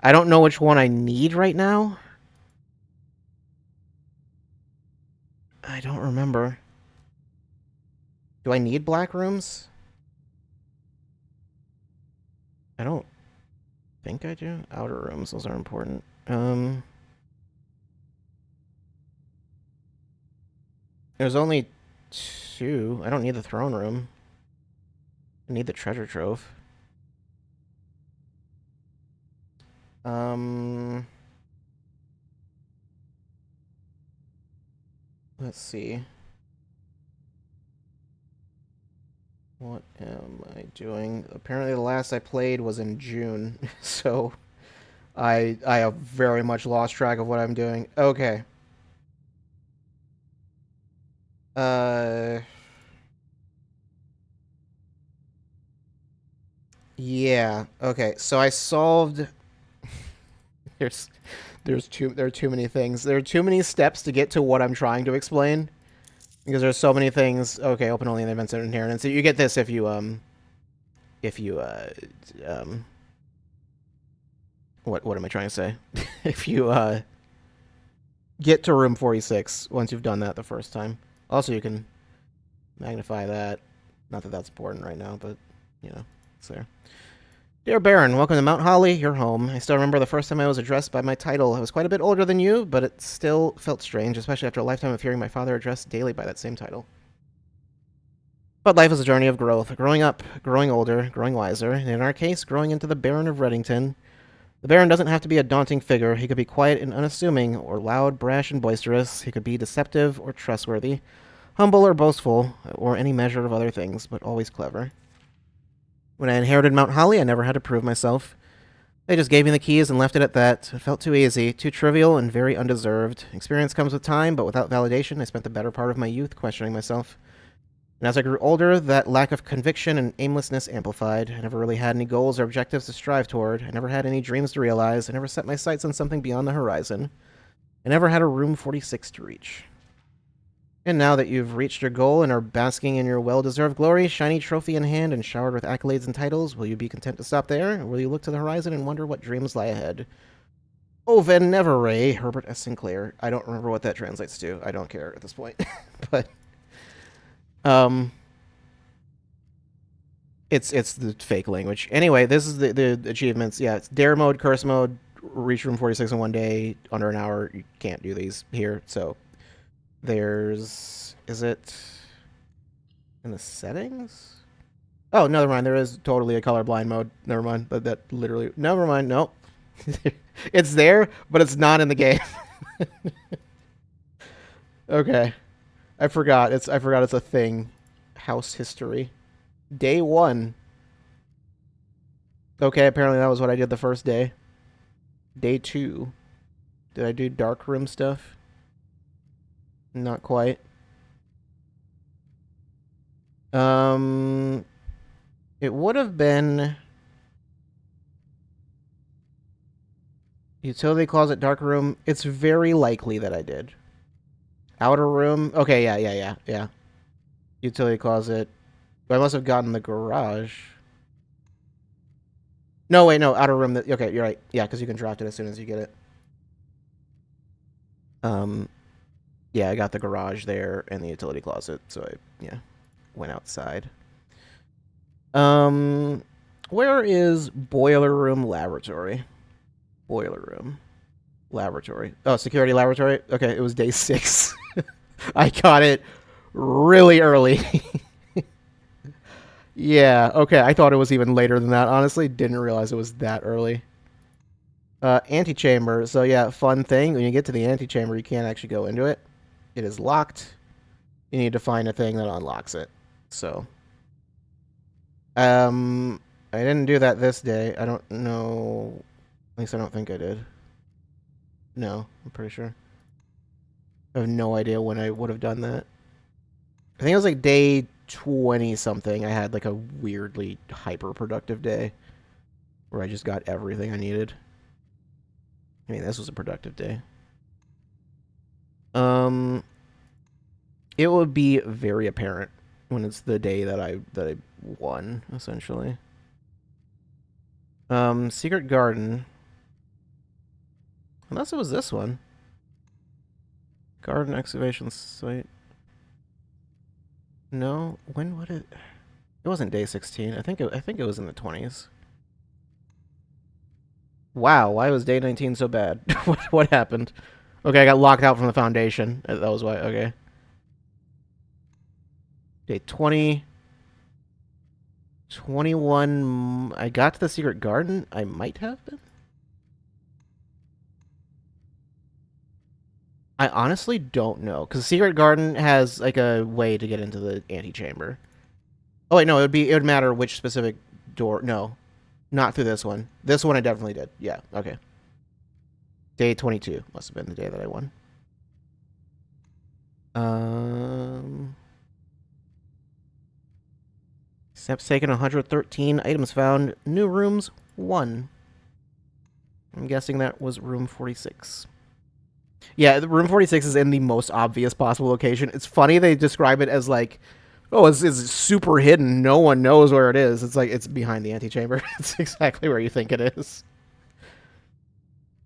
A: I don't know which one I need right now. I don't remember. Do I need black rooms? I don't think I do. Outer rooms, those are important. There's only 2. I don't need the throne room. I need the treasure trove. Let's see. What am I doing? Apparently the last I played was in June, so I have very much lost track of what I'm doing. Okay. Yeah. Okay. So I solved. There's there are too many things. There are too many steps to get to what I'm trying to explain because there's so many things. Okay, open only in the events of inheritance. So you get this if you um what am I trying to say? If you get to room 46 once you've done that the first time. Also, you can magnify that. Not that that's important right now, but you know, it's there. Dear Baron, welcome to Mount Holly, your home. I still remember the first time I was addressed by my title. I was quite a bit older than you, but it still felt strange, especially after a lifetime of hearing my father addressed daily by that same title. But life is a journey of growth, growing up, growing older, growing wiser, and in our case, growing into the Baron of Reddington. The Baron doesn't have to be a daunting figure. He could be quiet and unassuming, or loud, brash, and boisterous. He could be deceptive or trustworthy, humble or boastful, or any measure of other things, but always clever. When I inherited Mount Holly, I never had to prove myself. They just gave me the keys and left it at that. It felt too easy, too trivial, and very undeserved. Experience comes with time, but without validation, I spent the better part of my youth questioning myself. And as I grew older, that lack of conviction and aimlessness amplified. I never really had any goals or objectives to strive toward. I never had any dreams to realize. I never set my sights on something beyond the horizon. I never had a room 46 to reach. And now that you've reached your goal and are basking in your well-deserved glory, shiny trophy in hand and showered with accolades and titles, will you be content to stop there, or will you look to the horizon and wonder what dreams lie ahead? Oven Nevere, Herbert S. Sinclair. I don't remember what that translates to. I don't care at this point. But it's the fake language. Anyway, this is the achievements. Yeah, it's dare mode, curse mode, reach room 46 in 1 day, under an hour. You can't do these here, so there's... Is it in the settings? Oh, never mind. There is totally a colorblind mode. Never mind. That literally... Never mind. Nope. It's there, but it's not in the game. Okay. I forgot it's a thing. House history. Day 1. Okay, apparently that was what I did the first day. Day 2. Did I do dark room stuff? Not quite. It would have been utility closet, dark room. It's very likely that I did. Outer room. Okay, yeah. Utility closet. But I must have gotten the garage. No, wait, no. Outer room. Okay, you're right. Yeah, because you can draft it as soon as you get it. Yeah, I got the garage there and the utility closet, so I went outside. Where is boiler room laboratory? Boiler room laboratory. Oh, security laboratory. Okay, it was day 6. I got it really early. Yeah, okay. I thought it was even later than that. Honestly, didn't realize it was that early. Antechamber. So yeah, fun thing. When you get to the antechamber, you can't actually go into it. It is locked. You need to find a thing that unlocks it. So, I didn't do that this day. I don't know. At least I don't think I did. No, I'm pretty sure. I have no idea when I would have done that. I think it was like day 20 something. I had like a weirdly hyper productive day where I just got everything I needed. I mean, this was a productive day. It would be very apparent when it's the day that I won, essentially. Secret Garden. Unless it was this one. Garden excavation site. No, when would it? It wasn't day 16. I think it was in the 20s. Wow, why was day 19 so bad? What happened? Okay, I got locked out from the foundation. That was why. Okay. Day 20. 21. I got to the secret garden. I might have been. I honestly don't know, because Secret Garden has like a way to get into the antechamber. Oh wait, no, it would matter which specific door. No, not through this one. This one I definitely did. Yeah, okay. Day 22 must have been the day that I won. Steps taken 113. Items found. New rooms 1. I'm guessing that was room 46. Yeah, the room 46 is in the most obvious possible location. It's funny they describe it as like, oh, it's super hidden. No one knows where it is. It's like it's behind the antechamber. It's exactly where you think it is.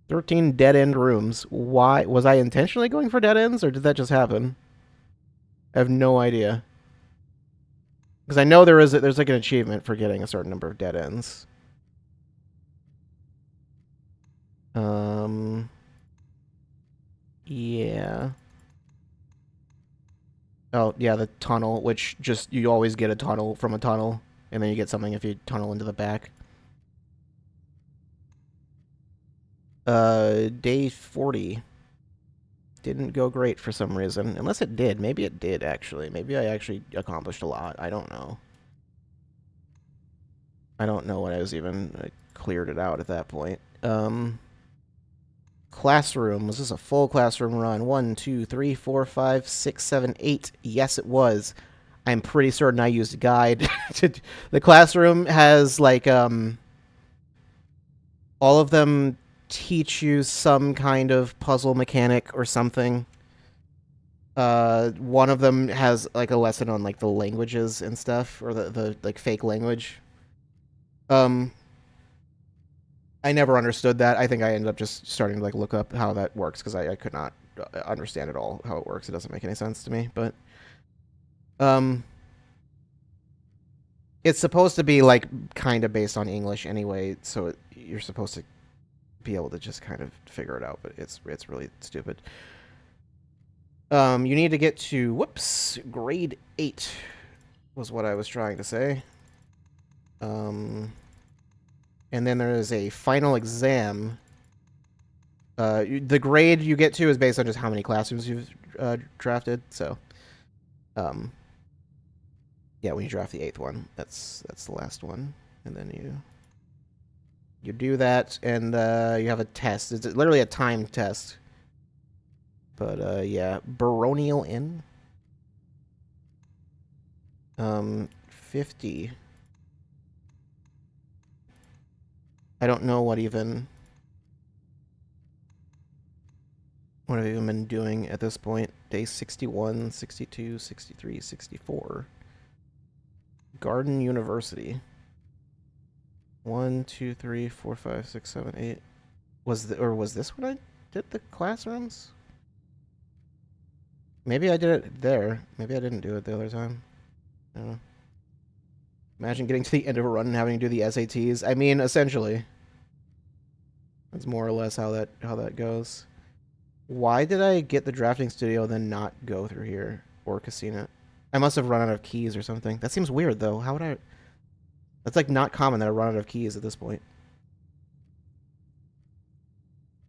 A: 13 dead-end rooms. Why? Was I intentionally going for dead ends, or did that just happen? I have no idea. Because I know there's like an achievement for getting a certain number of dead ends. Yeah. Oh, yeah, the tunnel, which just, you always get a tunnel from a tunnel, and then you get something if you tunnel into the back. Day 40. Didn't go great for some reason. Unless it did. Maybe it did, actually. Maybe I actually accomplished a lot. I don't know. I don't know when I was even... I cleared it out at that point. Classroom. Was this a full classroom run? 1, 2, 3, 4, 5, 6, 7, 8. Yes, it was. I'm pretty certain I used a guide. The classroom has, like, all of them teach you some kind of puzzle mechanic or something. One of them has, like, a lesson on, like, the languages and stuff, or the like, fake language. I never understood that. I think I ended up just starting to, like, look up how that works, because I could not understand at all how it works. It doesn't make any sense to me, but... It's supposed to be, like, kind of based on English anyway, so you're supposed to be able to just kind of figure it out, but it's really stupid. You need to get to, whoops, grade 8 was what I was trying to say. And then there is a final exam. The grade you get to is based on just how many classrooms you've drafted, so... yeah, when you draft the 8th one, that's the last one, and then you do that, and you have a test. It's literally a timed test. But yeah, Baronial Inn. 50. I don't know what I've even been doing at this point. Day 61, 62, 63, 64. Garden University. 1, 2, 3, 4, 5, 6, 7, 8. Was this when I did the classrooms? Maybe I did it there. Maybe I didn't do it the other time. I don't know. Imagine getting to the end of a run and having to do the SATs. I mean, essentially. That's more or less how that goes. Why did I get the drafting studio and then not go through here or casino? I must have run out of keys or something. That seems weird, though. How would I... That's, like, not common that I run out of keys at this point.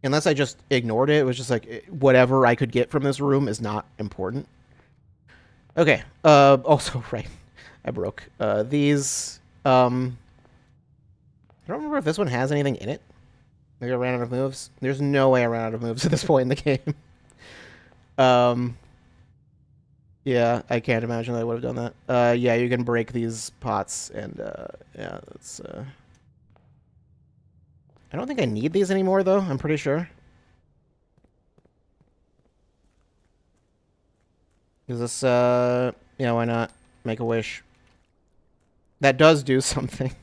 A: Unless I just ignored it. It was just like, whatever I could get from this room is not important. Okay. Also, right. I broke. These... I don't remember if this one has anything in it. Maybe I ran out of moves. There's no way I ran out of moves at this point in the game. Yeah, I can't imagine that I would have done that. Yeah, you can break these pots, and, yeah, that's, I don't think I need these anymore, though. I'm pretty sure. Is this, yeah, why not? Make a wish. That does do something.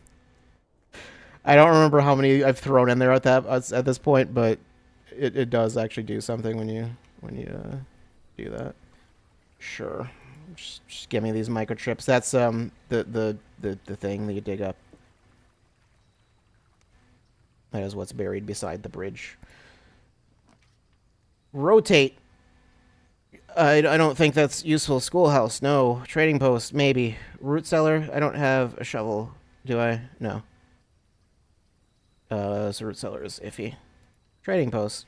A: I don't remember how many I've thrown in there at this point, but it does actually do something when you do that. Sure. Just give me these microchips. That's the thing that you dig up. That is what's buried beside the bridge. Rotate. I don't think that's useful. Schoolhouse, no. Trading post, maybe. Root cellar, I don't have a shovel, do I? No. So root cellar is iffy. Trading post.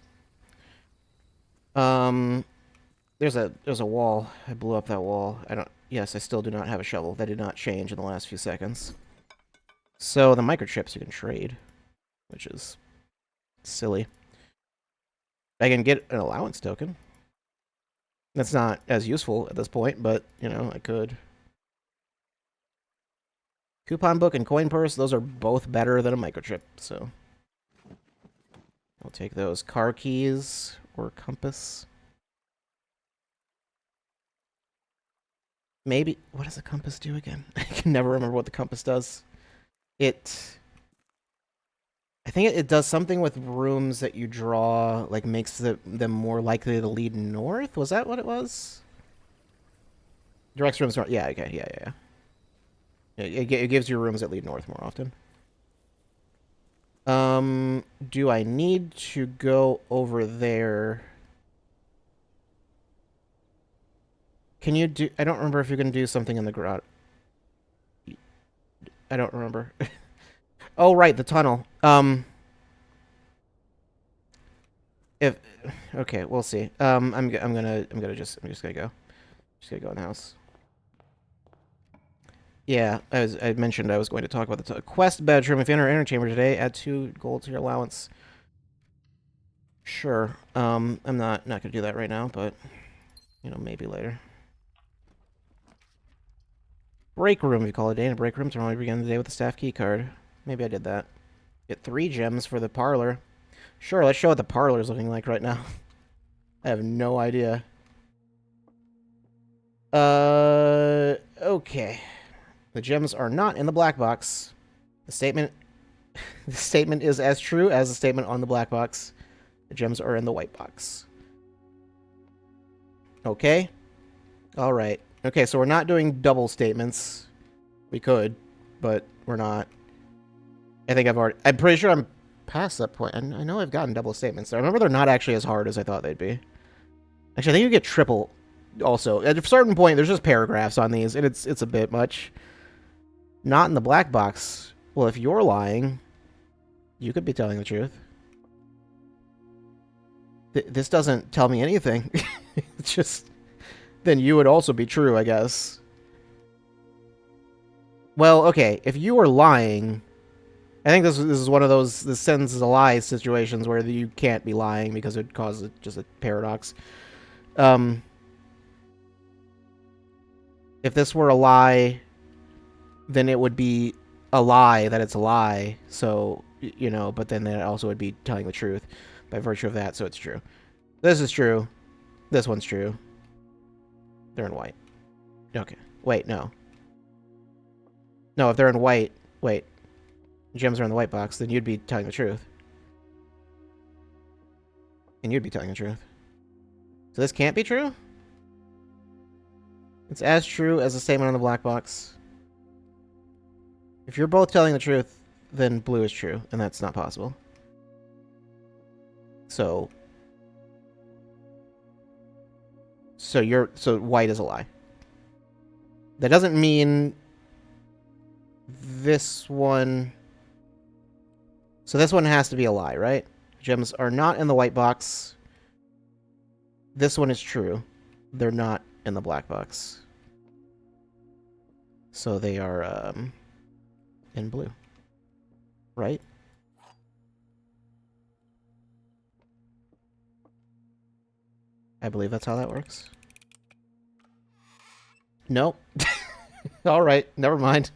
A: There's a wall. I blew up that wall. yes, I still do not have a shovel. That did not change in the last few seconds. So the microchips you can trade, which is silly. I can get an allowance token. That's not as useful at this point, but, you know, I could. Coupon book and coin purse, those are both better than a microchip, so I'll take those. Car keys or compass. Maybe. What does a compass do again? I can never remember what the compass does. I think it does something with rooms that you draw, like makes them more likely to lead north. Was that what it was? Directs rooms north. Yeah, okay, yeah. It gives you rooms that lead north more often. Do I need to go over there? Can you do... I don't remember if you can do something in the garage. I don't remember. Oh, right, the tunnel. If... Okay, we'll see. I'm just gonna go. Just gonna go in the house. Yeah, I mentioned I was going to talk about the quest bedroom. If you enter inner chamber today, add 2 gold to your allowance. Sure. I'm not gonna do that right now, but you know, maybe later. Break room, we call it a day. And break rooms normally begin the day with a staff key card. Maybe I did that. Get 3 gems for the parlor. Sure, let's show what the parlor is looking like right now. I have no idea. Okay. The gems are not in the black box. The statement is as true as the statement on the black box. The gems are in the white box. Okay. All right. Okay, so we're not doing double statements. We could, but we're not. I'm pretty sure I'm past that point. I know I've gotten double statements. I remember they're not actually as hard as I thought they'd be. Actually, I think you get triple also. At a certain point, there's just paragraphs on these, and it's a bit much. Not in the black box. Well, if you're lying, you could be telling the truth. This doesn't tell me anything. It's just... Then you would also be true, I guess. Well, okay, if you were lying... I think this is one of those this sentence is a lie situations where you can't be lying because it would cause just a paradox. If this were a lie, then it would be a lie that it's a lie. So, you know, but then it also would be telling the truth by virtue of that, so it's true. This is true. This one's true. They're in white. Okay. Wait, no. No, if they're in white... Wait. Gems are in the white box, then you'd be telling the truth. And you'd be telling the truth. So this can't be true? It's as true as the statement on the black box. If you're both telling the truth, then blue is true, and that's not possible. So white is a lie. That doesn't mean this one... So this one has to be a lie, right? Gems are not in the white box. This one is true. They're not in the black box. So they are in blue. Right? I believe that's how that works. Nope. Alright, never mind.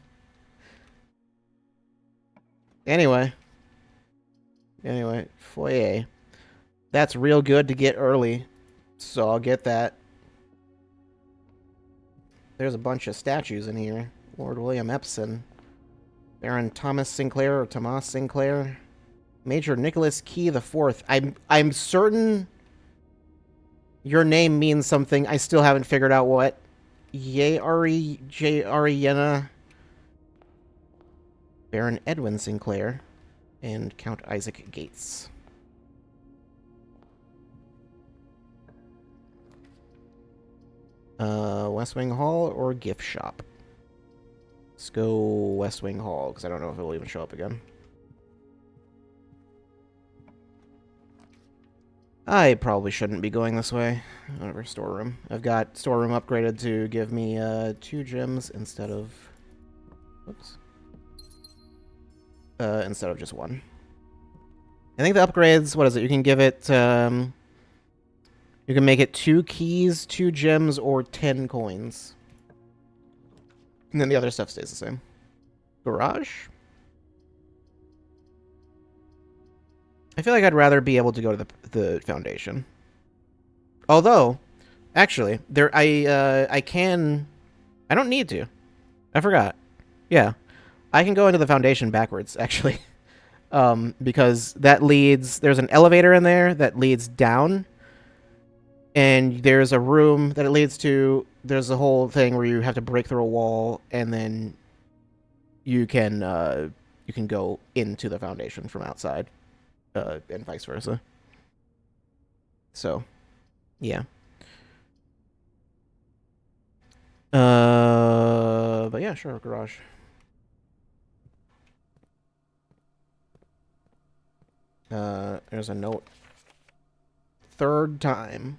A: Anyway, foyer. That's real good to get early, so I'll get that. There's a bunch of statues in here. Lord William Epson. Baron Thomas Sinclair or Thomas Sinclair. Major Nicholas Key IV. I'm certain your name means something. I still haven't figured out what. Ariana. Baron Edwin Sinclair. And Count Isaac Gates. West Wing Hall or gift shop? Let's go West Wing Hall, because I don't know if it'll even show up again. I probably shouldn't be going this way. Whatever, storeroom. I've got storeroom upgraded to give me 2 gems instead of... Oops. Instead of just 1. I think the upgrades, what is it? You can give it, you can make it 2 keys, 2 gems, or 10 coins. And then the other stuff stays the same. Garage? I feel like I'd rather be able to go to the Foundation. Although, actually, I can... I don't need to. I forgot. Yeah. I can go into the Foundation backwards, actually. Because that leads... There's an elevator in there that leads down. And there's a room that it leads to. There's a whole thing where you have to break through a wall, and then you can go into the Foundation from outside, and vice versa. So, yeah. But yeah, sure, garage. There's a note. 3rd time.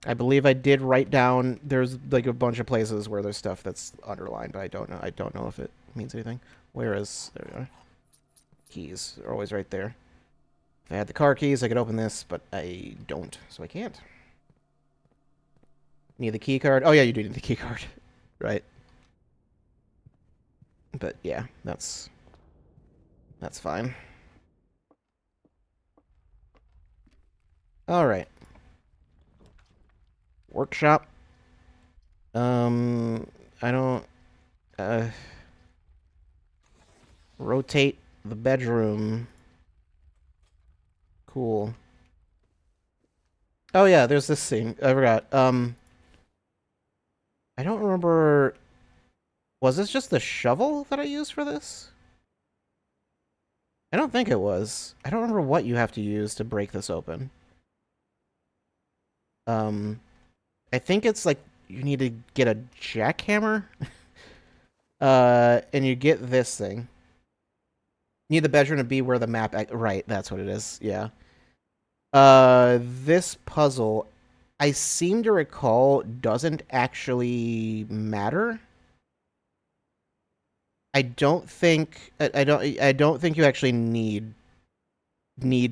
A: I believe I did write down. There's like a bunch of places where there's stuff that's underlined, but I don't know. I don't know if it means anything. Where is... There we are. Keys are always right there. If I had the car keys, I could open this, but I don't, so I can't. Need the key card? Oh yeah, you do need the key card. Right. But yeah, that's fine. Alright. Workshop. I don't... rotate the bedroom. Cool. Oh yeah, there's this thing. I forgot. I don't remember... Was this just the shovel that I used for this? I don't think it was. I don't remember what you have to use to break this open. I think it's like you need to get a jackhammer. And you get this thing. You need the bedroom to be where the map... Right, that's what it is. Yeah. This puzzle, I seem to recall, doesn't actually matter. I don't think... I don't think you actually need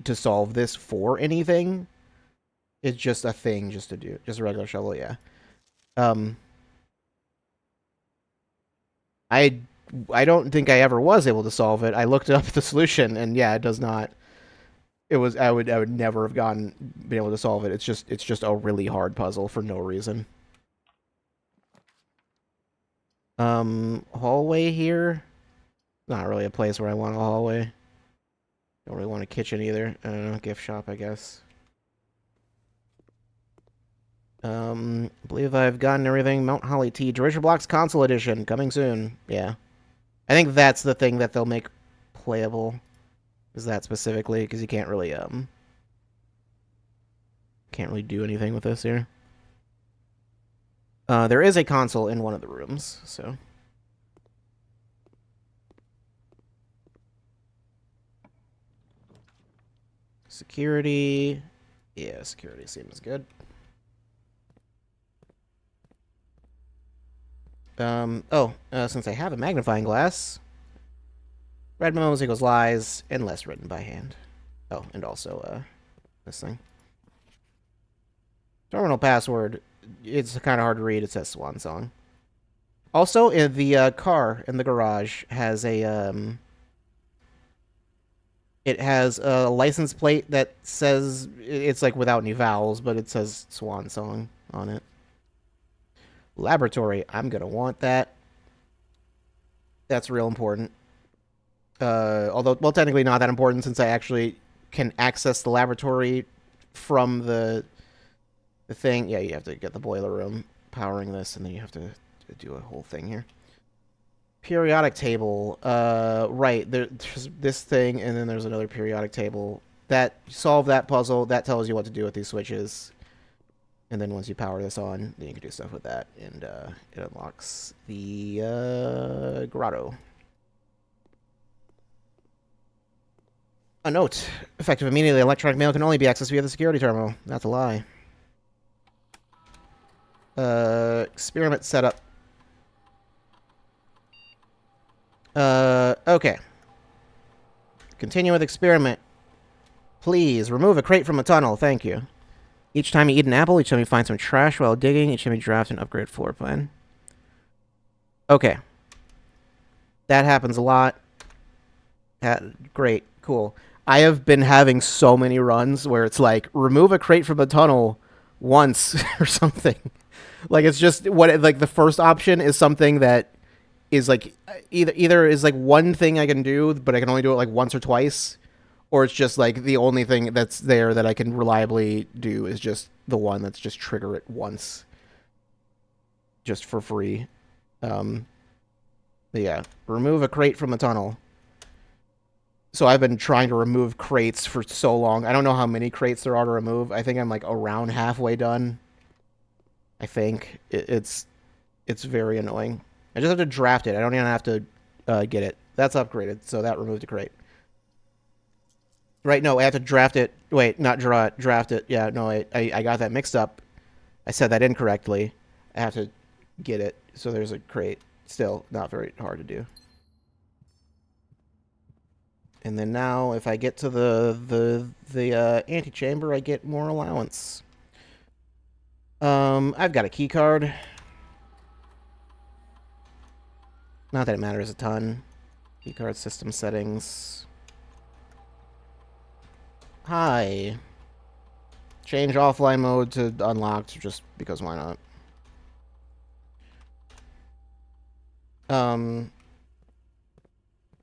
A: to solve this for anything. It's just a thing just to do. Just a regular shovel, yeah. I don't think I ever was able to solve it. I looked up the solution, and yeah, it does not. It was... I would never have been able to solve it. It's just a really hard puzzle for no reason. Hallway here. Not really a place where I want a hallway. Don't really want a kitchen either. I don't know, gift shop, I guess. I believe I've gotten everything. Mount Holly T. Treasure Blocks Console Edition, coming soon. Yeah. I think that's the thing that they'll make playable. Is that specifically, because you can't really do anything with this here. There is a console in one of the rooms, so... Security. Yeah, security seems good. Since I have a magnifying glass, red memos equals lies, unless written by hand. Oh, and also, this thing. Terminal password. It's kind of hard to read. It says Swan Song. Also, in the car in the garage has a, it has a license plate that says, it's like without any vowels, but it says Swan Song on it. Laboratory. I'm going to want that. That's real important. Although, well, technically not that important since I actually can access the laboratory from the thing. Yeah, you have to get the boiler room powering this, and then you have to do a whole thing here. Periodic table. Right, there's this thing, and then there's another periodic table. That solve that puzzle. That tells you what to do with these switches. And then once you power this on, then you can do stuff with that, and it unlocks the grotto. A note. Effective immediately. Electronic mail can only be accessed via the security terminal. That's a lie. Experiment setup. Okay. Continue with experiment. Please, remove a crate from a tunnel. Thank you. Each time you eat an apple, each time you find some trash while digging, each time you draft an upgrade floor plan. Okay. That happens a lot. Great. Cool. I have been having so many runs where it's like, remove a crate from a tunnel once or something. Like, it's just, like, the first option is something that is, like, either is, like, one thing I can do, but I can only do it, like, once or twice, or it's just, like, the only thing that's there that I can reliably do is just the one that's just trigger it once. Just for free. Yeah. Remove a crate from a tunnel. So I've been trying to remove crates for so long. I don't know how many crates there are to remove. I think I'm, like, around halfway done. I think. It's very annoying. I just have to draft it. I don't even have to get it. That's upgraded, so that removed a crate. Right, no, I have to draft it. Wait, not draw it. Draft it. Yeah, no, I got that mixed up. I said that incorrectly. I have to get it, so there's a crate. Still, not very hard to do. And then now, if I get to the antechamber, I get more allowance. I've got a key card. Not that it matters a ton. Key card system settings. Hi. Change offline mode to unlocked, just because why not?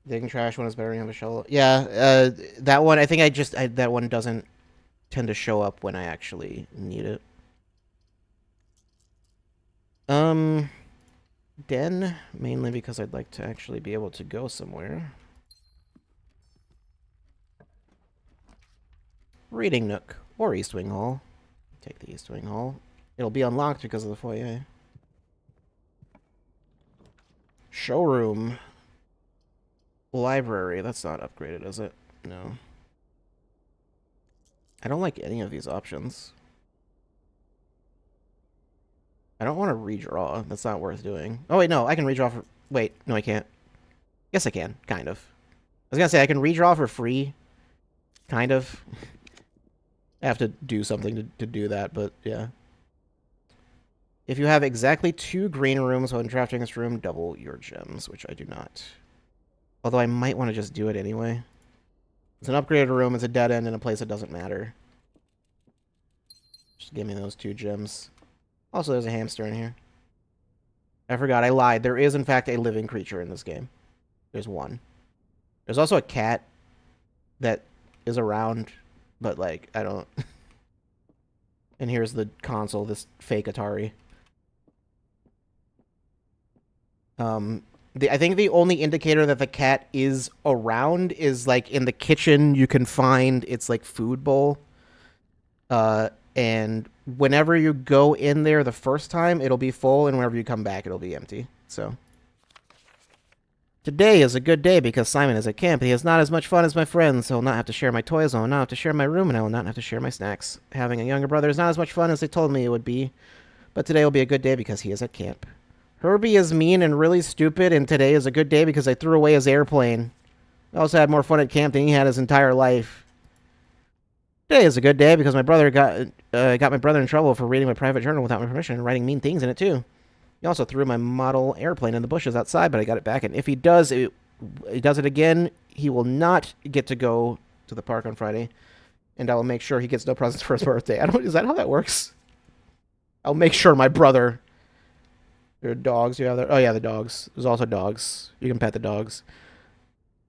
A: Digging trash one is better than you have a shovel. Yeah, that one, I think that one doesn't tend to show up when I actually need it. Den, mainly because I'd like to actually be able to go somewhere. Reading Nook, or East Wing Hall. Take the East Wing Hall. It'll be unlocked because of the foyer. Showroom. Library, that's not upgraded, is it? No. I don't like any of these options. I don't want to redraw. That's not worth doing. Oh, wait, no. I can redraw for... Wait, no, I can't. Yes, I can. Kind of. I was going to say, I can redraw for free. Kind of. I have to do something to do that, but yeah. If you have exactly 2 green rooms when drafting this room, double your gems, which I do not. Although I might want to just do it anyway. It's an upgraded room. It's a dead end in a place that doesn't matter. Just give me those 2 gems. Also, there's a hamster in here. I forgot. I lied. There is, in fact, a living creature in this game. There's one. There's also a cat that is around, but, like, I don't... And here's the console, this fake Atari. I think the only indicator that the cat is around is, like, in the kitchen you can find its, like, food bowl. And whenever you go in there the first time, it'll be full, and whenever you come back, it'll be empty. So, today is a good day because Simon is at camp. He has not as much fun as my friends, so he'll not have to share my toys, I will not have to share my room, and I will not have to share my snacks. Having a younger brother is not as much fun as they told me it would be, but today will be a good day because he is at camp. Herbie is mean and really stupid, and today is a good day because I threw away his airplane. I also had more fun at camp than he had his entire life. Today is a good day because my brother got my brother in trouble for reading my private journal without my permission and writing mean things in it too. He also threw my model airplane in the bushes outside, but I got it back. And if he does it again, he will not get to go to the park on Friday, and I will make sure he gets no presents for his birthday. Is that how that works? I'll make sure my brother. There are dogs. You have there. Oh yeah, the dogs. There's also dogs. You can pet the dogs.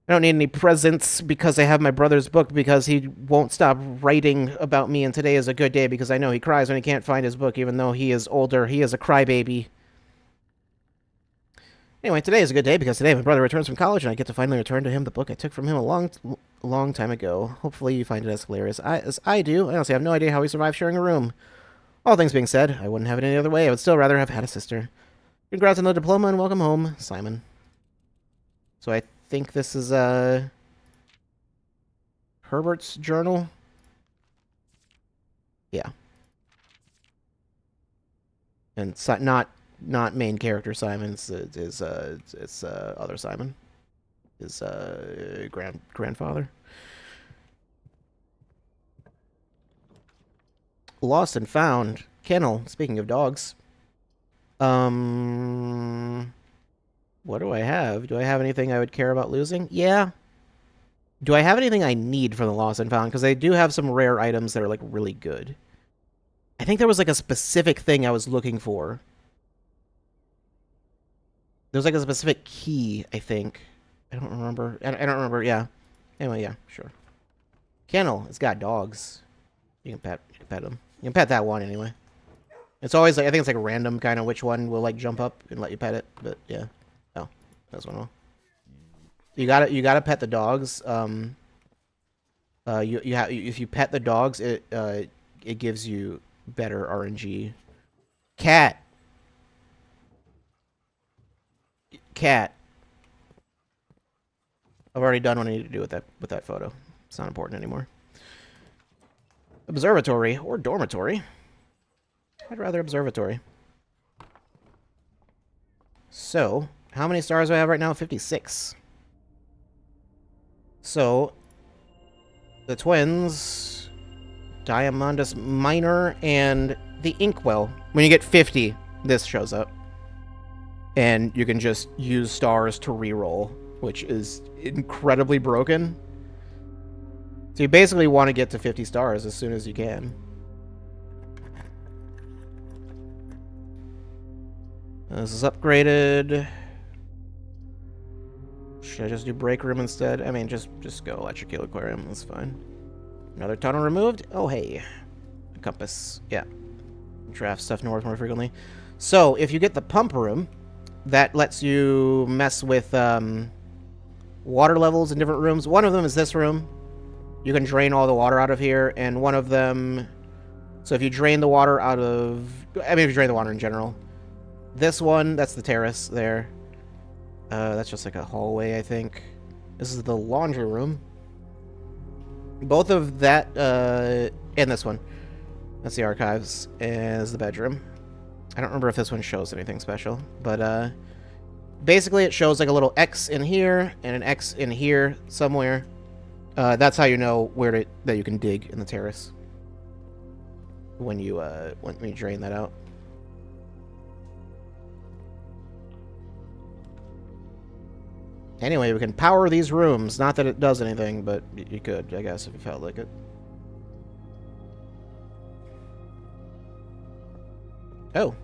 A: I don't need any presents because I have my brother's book because he won't stop writing about me, and today is a good day because I know he cries when he can't find his book even though he is older. He is a crybaby. Anyway, today is a good day because today my brother returns from college and I get to finally return to him the book I took from him a long time ago. Hopefully you find it as hilarious as I do. I honestly have no idea how we survived sharing a room. All things being said, I wouldn't have it any other way. I would still rather have had a sister. Congrats on the diploma and welcome home, Simon. So I think this is, Herbert's journal. Yeah. And not main character Simon. It's other Simon. His grandfather. Lost and found. Kennel. Speaking of dogs. What do I have? Do I have anything I would care about losing? Yeah. Do I have anything I need from the Lost and Found? Because I do have some rare items that are, like, really good. I think there was, like, a specific thing I was looking for. There was, like, a specific key, I think. I don't remember. I don't remember, yeah. Anyway, yeah, sure. Kennel. It's got dogs. You can pet them. You can pet that one, anyway. It's always, like, I think it's, like, random kind of which one will, like, jump up and let you pet it. But, yeah. Oh, that's one. You gotta pet the dogs. If you pet the dogs, it gives you better RNG. Cat. I've already done what I need to do with that photo. It's not important anymore. Observatory or dormitory. I'd rather observatory. So, how many stars do I have right now? 56. So, the twins, Diamondus Minor, and the Inkwell. When you get 50, this shows up. And you can just use stars to reroll, which is incredibly broken. So you basically want to get to 50 stars as soon as you can. This is upgraded. Should I just do break room instead? I mean, just go Electric Eel Aquarium. That's fine. Another tunnel removed. Oh, hey. A compass. Yeah. Draft stuff north more frequently. So, if you get the pump room, that lets you mess with water levels in different rooms. One of them is this room. You can drain all the water out of here. And one of them... So, if you drain the water out of... I mean, if you drain the water in general. This one, that's the terrace there. That's just like a hallway, I think. This is the laundry room. Both of that, and this one. That's the archives, and this is the bedroom. I don't remember if this one shows anything special, but, basically it shows like a little X in here, and an X in here somewhere. That's how you know that you can dig in the terrace. When you drain that out. Anyway, we can power these rooms. Not that it does anything, but you could, I guess, if you felt like it. Oh.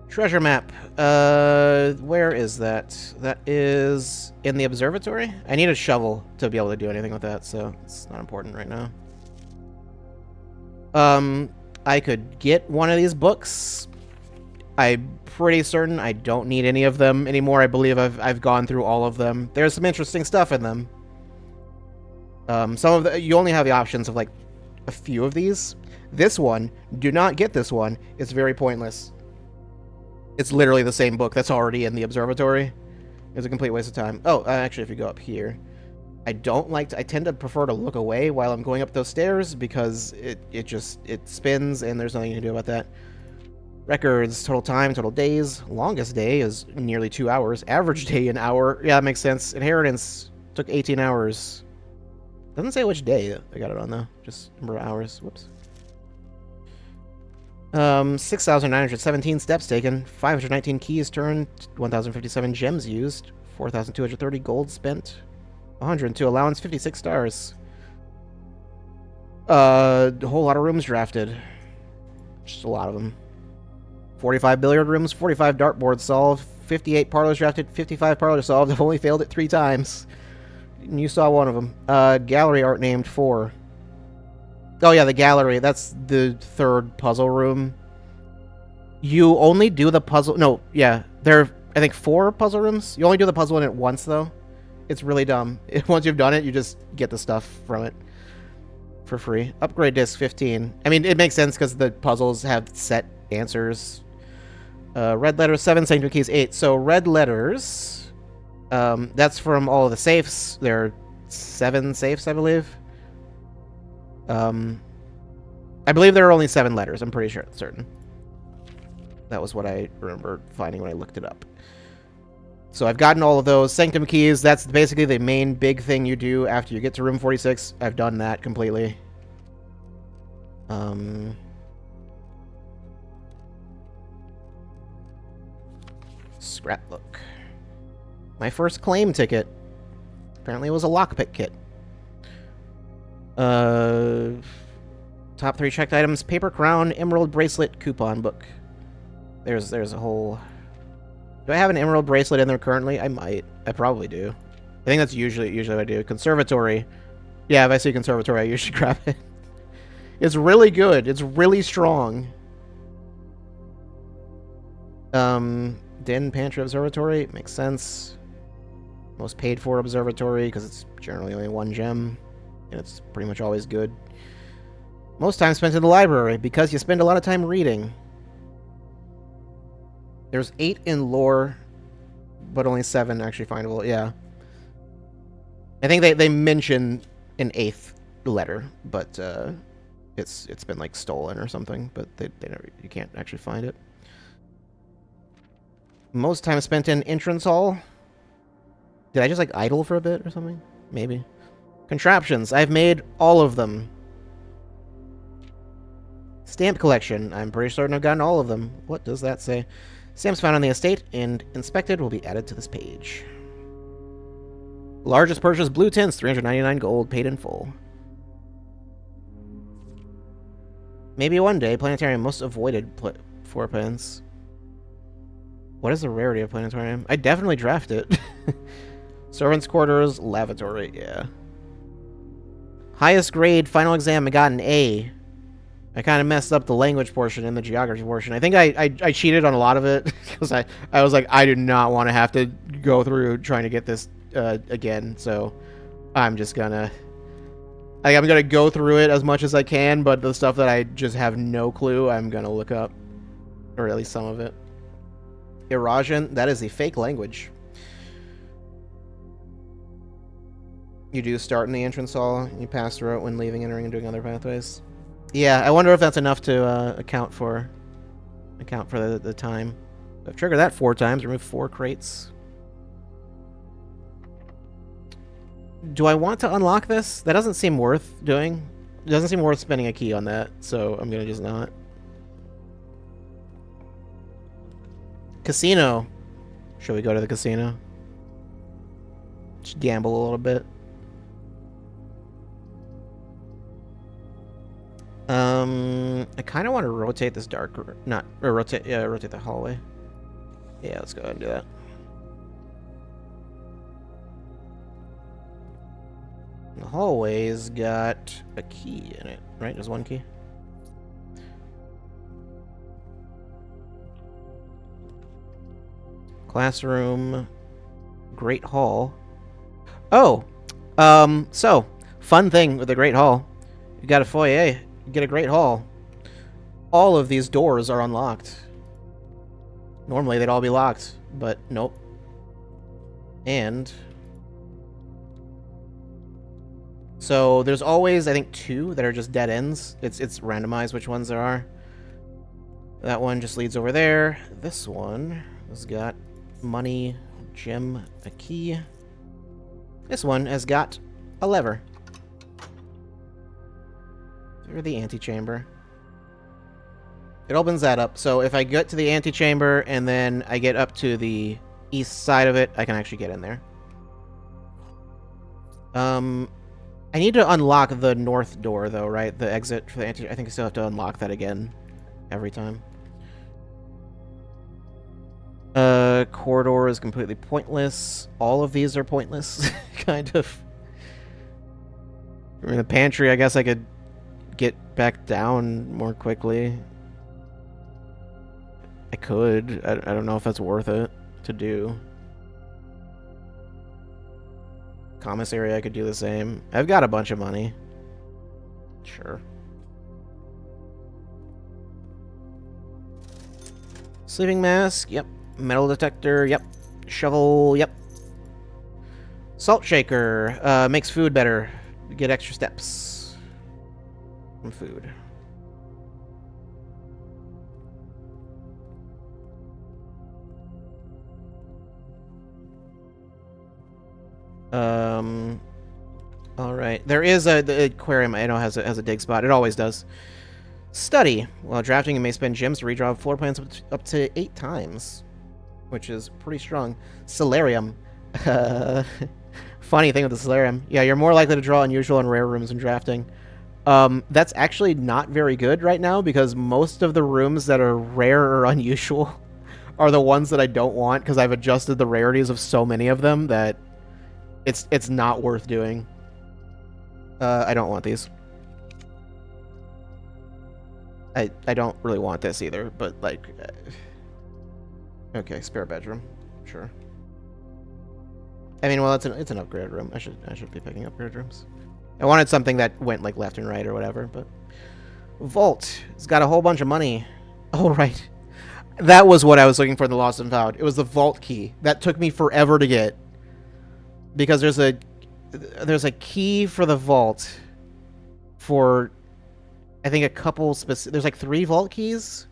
A: Treasure map. Where is that? That is in the observatory? I need a shovel to be able to do anything with that, so it's not important right now. I could get one of these books. I'm pretty certain I don't need any of them anymore. I believe I've gone through all of them. There's some interesting stuff in them. You only have the options of like a few of these. This one, do not get this one. It's very pointless. It's literally the same book that's already in the observatory. It's a complete waste of time. Oh, actually, if you go up here, I tend to prefer to look away while I'm going up those stairs because it spins and there's nothing you can do about that. Records, total time, total days. Longest day is nearly 2 hours. Average day, an hour. Yeah, that makes sense. Inheritance took 18 hours. Doesn't say which day I got it on, though. Just number of hours. Whoops. 6,917 steps taken. 519 keys turned. 1,057 gems used. 4,230 gold spent. 102 allowance. 56 stars. A whole lot of rooms drafted. Just a lot of them. 45 billiard rooms, 45 dartboards solved, 58 parlors drafted, 55 parlors solved. I've only failed it 3 times. You saw one of them. Gallery art named 4. Oh yeah, the gallery. That's the 3rd puzzle room. You only do the puzzle... No, yeah. There are, I think, 4 puzzle rooms. You only do the puzzle in it once, though. It's really dumb. Once you've done it, you just get the stuff from it for free. Upgrade disc 15. I mean, it makes sense because the puzzles have set answers. Red letters 7, sanctum keys 8. So red letters That's from all of the safes. There are 7 safes, I believe. I believe there are only 7 letters. I'm pretty sure, certain. That was what I remember finding when I looked it up. So I've gotten all of those. Sanctum keys, that's basically the main big thing you do after you get to room 46. I've done that completely. Scrapbook. My first claim ticket. Apparently it was a lockpick kit. Top 3 checked items. Paper crown, emerald bracelet, coupon book. There's a whole... Do I have an emerald bracelet in there currently? I might. I probably do. I think that's usually what I do. Conservatory. Yeah, if I see conservatory, I usually grab it. It's really good. It's really strong. Den Pantry Observatory. Makes sense. Most paid for observatory, because it's generally only 1 gem. And it's pretty much always good. Most time spent in the library, because you spend a lot of time reading. There's 8 in lore, but only 7 actually findable. Yeah. I think they mention an 8th letter, but it's been like stolen or something, but they never, you can't actually find it. Most time spent in entrance hall. Did I just like idle for a bit or something? Maybe. Contraptions. I've made all of them. Stamp collection. I'm pretty certain I've gotten all of them. What does that say? Stamps found on the estate and inspected will be added to this page. Largest purchase, blue tints, 399 gold, paid in full. Maybe one day, planetarium most avoided 4 pins. What is the rarity of planetarium? I definitely draft it. Servants' quarters, lavatory, yeah. Highest grade, final exam, I got an A. I kind of messed up the language portion and the geography portion. I think I cheated on a lot of it, because I was like, I do not want to have to go through trying to get this again, so I'm just gonna... I'm gonna go through it as much as I can, but the stuff that I just have no clue, I'm gonna look up. Or at least some of it. Erosion, that is a fake language. You do start in the entrance hall, and you pass through it when leaving, entering, and doing other pathways. Yeah, I wonder if that's enough to account for the time. I've triggered that 4 times, remove 4 crates. Do I want to unlock this? That doesn't seem worth doing. It doesn't seem worth spending a key on that, so I'm gonna just not. Casino. Should we go to the casino? Just gamble a little bit. I kind of want to rotate this rotate the hallway. Yeah, let's go ahead and do that. The hallway's got a key in it, right? There's 1 key. Classroom, Great Hall. Oh, so fun thing with the Great Hall. You got a foyer, you get a Great Hall. All of these doors are unlocked. Normally they'd all be locked, but nope. And so there's always, I think, 2 that are just dead ends. It's randomized which ones there are. That one just leads over there. This one has got money, gem, a key. This one has got a lever. Or the antechamber. It opens that up. So if I get to the antechamber and then I get up to the east side of it, I can actually get in there. I need to unlock the north door, though, right? The exit for the ante... I think I still have to unlock that again every time. Corridor is completely pointless. All of these are pointless, kind of. I mean, the pantry, I guess I could get back down more quickly. I could. I don't know if that's worth it to do. Commissary, I could do the same. I've got a bunch of money. Sure. Sleeping mask, yep. Metal detector, yep. Shovel, yep. Salt shaker makes food better. You get extra steps from food. All right. There is the aquarium. I know has a dig spot. It always does. Study. While drafting, you may spend gems to redraw floor plans up to 8 times, which is pretty strong. Solarium. Funny thing with the Solarium. Yeah, you're more likely to draw unusual and rare rooms when drafting. That's actually not very good right now because most of the rooms that are rare or unusual are the ones that I don't want because I've adjusted the rarities of so many of them that it's not worth doing. I don't want these. I don't really want this either, but like... okay, spare bedroom. Sure. I mean, well, it's an upgraded room. I should be picking upgraded rooms. I wanted something that went like left and right or whatever, but... Vault. It's got a whole bunch of money. Oh, right. That was what I was looking for in the Lost and Found. It was the vault key. That took me forever to get. Because there's a key for the vault for, I think, a couple specific... There's like 3 vault keys.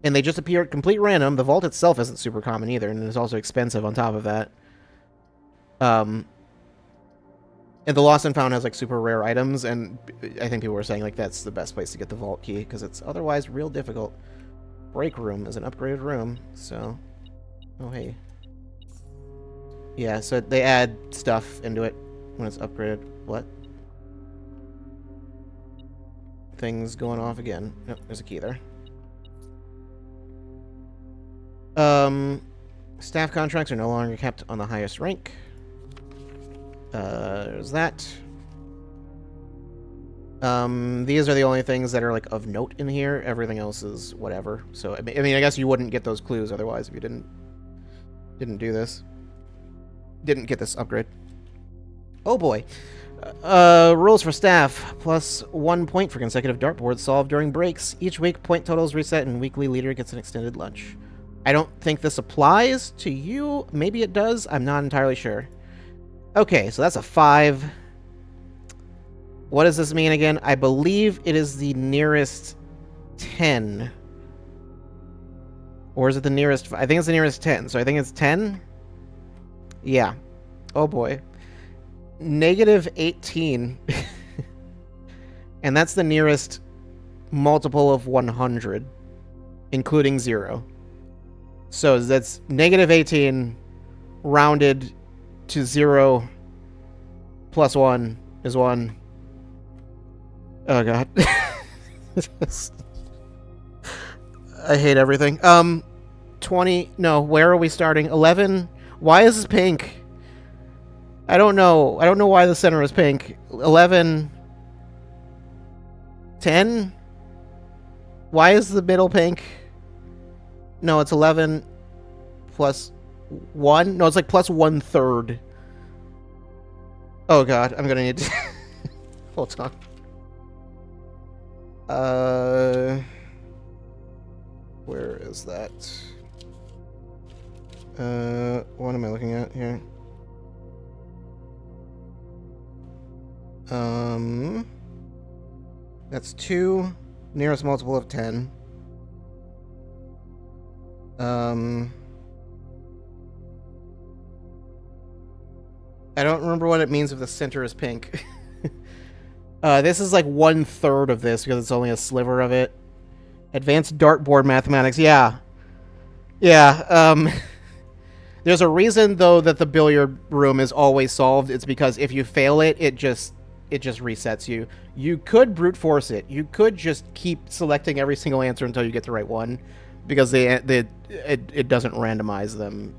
A: And they just appear at complete random. The vault itself isn't super common either, and it's also expensive on top of that. And the Lost and Found has like super rare items, and I think people were saying like that's the best place to get the vault key because it's otherwise real difficult. Break room is an upgraded room, so... Oh, hey. Yeah, so they add stuff into it when it's upgraded. What? Things going off again. Nope, there's a key there. Staff contracts are no longer kept on the highest rank. There's that. These are the only things that are like of note in here. Everything else is whatever. So I mean, I guess you wouldn't get those clues otherwise if you didn't do this. Didn't get this upgrade. Oh boy. Rules for staff. Plus 1 point for consecutive dartboards solved during breaks. Each week, point totals reset, and weekly leader gets an extended lunch. I don't think this applies to you. Maybe it does. I'm not entirely sure. Okay, so that's a 5. What does this mean again? I believe it is the nearest 10. Or is it the nearest... I think it's the nearest 10. So I think it's 10? Yeah. Oh boy. Negative 18. And that's the nearest multiple of 100. Including 0. So that's negative 18 rounded to 0 plus 1 is 1. Oh god. I hate everything. 20. No, where are we starting? 11. Why is this pink? I don't know. I don't know why the center is pink. 11. 10. Why is the middle pink? No, it's 11 plus 1. No, it's like plus 1/3. Oh god, I'm gonna need to... Hold on. Where is that? What am I looking at here? That's 2. Nearest multiple of 10. I don't remember what it means if the center is pink. This is like 1/3 of this because it's only a sliver of it. Advanced dartboard mathematics. Yeah. Yeah. There's a reason though that the billiard room is always solved. It's because if you fail it, it just resets you. You could brute force it. You could just keep selecting every single answer until you get the right one, because it doesn't randomize them.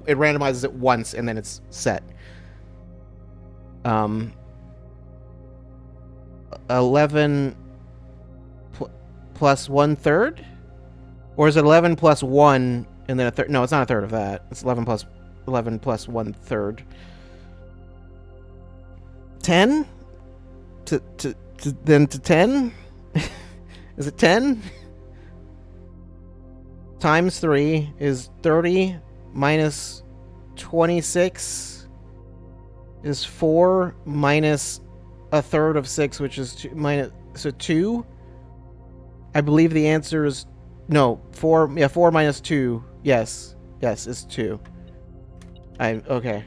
A: It randomizes it once and then it's set. 11 plus 1/3, or is it 11 plus 1 and then a third? No, it's not a third of that. It's 11 plus 1/3. 10 to 10. Is it 10 times 3 is 30 minus 26 is 4 minus a third of 6, which is 2, minus, so 2? I believe the answer is, no, 4, yeah, 4 minus 2, yes, is 2. Okay.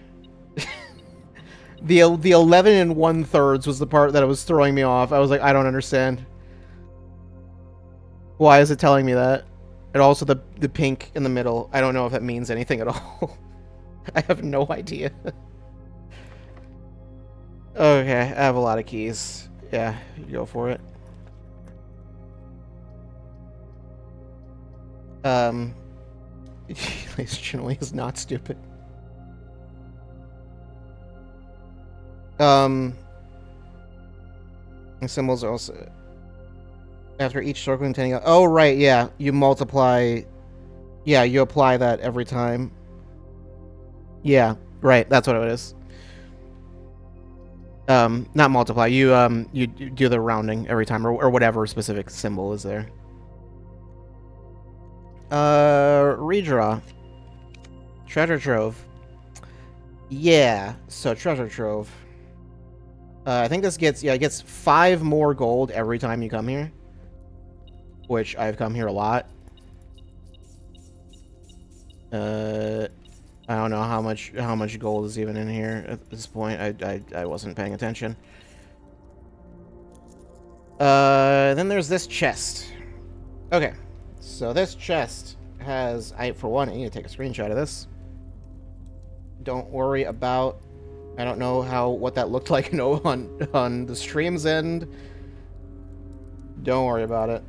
A: The 11 and 1/3 was the part that was throwing me off. I was like, I don't understand. Why is it telling me that? And also the pink in the middle. I don't know if that means anything at all. I have no idea. Okay, I have a lot of keys. Yeah, you go for it. Ladies generally is not stupid. The symbols are also after each circle containing. Oh right, yeah, you multiply. Yeah, you apply that every time. Yeah, right. That's what it is. Not multiply. You do the rounding every time, or whatever specific symbol is there. Redraw. Treasure trove. Yeah. So treasure trove. I think this gets, yeah, it gets 5 more gold every time you come here. Which, I've come here a lot. I don't know how much gold is even in here at this point. I wasn't paying attention. Then there's this chest. Okay. So this chest has, for one, I need to take a screenshot of this. Don't worry about, I don't know what that looked like on the stream's end. Don't worry about it.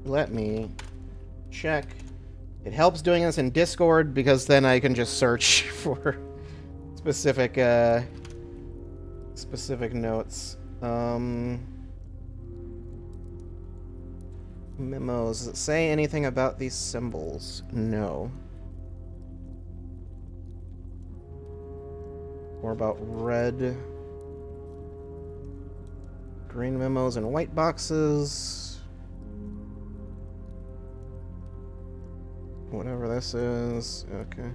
A: Let me check. It helps doing this in Discord because then I can just search for specific notes. Memos. Does it say anything about these symbols? No. Or about red, green memos and white boxes. Whatever this is. Okay.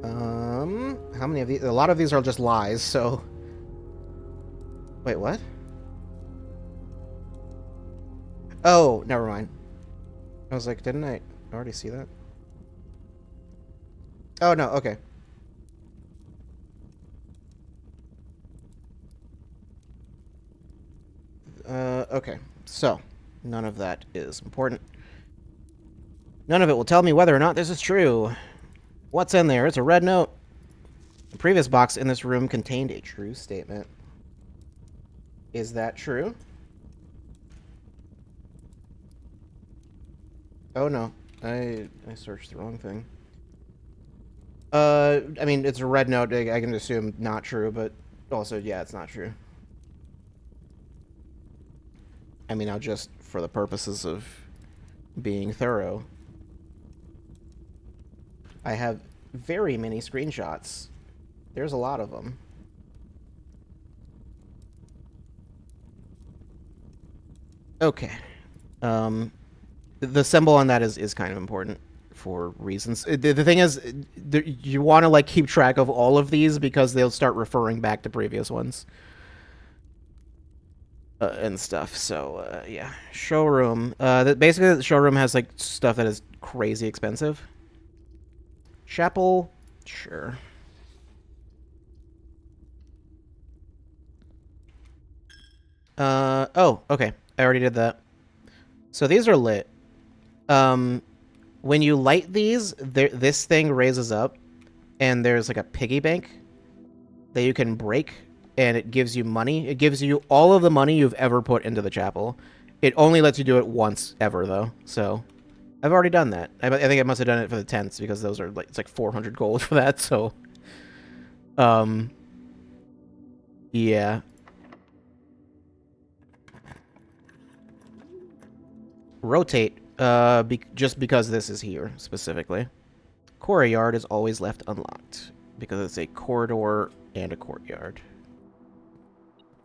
A: How many of these? A lot of these are just lies, so... Wait, what? Oh, never mind. I was like, didn't I already see that? Oh, no, okay. Okay. So, none of that is important. None of it will tell me whether or not this is true. What's in there? It's a red note. The previous box in this room contained a true statement. Is that true? Oh no, I searched the wrong thing. I mean, it's a red note. I can assume not true, but also, yeah, it's not true. I mean, I'll just, for the purposes of being thorough, I have very many screenshots. There's a lot of them. Okay. The symbol on that is kind of important for reasons. The thing is, you want to like keep track of all of these because they'll start referring back to previous ones. And stuff. So, yeah. Showroom. Basically, the showroom has like stuff that is crazy expensive. Chapel. Sure. Oh, okay. I already did that. So these are lit. When you light these, this thing raises up, and there's like a piggy bank that you can break, and it gives you money. It gives you all of the money you've ever put into the chapel. It only lets you do it once ever, though. So I've already done that. I think I must have done it for the tents because those are like, it's like 400 gold for that. So, yeah. Rotate, just because this is here, specifically. Courtyard is always left unlocked, because it's a corridor and a courtyard.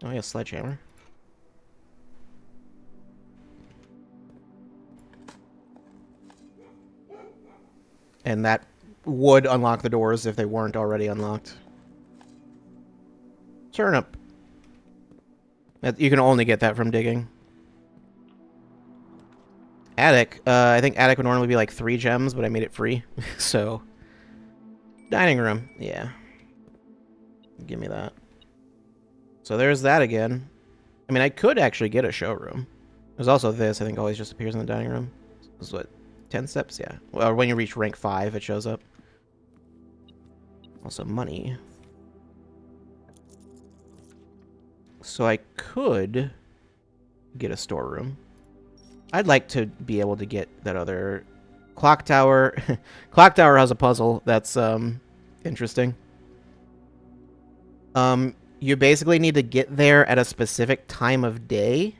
A: Oh yeah, sledgehammer. And that would unlock the doors if they weren't already unlocked. Turnip. You can only get that from digging. Attic. I think attic would normally be like 3 gems, but I made it free. So, dining room. Yeah. Give me that. So there's that again. I mean, I could actually get a showroom. There's also this, I think always just appears in the dining room. This is what, 10 steps? Yeah. Well, when you reach rank 5, it shows up. Also money. So I could get a storeroom. I'd like to be able to get that other clock tower. Clock tower has a puzzle that's interesting. You basically need to get there at a specific time of day,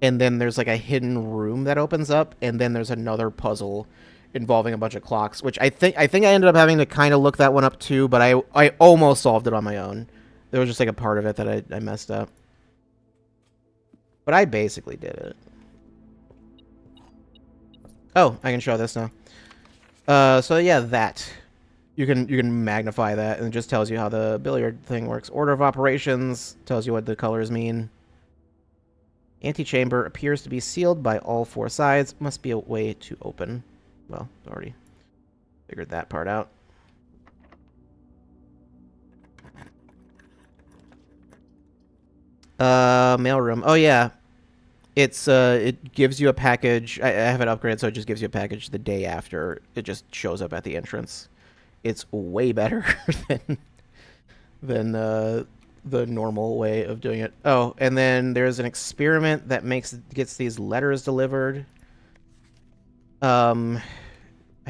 A: and then there's like a hidden room that opens up, and then there's another puzzle involving a bunch of clocks, which I think I ended up having to kind of look that one up too, but I almost solved it on my own. There was just like a part of it that I messed up. But I basically did it. Oh, I can show this now. So yeah, that. You can magnify that, and it just tells you how the billiard thing works. Order of operations tells you what the colors mean. Antechamber appears to be sealed by all 4 sides. Must be a way to open. Well, already figured that part out. Mailroom. Oh yeah, it's it gives you a package. I have it upgraded, so it just gives you a package the day after. It just shows up at the entrance. It's way better than the normal way of doing it. Oh, and then there's an experiment that gets these letters delivered. I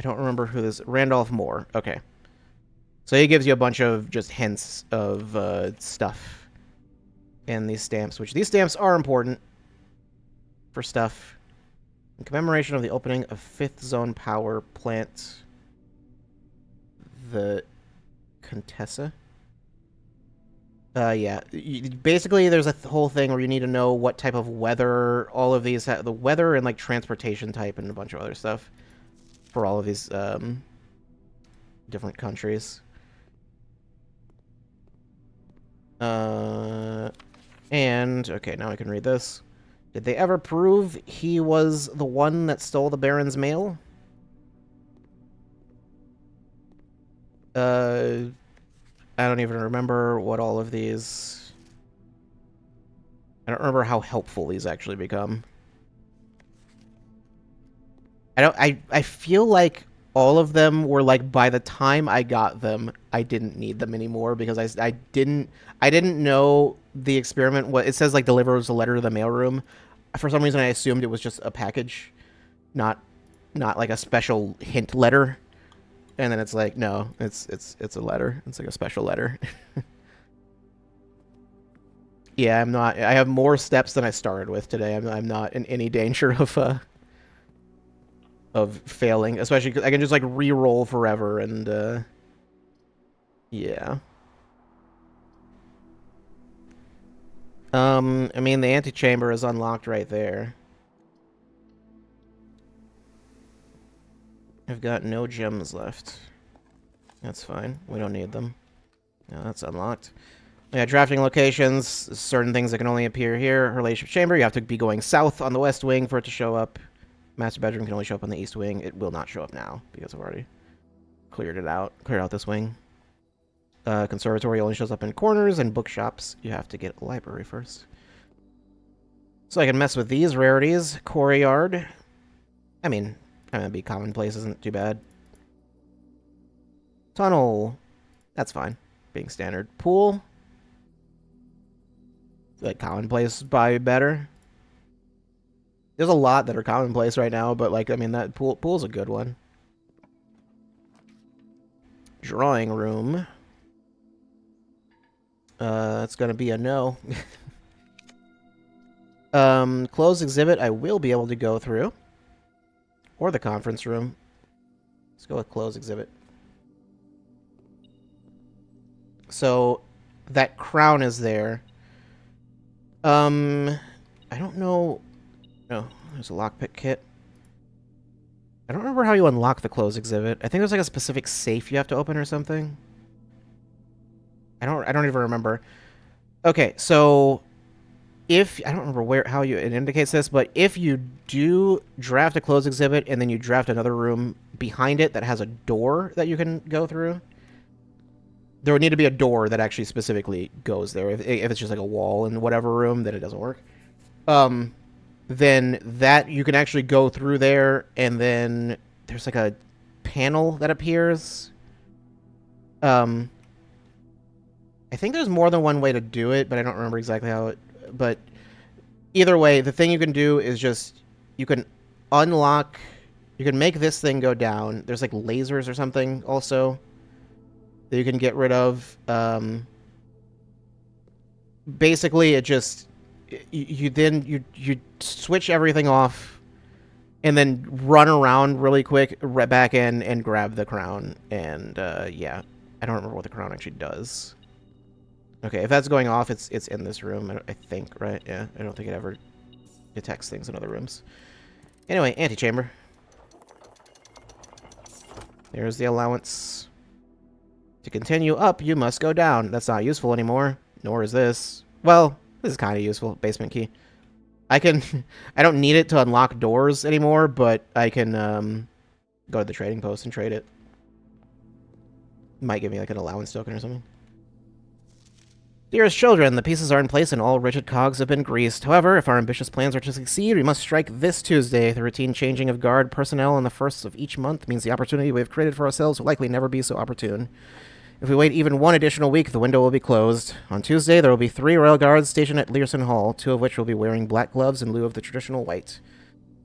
A: don't remember who this... Randolph Moore. Okay. So he gives you a bunch of just hints of stuff in these stamps, which these stamps are important for stuff. In commemoration of the opening of 5th Zone Power Plant... The Contessa. Yeah. Basically, there's a whole thing where you need to know what type of weather all of these the weather and like transportation type and a bunch of other stuff for all of these different countries. And okay, now I can read this. Did they ever prove he was the one that stole the Baron's mail? I don't even remember what all of these... I don't remember how helpful these actually become. I feel like all of them were like, by the time I got them, I didn't need them anymore because I didn't know the experiment. What it says, like, delivers a letter to the mailroom. For some reason, I assumed it was just a package, not like a special hint letter. And then it's like, no, it's a letter. It's like a special letter. Yeah, I'm not... I have more steps than I started with today. I'm not in any danger of failing, especially because I can just like re-roll forever and yeah. I mean, the antechamber is unlocked right there. I've got no gems left. That's fine. We don't need them. No, that's unlocked. Yeah, drafting locations. Certain things that can only appear here. Relationship chamber. You have to be going south on the west wing for it to show up. Master bedroom can only show up on the east wing. It will not show up now because I've already cleared it out. Cleared out this wing. Conservatory only shows up in corners, and bookshops. You have to get a library first. So I can mess with these rarities. Courtyard. I mean, be commonplace isn't too bad. Tunnel. That's fine. Being standard. Pool. Like commonplace, probably better. There's a lot that are commonplace right now, but like, I mean, that pool's a good one. Drawing room. That's gonna be a no. Closed exhibit I will be able to go through. Or the conference room. Let's go with closed exhibit. So, that crown is there. I don't know... Oh, there's a lockpick kit. I don't remember how you unlock the closed exhibit. I think there's like a specific safe you have to open or something. I don't even remember. Okay, so if I don't remember how it indicates this, but if you do draft a closed exhibit and then you draft another room behind it that has a door that you can go through, there would need to be a door that actually specifically goes there. If it's just like a wall in whatever room, then it doesn't work. Then that you can actually go through there, and then there's like a panel that appears. I think there's more than one way to do it, but I don't remember exactly how it. But either way, the thing you can do is just you can unlock. You can make this thing go down. There's like lasers or something also that you can get rid of. Basically, it just you switch everything off, and then run around really quick, back in and grab the crown. And yeah, I don't remember what the crown actually does. Okay, if that's going off, it's in this room, I think, right? Yeah, I don't think it ever detects things in other rooms. Anyway, antechamber. There's the allowance. To continue up, you must go down. That's not useful anymore, nor is this. Well, this is kind of useful. Basement key. I don't need it to unlock doors anymore, but I can go to the trading post and trade it. Might give me like an allowance token or something. Dearest children, the pieces are in place and all rigid cogs have been greased. However, if our ambitious plans are to succeed, we must strike this Tuesday. The routine changing of guard personnel on the first of each month means the opportunity we have created for ourselves will likely never be so opportune. If we wait even one additional week, the window will be closed. On Tuesday, there will be 3 royal guards stationed at Learson Hall, 2 of which will be wearing black gloves in lieu of the traditional white.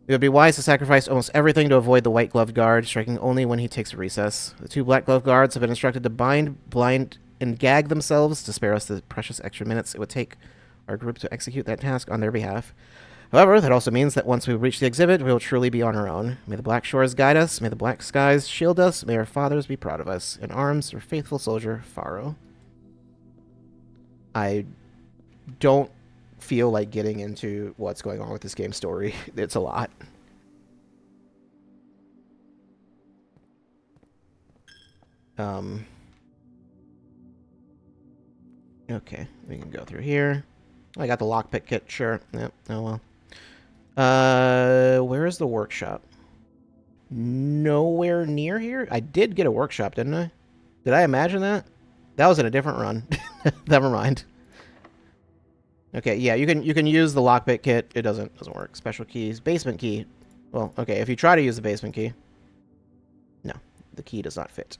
A: It would be wise to sacrifice almost everything to avoid the white-gloved guard, striking only when he takes a recess. The 2 black-gloved guards have been instructed to bind, blind, and gag themselves to spare us the precious extra minutes it would take our group to execute that task on their behalf. However, that also means that once we reach the exhibit, we will truly be on our own. May the black shores guide us, may the black skies shield us, may our fathers be proud of us. In arms, our faithful soldier, Faro. I don't feel like getting into what's going on with this game's story. It's a lot. Okay, we can go through here. I got the lockpick kit, sure. Yep, oh well. Where is the workshop? Nowhere near here? I did get a workshop, didn't I? Did I imagine that? That was in a different run. Never mind. Okay, yeah, you can use the lockpick kit. It doesn't work. Special keys. Basement key. Well, okay, if you try to use the basement key. No, the key does not fit.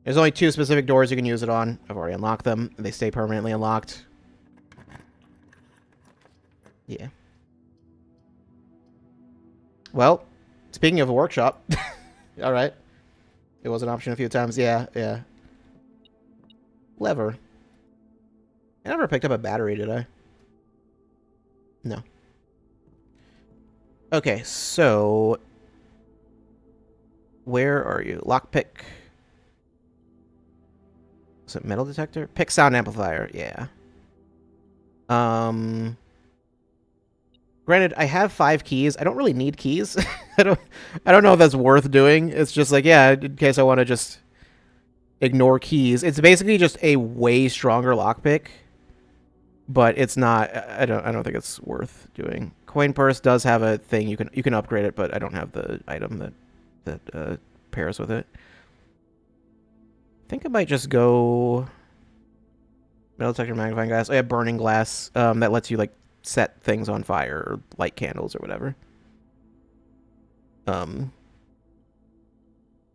A: There's only 2 specific doors you can use it on. I've already unlocked them. They stay permanently unlocked. Yeah. Well, speaking of a workshop. Alright. It was an option a few times. Yeah, yeah. Lever. I never picked up a battery, did I? No. Okay, so... Where are you? Lockpick. Is it metal detector? Pick sound amplifier. Yeah. Granted, I have 5 keys. I don't really need keys. I don't know if that's worth doing. It's just like, yeah, in case I want to just ignore keys. It's basically just a way stronger lockpick, but it's not. I don't think it's worth doing. Coin purse does have a thing you can upgrade it, but I don't have the item that pairs with it. I think I might just go metal detector, magnifying glass. I have burning glass that lets you like set things on fire or light candles or whatever. I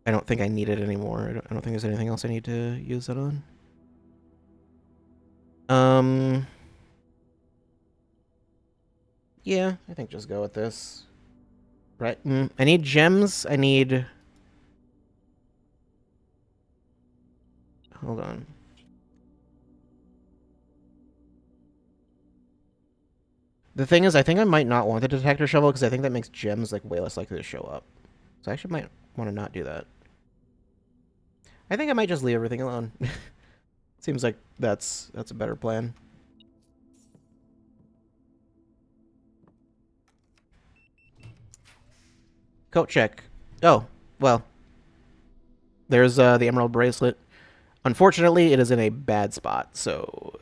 A: don't think I need it anymore. I don't think there's anything else I need to use it on. Yeah, I think just go with this. Right. I need gems. I need... Hold on. The thing is, I think I might not want the detector shovel because I think that makes gems like way less likely to show up. So I actually might want to not do that. I think I might just leave everything alone. Seems like that's a better plan. Coat check. Oh, well. There's the emerald bracelet. Unfortunately, it is in a bad spot, so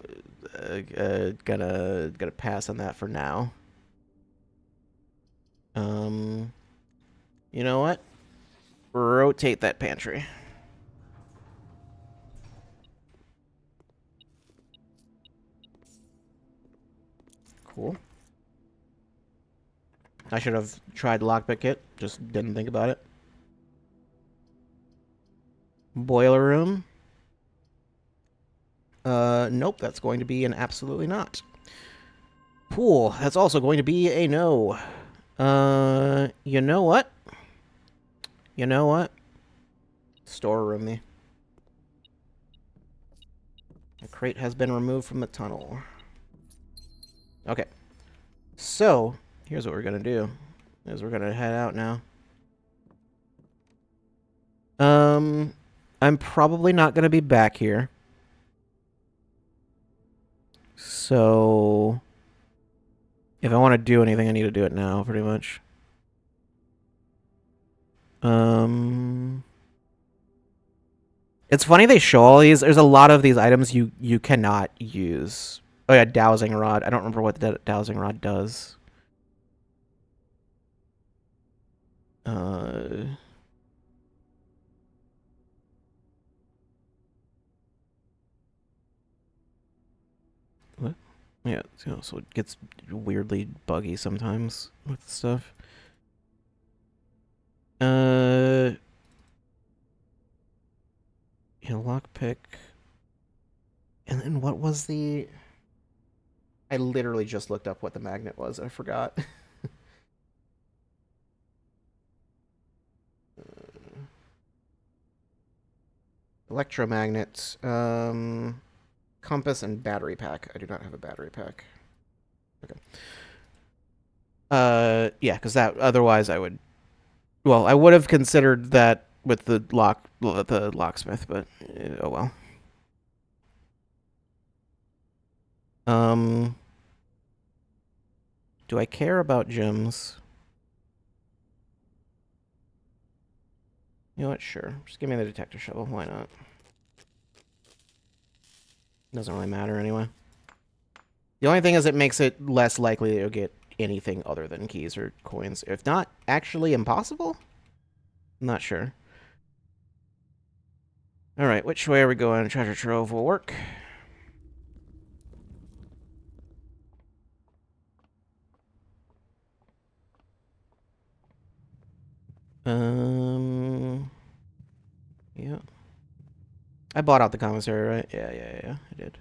A: gonna pass on that for now. You know what? Rotate that pantry. Cool. I should have tried lockpick kit, just didn't think about it. Boiler room. Nope, that's going to be an absolutely not. Pool, that's also going to be a no. You know what? You know what? Storeroom me. The crate has been removed from the tunnel. Okay. So, here's what we're gonna do. Is we're gonna head out now. I'm probably not gonna be back here. So, if I want to do anything, I need to do it now, pretty much. It's funny they show all these. There's a lot of these items you cannot use. Oh yeah, dowsing rod. I don't remember what the dowsing rod does. What? Yeah, so it gets weirdly buggy sometimes with stuff. Yeah, lockpick. And then what was the... I literally just looked up what the magnet was. I forgot. Electromagnet. Compass and battery pack. I do not have a battery pack. Okay. Yeah, because that... Otherwise, I would... Well, I would have considered that with the locksmith, but oh well. Do I care about gems? You know what? Sure. Just give me the detector shovel. Why not? Doesn't really matter anyway. The only thing is it makes it less likely that you'll get anything other than keys or coins. If not actually impossible? I'm not sure. Alright, which way are we going? Treasure trove will work. Yeah. I bought out the commissary, right? Yeah, I did.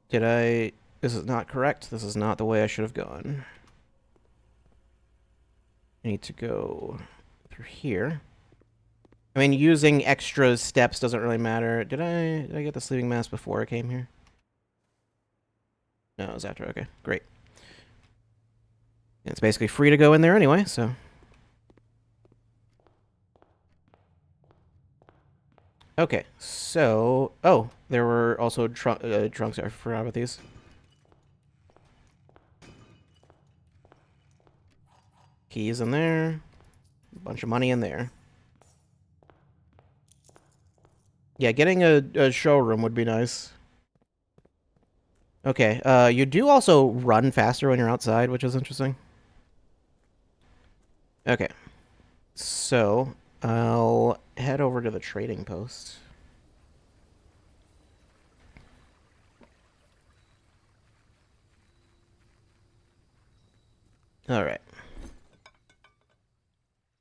A: Did I... This is not correct. This is not the way I should have gone. I need to go through here. I mean, using extra steps doesn't really matter. Did I get the sleeping mask before I came here? No, it was after. Okay, great. It's basically free to go in there anyway, so... Okay, so... Oh, there were also trunks. I forgot about these. Keys in there. A bunch of money in there. Yeah, getting a showroom would be nice. Okay, you do also run faster when you're outside, which is interesting. Okay. So, I'll head over to the trading post. Alright.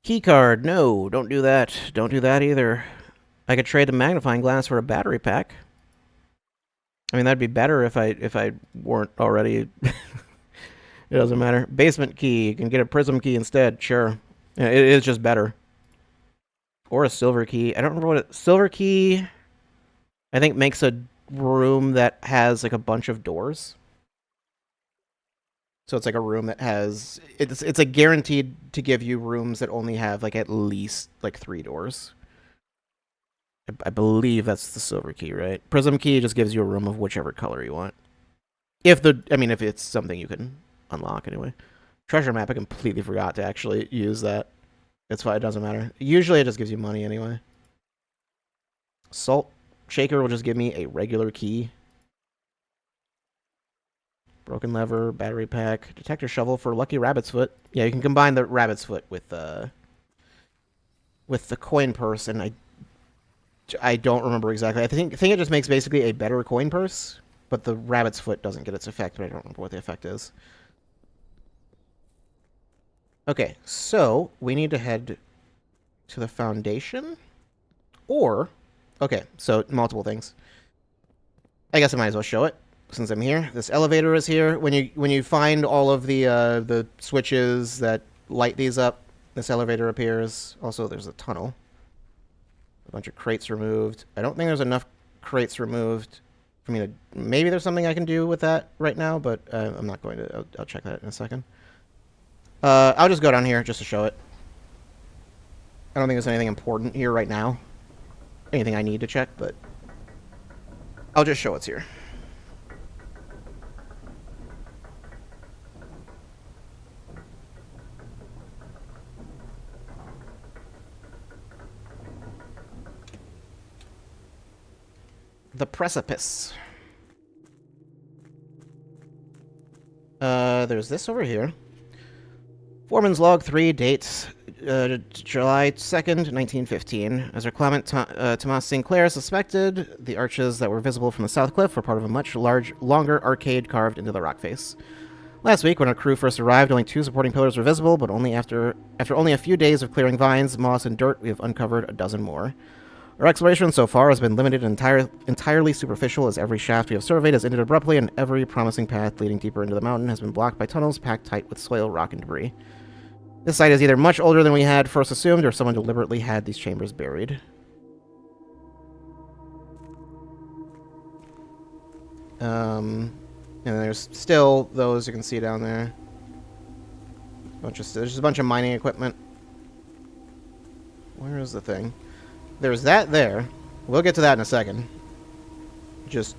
A: Keycard, no, don't do that. Don't do that either. I could trade the magnifying glass for a battery pack. I mean, that'd be better if I weren't already. It doesn't matter. Basement key. You can get a prism key instead. Sure. Yeah, it is just better. Or a silver key. I don't remember what it... Silver key, I think, makes a room that has, like, a bunch of doors. So it's like a room that has... It's like guaranteed to give you rooms that only have, like, at least, like, 3 doors. I believe that's the silver key, right? Prism key just gives you a room of whichever color you want. If it's something you can unlock anyway. Treasure map, I completely forgot to actually use that. It's fine, it doesn't matter. Usually it just gives you money anyway. Salt shaker will just give me a regular key. Broken lever, battery pack, detector shovel for lucky rabbit's foot. Yeah, you can combine the rabbit's foot with the coin purse, and I don't remember exactly. I think it just makes basically a better coin purse, but the rabbit's foot doesn't get its effect, but I don't remember what the effect is. Okay, so we need to head to the Foundation, or... Okay, so multiple things. I guess I might as well show it since I'm here. This elevator is here. When you find all of the switches that light these up, this elevator appears. Also, there's a tunnel. A bunch of crates removed. I don't think there's enough crates removed for me to... Maybe there's something I can do with that right now, but I'm not going to. I'll check that in a second. I'll just go down here just to show it. I don't think there's anything important here right now. Anything I need to check, but I'll just show what's here. The precipice. There's this over here. Foreman's Log 3 dates July 2nd, 1915. As reclamant Thomas Sinclair suspected, the arches that were visible from the south cliff were part of a much longer arcade carved into the rock face. Last week, when our crew first arrived, only 2 supporting pillars were visible, but only after only a few days of clearing vines, moss, and dirt, we have uncovered a dozen more. Our exploration so far has been limited and entirely superficial, as every shaft we have surveyed has ended abruptly, and every promising path leading deeper into the mountain has been blocked by tunnels packed tight with soil, rock, and debris. This site is either much older than we had first assumed, or someone deliberately had these chambers buried. And there's still those you can see down there. There's just a bunch of mining equipment. Where is the thing? There's that there. We'll get to that in a second. Just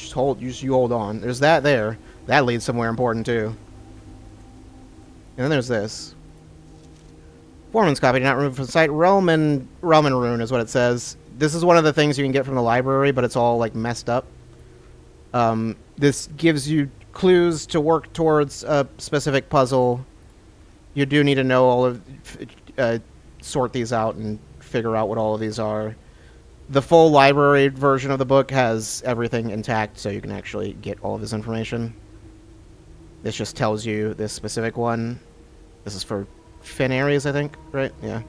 A: you hold on. There's that there. That leads somewhere important too. And then there's this. Foreman's copy did not remove from the site. Realm and Rune is what it says. This is one of the things you can get from the library, but it's all like messed up. This gives you clues to work towards a specific puzzle. You do need to know all of sort these out and figure out what all of these are. The full library version of the book has everything intact, so you can actually get all of this information. This just tells you this specific one. This is for Finn Ares, I think, right? Yeah.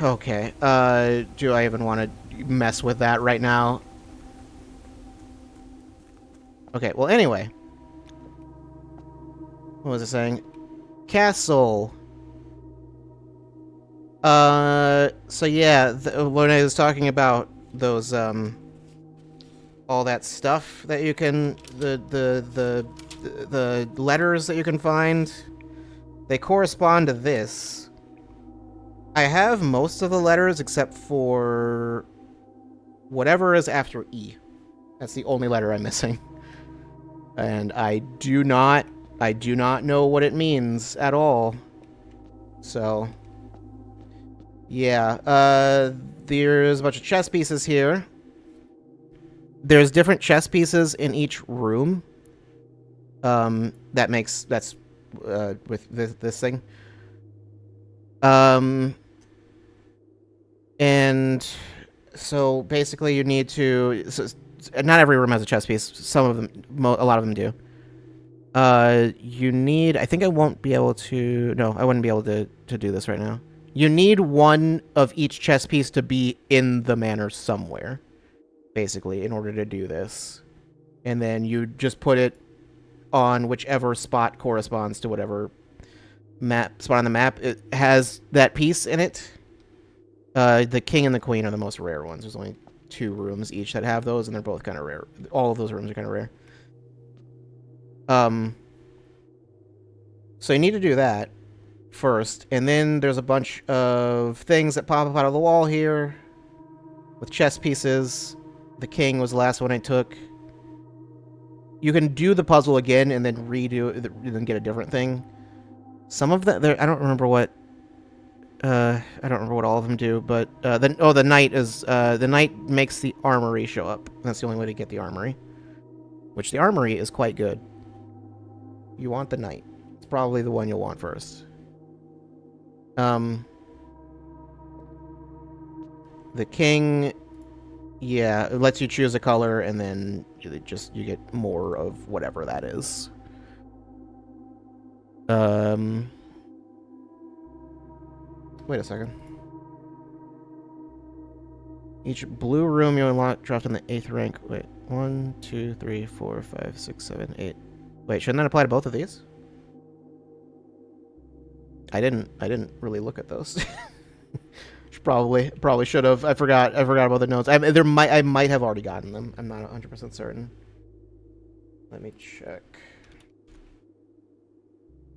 A: Okay. Do I even want to mess with that right now? Okay, well, anyway. What was it saying? Castle. So yeah, when I was talking about those, all that stuff that you can, the letters that you can find, they correspond to this. I have most of the letters except for whatever is after E. That's the only letter I'm missing. And I do not know what it means at all. So, yeah, there's a bunch of chess pieces here. There's different chess pieces in each room. That's with this thing. And so basically you need to, not every room has a chess piece. Some of them, a lot of them do. You need, I think I won't be able to, no, I wouldn't be able to do this right now. You need one of each chess piece to be in the manor somewhere, basically, in order to do this. And then you just put it on whichever spot corresponds to whatever spot on the map. It has that piece in it. The king and the queen are the most rare ones. There's only 2 rooms each that have those, and they're both kind of rare. All of those rooms are kind of rare. So you need to do that first, and then there's a bunch of things that pop up out of the wall here with chess pieces. The king was the last one I took. You can do the puzzle again and then redo it, and then get a different thing. Some of them, I don't remember what. I don't remember what all of them do, but the knight is the knight makes the armory show up. That's the only way to get the armory, which the armory is quite good. You want the knight. It's probably the one you'll want first. The king, yeah, it lets you choose a color, and then you get more of whatever that is. Wait a second. Each blue room you unlock dropped in the 8th rank. Wait, 1, 2, 3, 4, 5, 6, 7, 8. Wait, shouldn't that apply to both of these? I didn't really look at those. Probably should have. I forgot about the notes. I might have already gotten them. I'm not 100% certain. Let me check.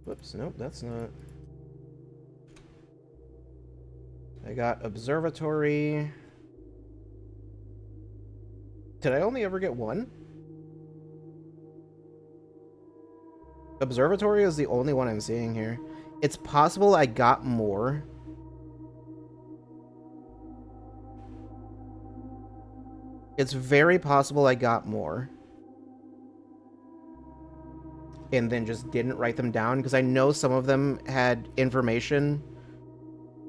A: Whoops, nope, that's not. I got observatory. Did I only ever get one? Observatory is the only one I'm seeing here. It's possible I got more. It's very possible I got more. And then just didn't write them down, because I know some of them had information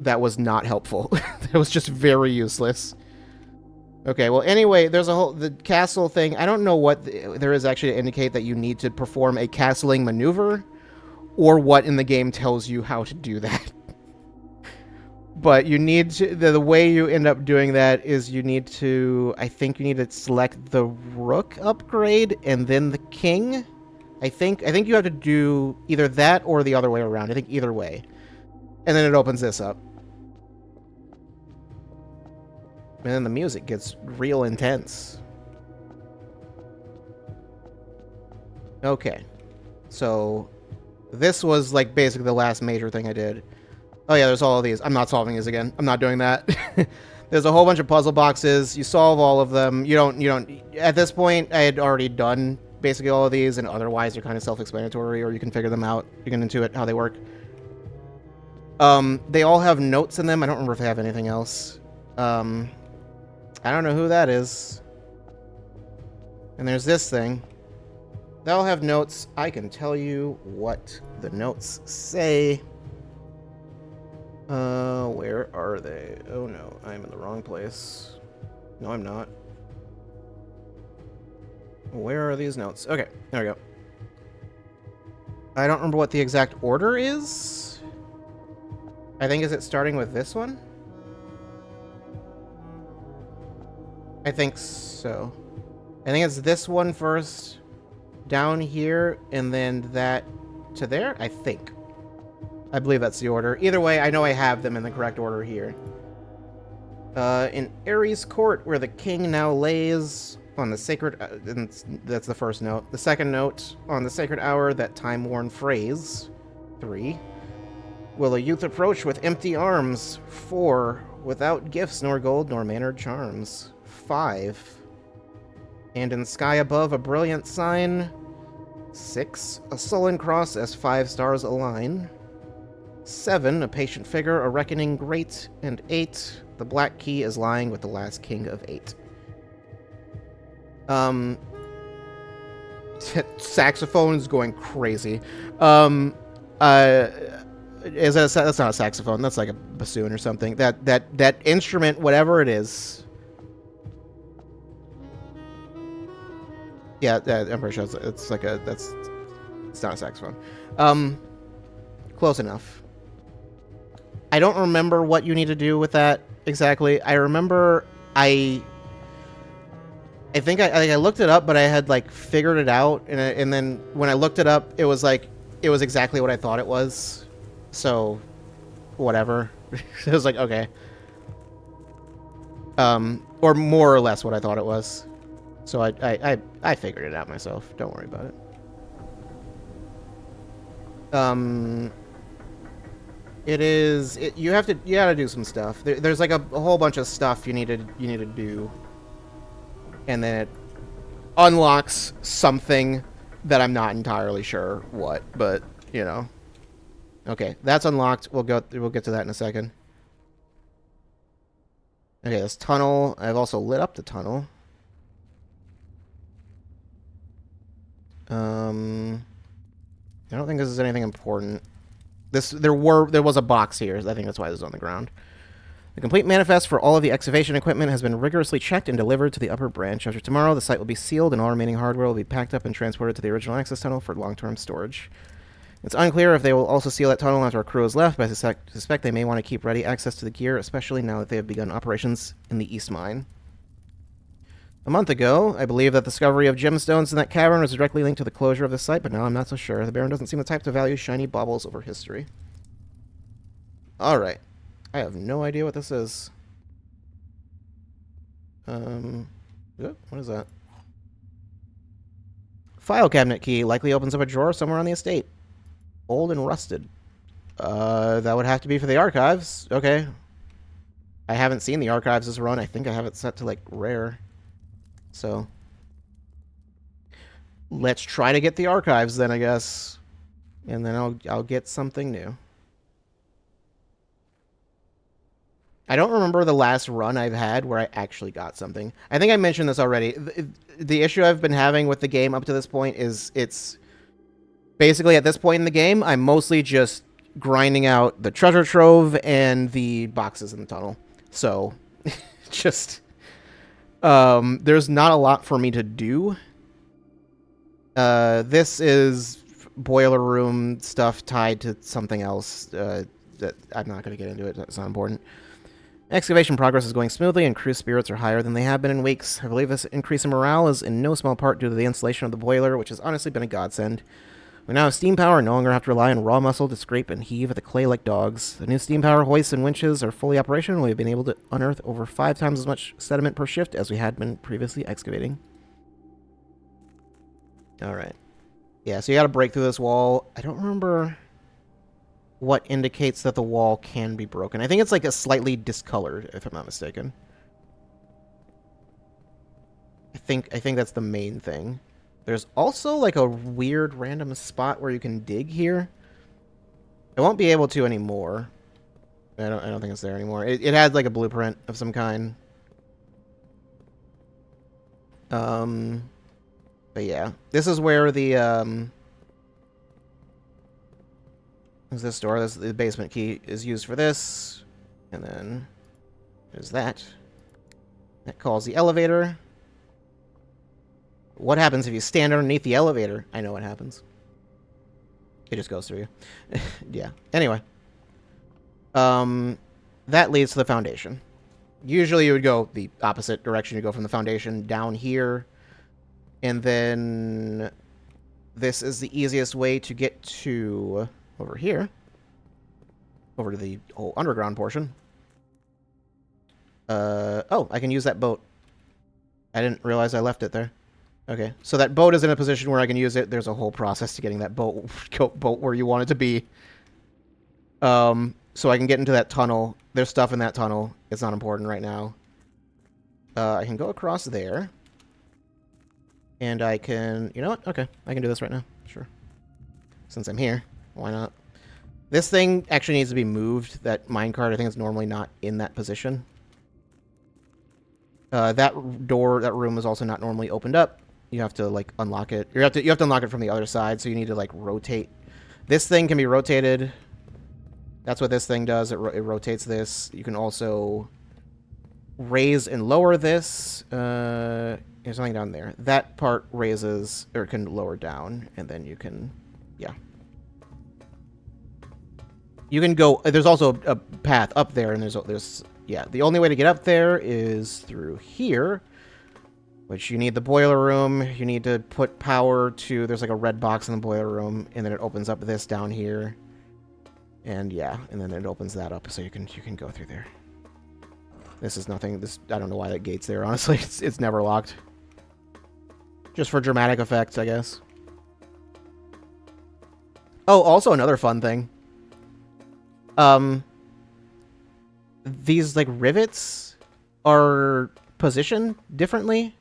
A: that was not helpful. That was just very useless. Okay, well, anyway, there's the castle thing. I don't know what there is actually to indicate that you need to perform a castling maneuver, or what in the game tells you how to do that. But you need to, the way you end up doing that is you need to, I think you need to select the rook upgrade and then the king. I think you have to do either that or the other way around. I think either way. And then it opens this up. And then the music gets real intense. Okay. So this was like basically the last major thing I did. Oh yeah, there's all of these. I'm not solving these again. I'm not doing that. There's a whole bunch of puzzle boxes. You solve all of them. You don't at this point I had already done basically all of these, and otherwise they're kind of self-explanatory, or you can figure them out. You can intuit how they work. They all have notes in them. I don't remember if they have anything else. I don't know who that is. And there's this thing. They all have notes. I can tell you what the notes say. Where are they? Oh no, I'm in the wrong place. No, I'm not. Where are these notes? Okay, there we go. I don't remember what the exact order is. I think, is it starting with this one? I think so. I think it's this one first, down here, and then that to there, I think. I believe that's the order. Either way, I know I have them in the correct order here. In Ares Court, where the king now lays on the sacred... that's the first note. The second note, on the sacred hour, that time-worn phrase. 3. Will a youth approach with empty arms? 4. Without gifts, nor gold, nor mannered charms. 5. And in sky above, a brilliant sign. 6. A sullen cross as 5 stars align. 7. A patient figure, a reckoning great. And 8. The black key is lying with the last king of 8. Saxophone is going crazy. That's not a saxophone. That's like a bassoon or something. That instrument, whatever it is. Yeah, I'm pretty sure it's like it's not a saxophone. Close enough. I don't remember what you need to do with that exactly. I remember I think I looked it up, but I had like figured it out, and then when I looked it up, it was exactly what I thought it was. So, whatever. It was like, okay. Or more or less what I thought it was. So I figured it out myself. Don't worry about it. It is. You gotta do some stuff. There's like a whole bunch of stuff you need to do, and then it unlocks something that I'm not entirely sure what, but you know. Okay, that's unlocked. We'll get to that in a second. Okay, this tunnel. I've also lit up the tunnel. I don't think this is anything important. There was a box here. I think that's why this is on the ground. The complete manifest for all of the excavation equipment has been rigorously checked and delivered to the upper branch. After tomorrow, the site will be sealed and all remaining hardware will be packed up and transported to the original access tunnel for long-term storage. It's unclear if they will also seal that tunnel after our crew is left, but I suspect they may want to keep ready access to the gear, especially now that they have begun operations in the East Mine. A month ago, I believe that the discovery of gemstones in that cavern was directly linked to the closure of the site, but now I'm not so sure. The Baron doesn't seem the type to value shiny baubles over history. Alright. I have no idea what this is. What is that? File cabinet key likely opens up a drawer somewhere on the estate. Old and rusted. That would have to be for the archives. Okay. I haven't seen the archives this run. I think I have it set to, like, rare. So, let's try to get the archives then, I guess. And then I'll get something new. I don't remember the last run I've had where I actually got something. I think I mentioned this already. The issue I've been having with the game up to this point is it's basically at this point in the game, I'm mostly just grinding out the treasure trove and the boxes in the tunnel. So, just... there's not a lot for me to do. This is boiler room stuff tied to something else that I'm not going to get into it. That's not important. Excavation progress is going smoothly, and crew spirits are higher than they have been in weeks. I believe this increase in morale is in no small part due to the installation of the boiler, which has honestly been a godsend. We now have steam power and no longer have to rely on raw muscle to scrape and heave at the clay like dogs. The new steam power hoists and winches are fully operational, and we've been able to unearth over 5 times as much sediment per shift as we had been previously excavating. Alright. Yeah, so you gotta break through this wall. I don't remember what indicates that the wall can be broken. I think it's like a slightly discolored, if I'm not mistaken. I think that's the main thing. There's also like a weird random spot where you can dig here. I won't be able to anymore. I don't think it's there anymore. It had like a blueprint of some kind. But yeah, this is where the is this door? The basement key is used for this, and then there's that. That calls the elevator. What happens if you stand underneath the elevator? I know what happens. It just goes through you. Yeah. Anyway. That leads to the foundation. Usually you would go the opposite direction. You go from the foundation down here. And then this is the easiest way to get to over here. Over to the whole underground portion. Oh, I can use that boat. I didn't realize I left it there. Okay, so that boat is in a position where I can use it. There's a whole process to getting that boat where you want it to be. So I can get into that tunnel. There's stuff in that tunnel. It's not important right now. I can go across there. And I can... You know what? Okay, I can do this right now. Sure. Since I'm here, why not? This thing actually needs to be moved. That minecart, I think it's normally not in that position. That door, that room is also not normally opened up. You have to, like, unlock it. You have to unlock it from the other side, so you need to, like, rotate. This thing can be rotated. That's what this thing does. It rotates this. You can also raise and lower this. There's something down there. That part raises, or can lower down, and then you can, yeah. You can go, there's also a path up there, and there's, yeah. The only way to get up there is through here, which you need the boiler room. You need to put power to, there's like a red box in the boiler room, and then it opens up this down here. And yeah, and then it opens that up, so you can go through there. This is nothing, I don't know why that gate's there, honestly. It's never locked. Just for dramatic effects, I guess. Oh, also another fun thing. these like rivets are positioned differently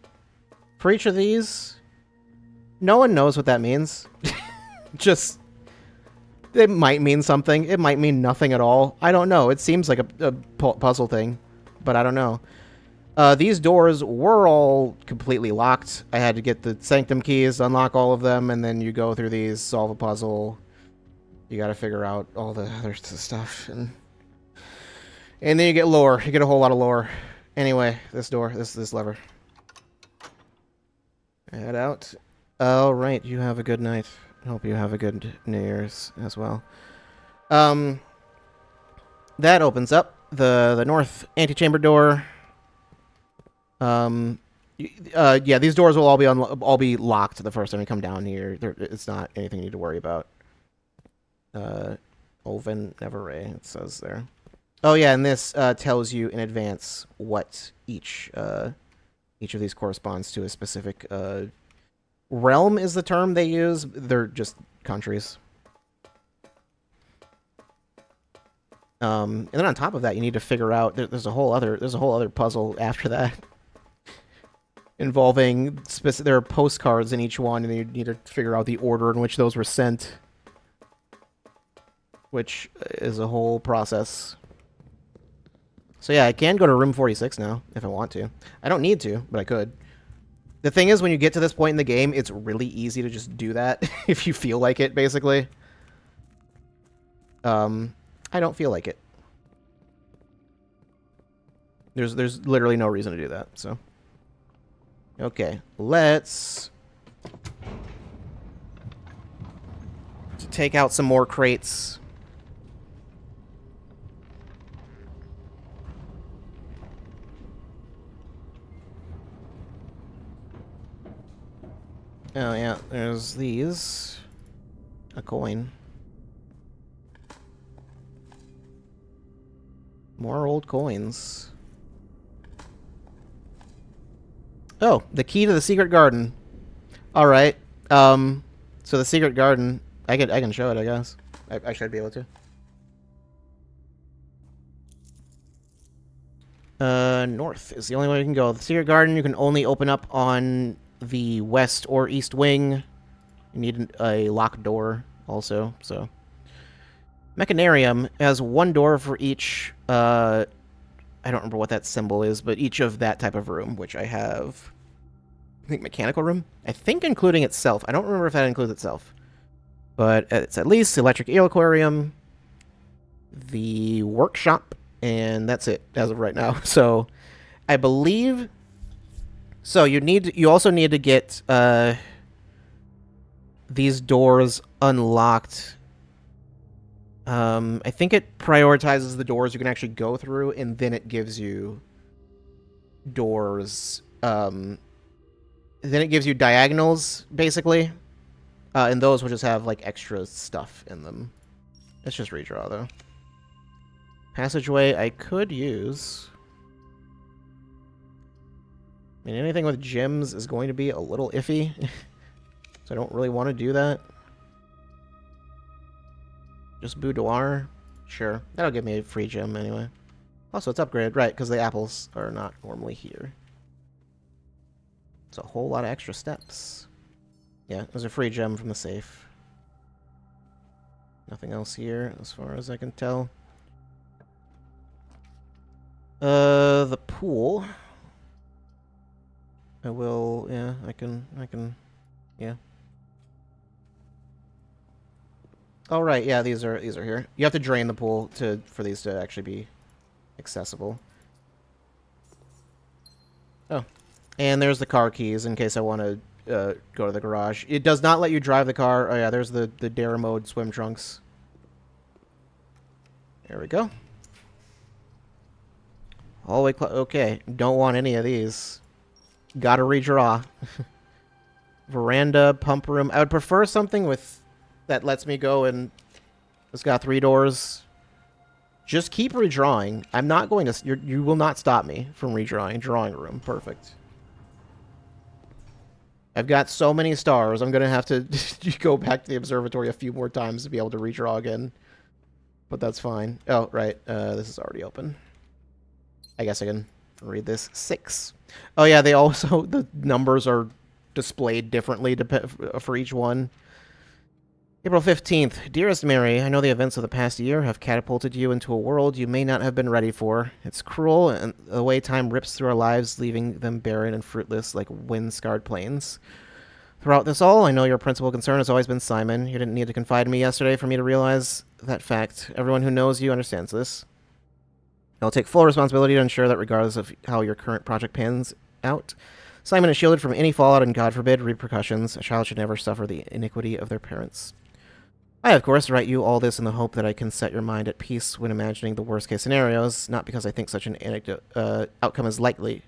A: for each of these. No one knows what that means. Just, it might mean something. It might mean nothing at all. I don't know. It seems like a puzzle thing, but I don't know. These doors were all completely locked. I had to get the Sanctum keys, unlock all of them, and then you go through these, solve a puzzle. You gotta figure out all the other stuff, and then you get lore. You get a whole lot of lore. Anyway, this door, this lever. Head out. All right, you have a good night. Hope you have a good New Year's as well. That opens up the north antechamber door. Yeah, these doors will all be locked the first time you come down here. It's not anything you need to worry about. Oven Neverray, it says there. Oh yeah, and this tells you in advance what each of these corresponds to a specific realm is the term they use. They're just countries. And then on top of that, you need to figure out there's a whole other puzzle after that involving there are postcards in each one, and you need to figure out the order in which those were sent, which is a whole process. So yeah, I can go to room 46 now if I want to. I don't need to, but I could. The thing is, when you get to this point in the game, it's really easy to just do that if you feel like it, basically. I don't feel like it. There's literally no reason to do that, so. Okay, let's take out some more crates. Oh yeah, there's these. A coin. More old coins. Oh, the key to the secret garden. All right. So the secret garden, I can show it, I guess. I should be able to. North is the only way you can go. The secret garden you can only open up on the west or east wing. You need a locked door also, so. Mechanarium has one door for each, I don't remember what that symbol is, but each of that type of room, which I have, I think mechanical room? I think including itself. I don't remember if that includes itself. But it's at least the electric eel aquarium, the workshop, and that's it as of right now. So I believe, so you also need to get these doors unlocked. I think it prioritizes the doors you can actually go through, and then it gives you doors, then it gives you diagonals, basically, and those will just have, like, extra stuff in them. Let's just redraw, though. Passageway I could use. I mean, anything with gems is going to be a little iffy, so I don't really want to do that. Just boudoir? Sure. That'll give me a free gem anyway. Also, it's upgraded, right, because the apples are not normally here. It's a whole lot of extra steps. Yeah, there's a free gem from the safe. Nothing else here, as far as I can tell. The pool. I will, yeah, I can, yeah. Oh, right, yeah, these are here. You have to drain the pool for these to actually be accessible. Oh. And there's the car keys in case I want to go to the garage. It does not let you drive the car. Oh, yeah, there's the dare mode swim trunks. There we go. All the way okay, don't want any of these. Gotta redraw. Veranda, pump room. I would prefer something with that lets me go and it's got 3 doors. Just keep redrawing. I'm not going to... You will not stop me from redrawing. Drawing room. Perfect. I've got so many stars, I'm going to have to go back to the observatory a few more times to be able to redraw again. but that's fine. Oh, right. This is already open. I guess I can read this. 6. Oh, yeah, they also... The numbers are displayed differently for each one. April 15th. Dearest Mary, I know the events of the past year have catapulted you into a world you may not have been ready for. It's cruel, and the way time rips through our lives, leaving them barren and fruitless like wind-scarred plains. Throughout this all, I know your principal concern has always been Simon. You didn't need to confide in me yesterday for me to realize that fact. Everyone who knows you understands this. I'll take full responsibility to ensure that regardless of how your current project pans out, Simon is shielded from any fallout and, God forbid, repercussions. A child should never suffer the iniquity of their parents. I, of course, write you all this in the hope that I can set your mind at peace when imagining the worst-case scenarios, not because I think such an outcome is likely.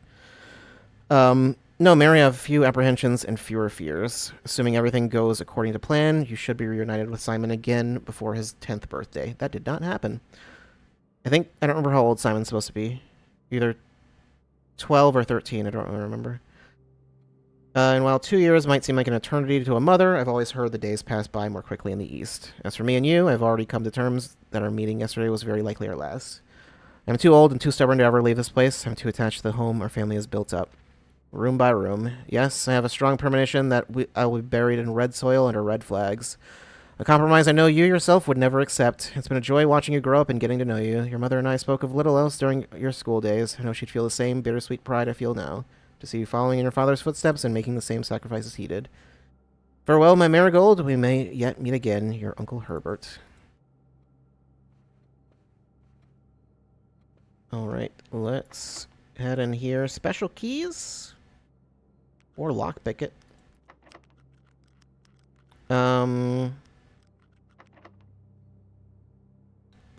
A: No, Mary, I have few apprehensions and fewer fears. Assuming everything goes according to plan, you should be reunited with Simon again before his 10th birthday. That did not happen. I don't remember how old Simon's supposed to be. Either 12 or 13, I don't really remember. And while 2 years might seem like an eternity to a mother, I've always heard the days pass by more quickly in the East. As for me and you, I've already come to terms that our meeting yesterday was very likely our last. I'm too old and too stubborn to ever leave this place. I'm too attached to the home our family has built up. Room by room. Yes, I have a strong premonition that I will be buried in red soil under red flags. A compromise I know you yourself would never accept. It's been a joy watching you grow up and getting to know you. Your mother and I spoke of little else during your school days. I know she'd feel the same bittersweet pride I feel now, to see you following in your father's footsteps and making the same sacrifices he did. Farewell, my marigold. We may yet meet again. Your Uncle Herbert. Alright, let's head in here. Special keys? Or lockpick it.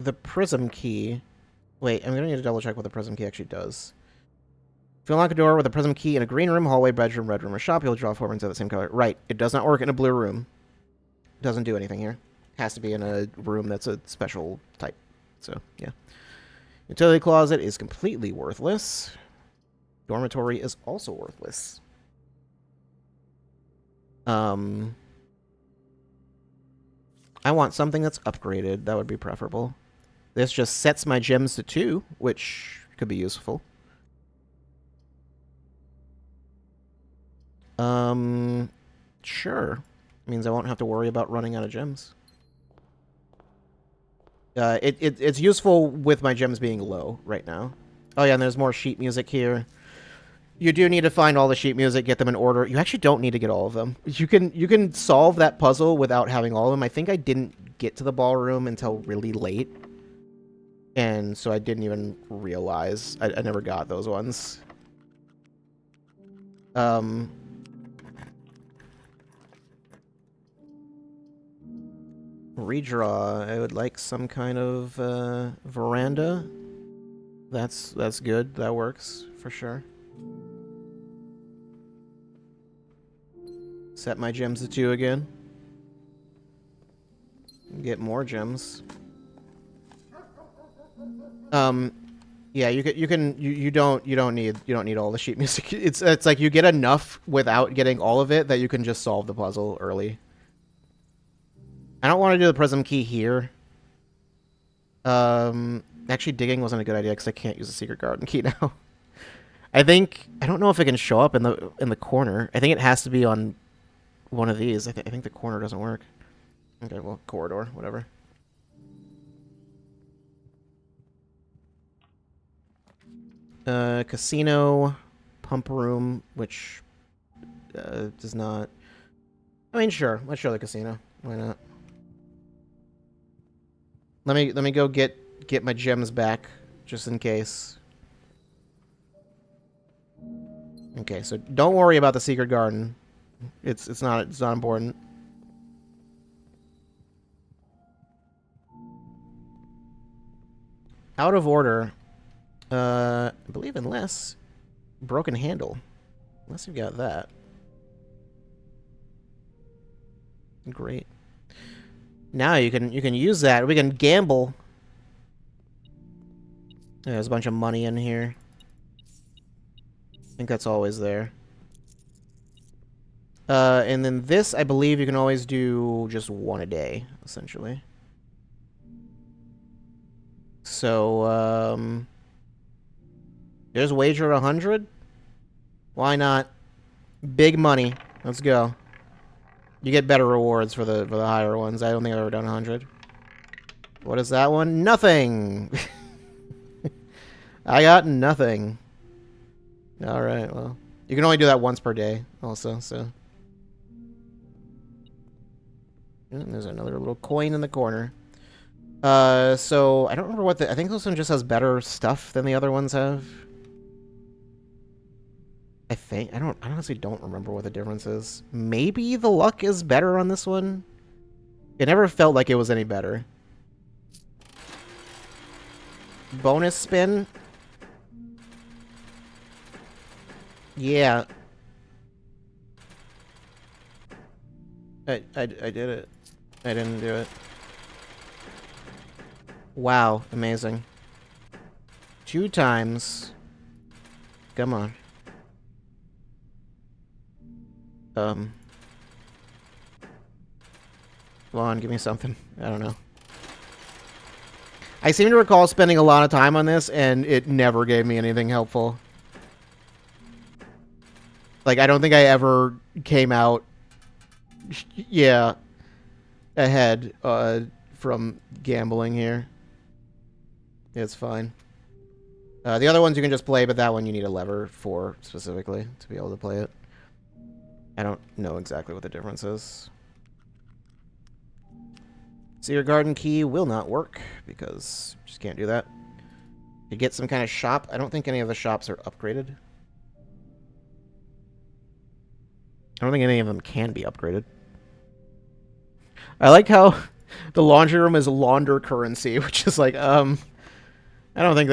A: The prism key. Wait, I'm gonna need to double check what the prism key actually does. If you unlock a door with a prism key in a green room, hallway, bedroom, red room, or shop, you'll draw 4 rings of the same color. Right. It does not work in a blue room. Doesn't do anything here. Has to be in a room that's a special type. So, yeah. Utility closet is completely worthless. Dormitory is also worthless. I want something that's upgraded. That would be preferable. This just sets my gems to 2, which could be useful. Sure. Means I won't have to worry about running out of gems. It's useful with my gems being low right now. Oh yeah, and there's more sheet music here. You do need to find all the sheet music, get them in order. You actually don't need to get all of them. You can solve that puzzle without having all of them. I think I didn't get to the ballroom until really late. And so I didn't even realize. I never got those ones. Redraw. I would like some kind of veranda. That's good. That works for sure. Set my gems to 2 again. Get more gems. Yeah, you don't need all the sheet music. It's like you get enough without getting all of it that you can just solve the puzzle early. I don't want to do the prism key here. Actually digging wasn't a good idea because I can't use the secret garden key now. I don't know if it can show up in the corner. I think it has to be on one of these. I think the corner doesn't work. Okay, well, corridor, whatever. Casino, pump room, which does not. I mean, sure. Let's show the casino. Why not? Let me go get my gems back, just in case. Okay, so don't worry about the secret garden. It's not important. Out of order. I believe unless broken handle. Unless you've got that. Great. Now you can use that. We can gamble. There's a bunch of money in here. I think that's always there. And then this, I believe you can always do just 1 a day, essentially. So, there's wager 100. Why not? Big money. Let's go. You get better rewards for the higher ones. I don't think I've ever done 100. What is that one? Nothing. I got nothing. All right. Well, you can only do that once per day, also. So, and there's another little coin in the corner. So I don't remember what I think this one just has better stuff than the other ones have. I honestly don't remember what the difference is. Maybe the luck is better on this one. It never felt like it was any better. Bonus spin. Yeah. I did it. I didn't do it. Wow, amazing. 2 times. Come on. Come on, give me something. I don't know. I seem to recall spending a lot of time on this, and it never gave me anything helpful. Like, I don't think I ever came out, yeah, ahead from gambling here. It's fine. The other ones you can just play, but that one you need a lever for, specifically, to be able to play it. I don't know exactly what the difference is. Seer Garden key will not work, because you just can't do that. You get some kind of shop. I don't think any of the shops are upgraded. I don't think any of them can be upgraded. I like how the laundry room is launder currency, which is like, I don't think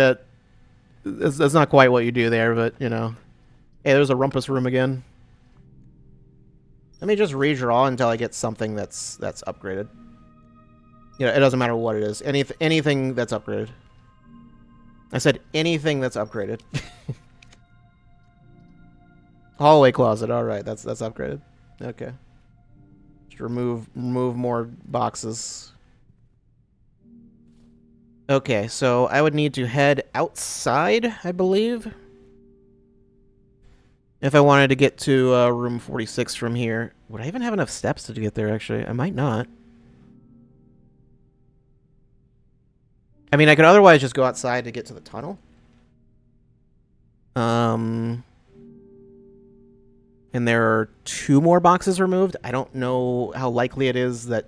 A: that's not quite what you do there, but, you know. Hey, there's a rumpus room again. Let me just redraw until I get something that's upgraded. You know, it doesn't matter what it is. Anything that's upgraded. I said anything that's upgraded. Hallway closet. All right, that's upgraded. Okay. Just remove more boxes. Okay, so I would need to head outside, I believe, if I wanted to get to room 46 from here. Would I even have enough steps to get there, actually? I might not. I mean, I could otherwise just go outside to get to the tunnel. And there are 2 more boxes removed. I don't know how likely it is that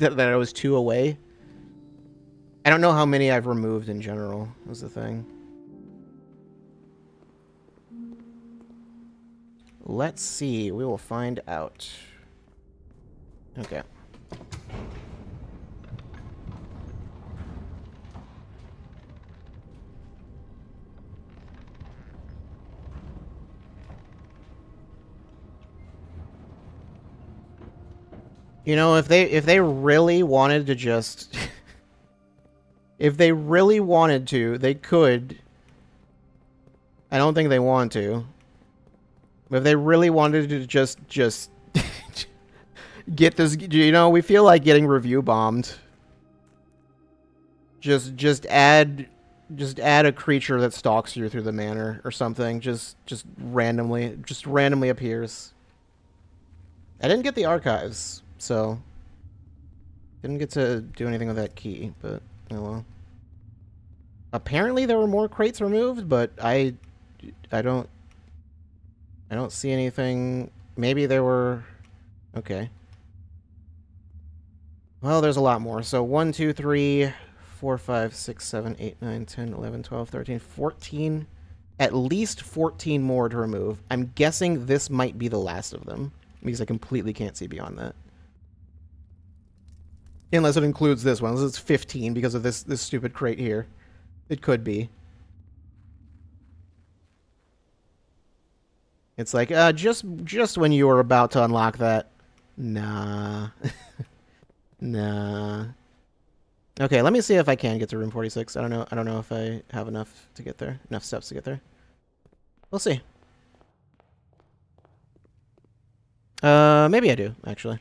A: I was 2 away. I don't know how many I've removed in general, was the thing. Let's see. We will find out. Okay. You know, if they really wanted to just if they really wanted to, they could. I don't think they want to. But if they really wanted to just get this, you know, we feel like getting review bombed. Just add a creature that stalks you through the manor or something. Just randomly appears. I didn't get the archives, so didn't get to do anything with that key, but oh well. Apparently there were more crates removed, but I don't see anything. Maybe there were. Okay. Well, there's a lot more. So 1, 2, 3, 4, 5, 6, 7, 8, 9, 10, 11, 12, 13, 14. At least 14 more to remove. I'm guessing this might be the last of them, because I completely can't see beyond that. Unless it includes this one. Unless it's 15 because of this stupid crate here. It could be. It's like, just when you were about to unlock that. Nah. Nah. Okay, let me see if I can get to room 46. I don't know if I have enough to get there. Enough steps to get there. We'll see. Maybe I do, actually.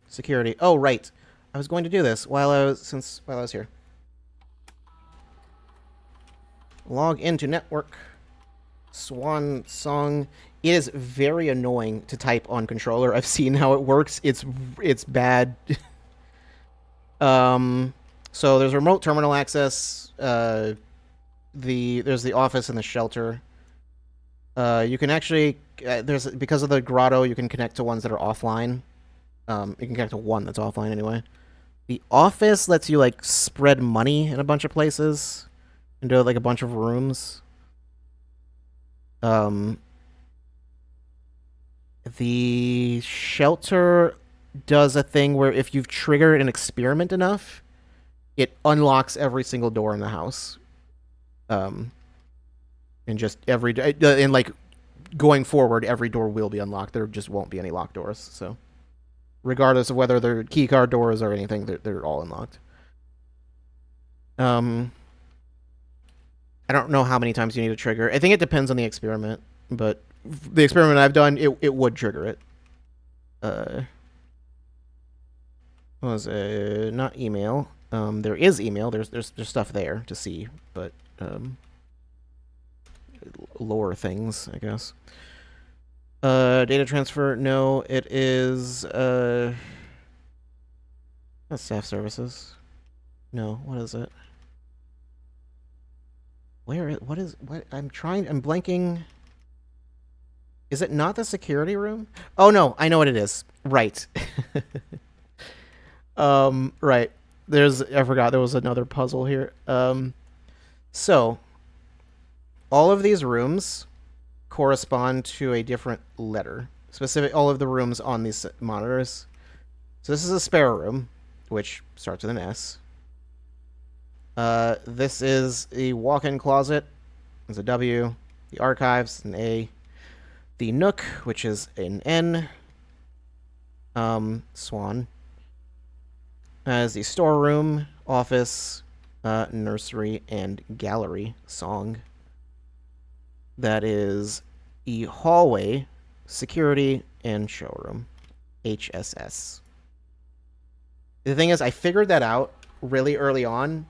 A: Security. Oh, right. I was going to do this while I was here. Log into network. Swan song. It is very annoying to type on controller. I've seen how it works. It's bad. So there's remote terminal access. There's the office and the shelter. You can actually because of the grotto, you can connect to ones that are offline. You can connect to one that's offline anyway. The office lets you like spread money in a bunch of places into like a bunch of rooms. The shelter does a thing where if you've triggered an experiment enough, it unlocks every single door in the house. And just and like going forward, every door will be unlocked. There just won't be any locked doors. So, regardless of whether they're keycard doors or anything, they're all unlocked. I don't know how many times you need to trigger. I think it depends on the experiment, but the experiment I've done, it would trigger it. What was it? Not email. There is email. There's stuff there to see, but lore things, I guess. Data transfer. No, it is that's staff services. No, what is it? What I'm blanking. Is it not the security room? Oh no, I know what it is. Right. Right. I forgot there was another puzzle here. So all of these rooms correspond to a different letter. All of the rooms on these monitors. So this is a spare room, which starts with an S. This is a walk-in closet. It's a W. The archives, an A. The nook, which is an N. Swan. As the storeroom, office, nursery, and gallery song. That is the hallway, security, and showroom. HSS. The thing is, I figured that out really early on.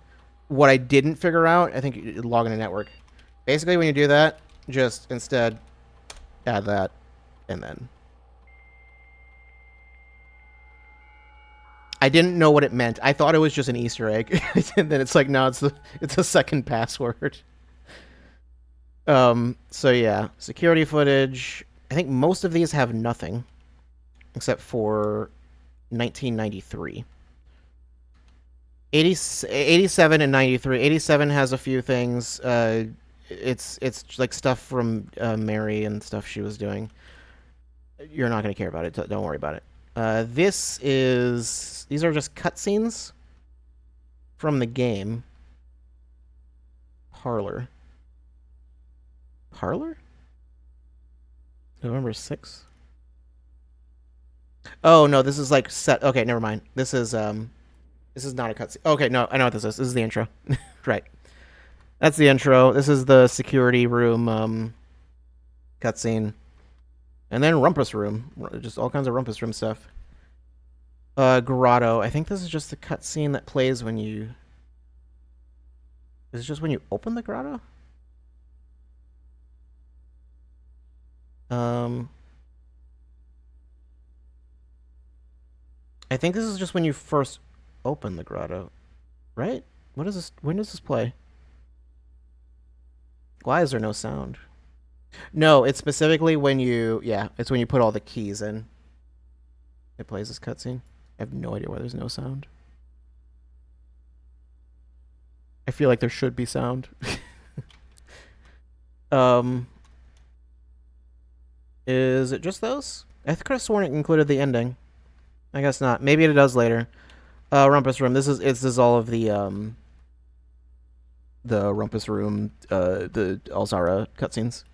A: What I didn't figure out, I think you log in a network. Basically, when you do that, just instead add that, and then. I didn't know what it meant. I thought it was just an Easter egg. And then it's like, no, it's a second password. So yeah, security footage. I think most of these have nothing. Except for 1993. 87 and 93. 87 has a few things. It's like stuff from Mary and stuff she was doing. You're not going to care about it. Don't worry about it. These are just cutscenes from the game. Parlor? November 6th? Oh, no, this is like set. Okay, never mind. This is not a cutscene. Okay, no, I know what this is. This is the intro. Right. That's the intro. This is the security room cutscene. And then Rumpus Room. Just all kinds of Rumpus Room stuff. Grotto. I think this is just the cutscene that plays when you... Is it just when you open the grotto? I think this is just when you first open the grotto. Right? What is this? When does this play? Why is there no sound? No, it's specifically when you... Yeah, it's when you put all the keys in. It plays this cutscene. I have no idea why there's no sound. I feel like there should be sound. Is it just those? I could have sworn it included the ending. I guess not. Maybe it does later. Rumpus Room. This is all of the Rumpus Room, the Alzara cutscenes.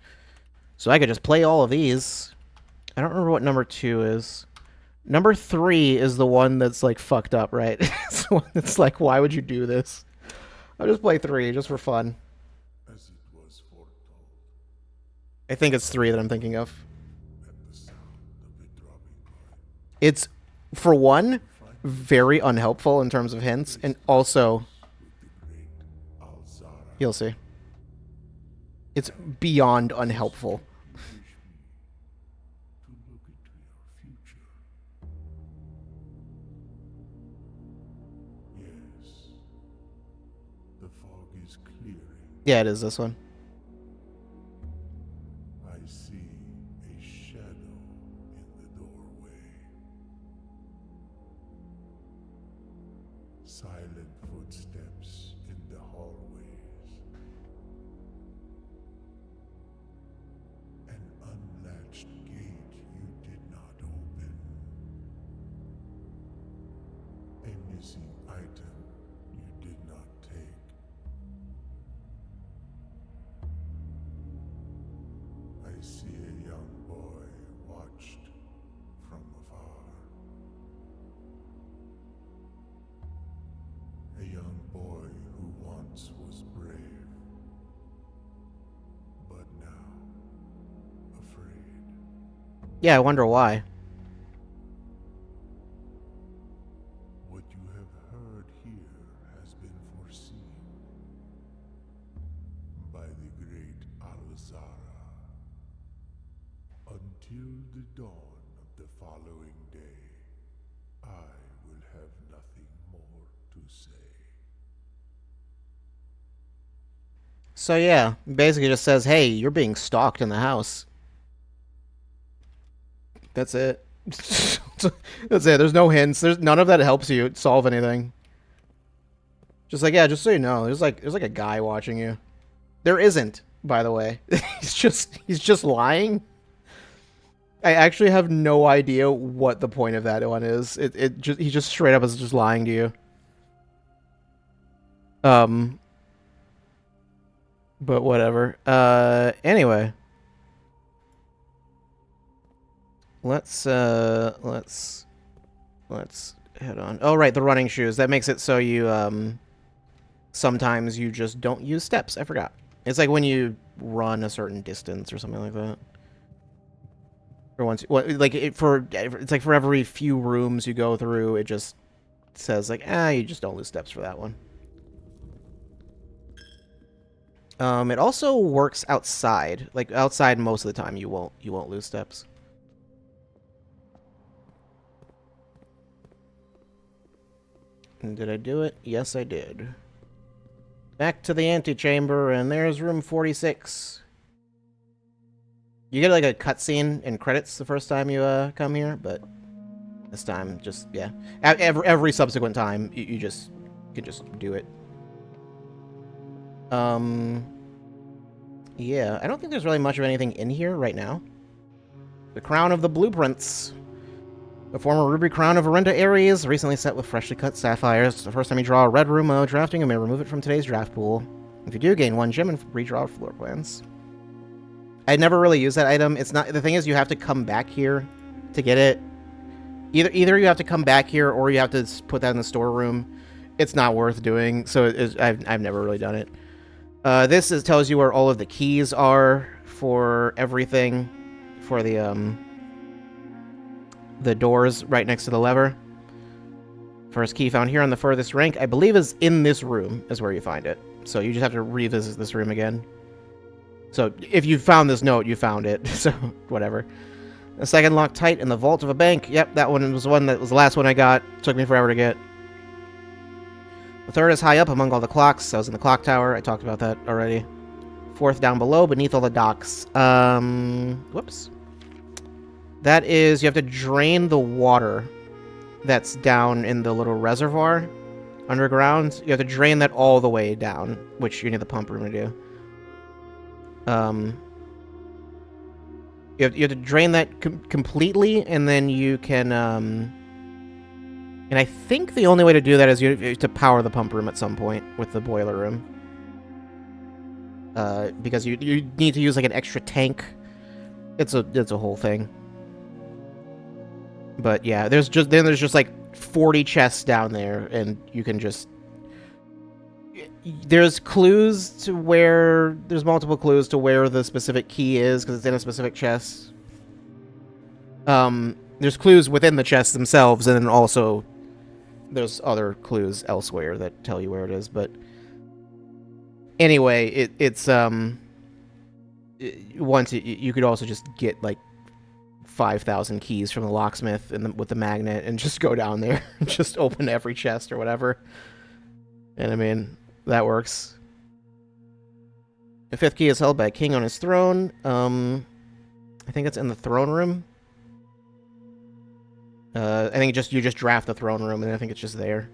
A: So I could just play all of these. I don't remember what number 2 is. Number 3 is the one that's like fucked up, right? It's the one that's like, why would you do this? I'll just play 3 just for fun.
C: As it was foretold,
A: I think it's 3 that I'm thinking of.
C: at the sound of the dropping coin,
A: It's, for one, very unhelpful in terms of hints, and also,
C: with the great Alzara.
A: you'll see. It's beyond unhelpful.
C: Wish me to look into your future. Yes, the fog is clearing.
A: Yeah, it is this one.
C: I see a shadow in the doorway. Silent footsteps in the hallways. An unlatched gate you did not open. A missing item you did not take. I see a young boy watched from afar. A young boy who once was brave, but now afraid.
A: Yeah, I wonder why.
C: What you have heard here has been foreseen by the great Alzara. Until the dawn of the following day, I will have nothing more to say.
A: So yeah, basically just says, hey, you're being stalked in the house. That's it. That's it. There's no hints. There's none of that helps you solve anything. Just like, yeah, just so you know, there's like a guy watching you. There isn't, by the way. he's just lying. I actually have no idea what the point of that one is. He just straight up is just lying to you. But whatever. Anyway. Let's head on. Oh, right, the running shoes. That makes it so you, sometimes you just don't use steps. I forgot. It's like when you run a certain distance or something like that. Or once, it's like for every few rooms you go through, it just says like, you just don't lose steps for that one. It also works outside. Like outside, most of the time you won't lose steps. And did I do it? Yes, I did. Back to the antechamber, and there's room 46. You get like a cutscene and credits the first time you come here, but this time, just yeah. Every subsequent time, you can just do it. Yeah, I don't think there's really much of anything in here right now. The Crown of the Blueprints. The former ruby crown of Arenda Ares, recently set with freshly cut sapphires. The first time you draw a red room while drafting, you may remove it from today's draft pool. If you do, gain 1 gem and redraw floor plans. I never really use that item. It's not. The thing is, you have to come back here to get it. Either you have to come back here, or you have to put that in the storeroom. It's not worth doing, so I've never really done it. This tells you where all of the keys are for everything, for the doors right next to the lever. First key found here on the furthest rank, I believe, is in this room, is where you find it. So you just have to revisit this room again. So if you found this note, you found it. So whatever. The second locked tight in the vault of a bank. Yep, that one was the last one I got. Took me forever to get. The third is high up among all the clocks. I was in the clock tower. I talked about that already. Fourth down below, beneath all the docks. Whoops. That is, you have to drain the water that's down in the little reservoir underground. You have to drain that all the way down, which you need the pump room to do. You have to drain that completely, and then you can, and I think the only way to do that is you have to power the pump room at some point with the boiler room. Because you need to use like an extra tank. It's a whole thing. But yeah, there's just like 40 chests down there, and you can just... There's clues to where... There's multiple clues to where the specific key is, because it's in a specific chest. There's clues within the chests themselves, and then also there's other clues elsewhere that tell you where it is, but... Anyway, it's once you could also just get like 5,000 keys from the locksmith with the magnet and just go down there and just open every chest or whatever. And I mean, that works. The 5th key is held by a king on his throne. I think it's in the throne room. I think you just draft the throne room, and I think it's just there.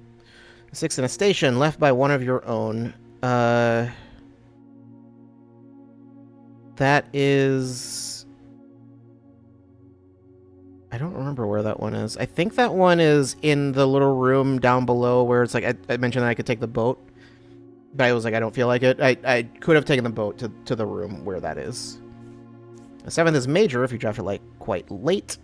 A: 6th in a station left by one of your own. That is... I don't remember where that one is. I think that one is in the little room down below where it's like, I mentioned that I could take the boat. But I was like, I don't feel like it. I could have taken the boat to the room where that is. The 7th is major if you draft it like quite late.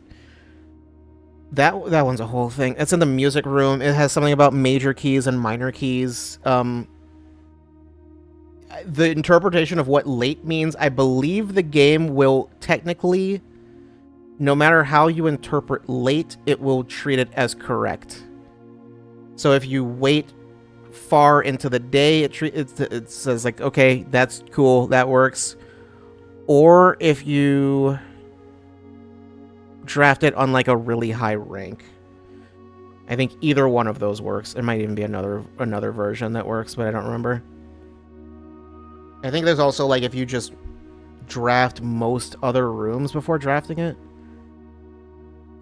A: That one's a whole thing. It's in the music room. It has something about major keys and minor keys. The interpretation of what late means, I believe the game will technically, no matter how you interpret late, it will treat it as correct. So if you wait far into the day, it says like, okay, that's cool, that works. Or if you draft it on like a really high rank, I think either one of those works. There might even be another version that works, but I don't remember. I think there's also like if you just draft most other rooms before drafting it.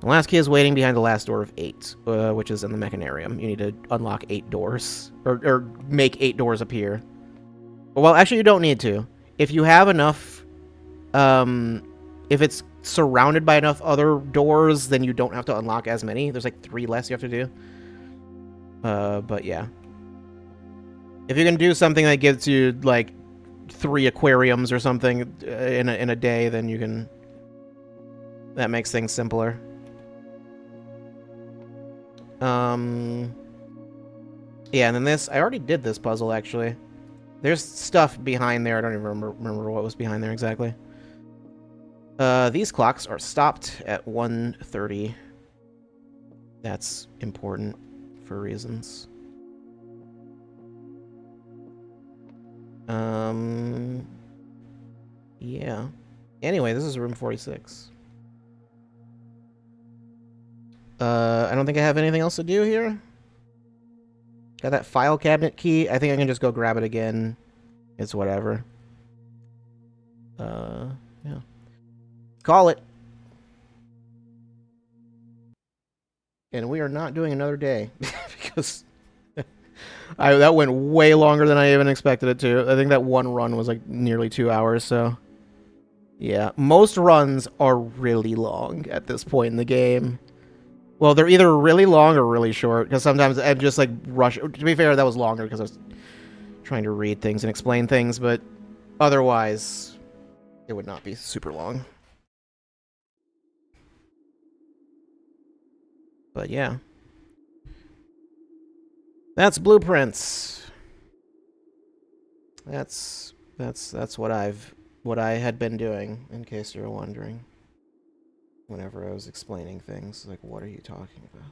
A: The last key is waiting behind the last door of 8, which is in the Mechanarium. You need to unlock 8 doors, or make 8 doors appear. Well, actually, you don't need to. If you have enough, if it's surrounded by enough other doors, then you don't have to unlock as many. There's like 3 less you have to do. But yeah. If you can do something that gives you like 3 aquariums or something in a day, then you can... That makes things simpler. Yeah, and then this... I already did this puzzle, actually. There's stuff behind there. I don't even remember what was behind there exactly. These clocks are stopped at 1:30. That's important for reasons. Yeah. Anyway, this is room 46. I don't think I have anything else to do here. Got that file cabinet key. I think I can just go grab it again. It's whatever. Yeah. Call it. And we are not doing another day because that went way longer than I even expected it to. I think that one run was like nearly 2 hours, so yeah. Most runs are really long at this point in the game. Well, they're either really long or really short, because sometimes I'm just like rush. To be fair, that was longer because I was trying to read things and explain things, but otherwise, it would not be super long. But yeah. That's Blueprints. That's what I had been doing, in case you're wondering. Whenever I was explaining things, like, what are you talking about?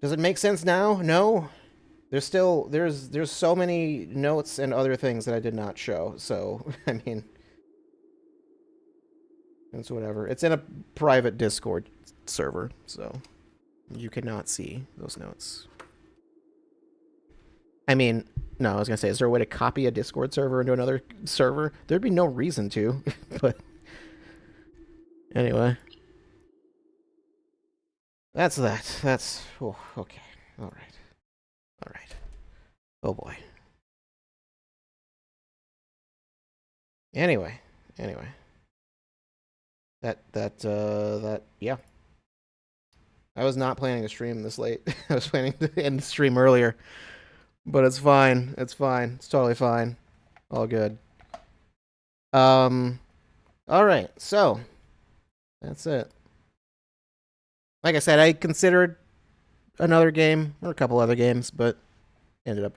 A: Does it make sense now? No. There's so many notes and other things that I did not show. So, I mean, it's whatever. It's in a private Discord server, so you cannot see those notes. I mean, no, I was gonna say, is there a way to copy a Discord server into another server? There'd be no reason to, but anyway. That's that. That's... Oh, okay. Alright. Alright. Oh boy. Anyway. That, yeah. I was not planning to stream this late. I was planning to end the stream earlier. But it's fine. It's fine. It's totally fine. All good. Alright, so... That's it. Like I said, I considered another game, or a couple other games, but ended up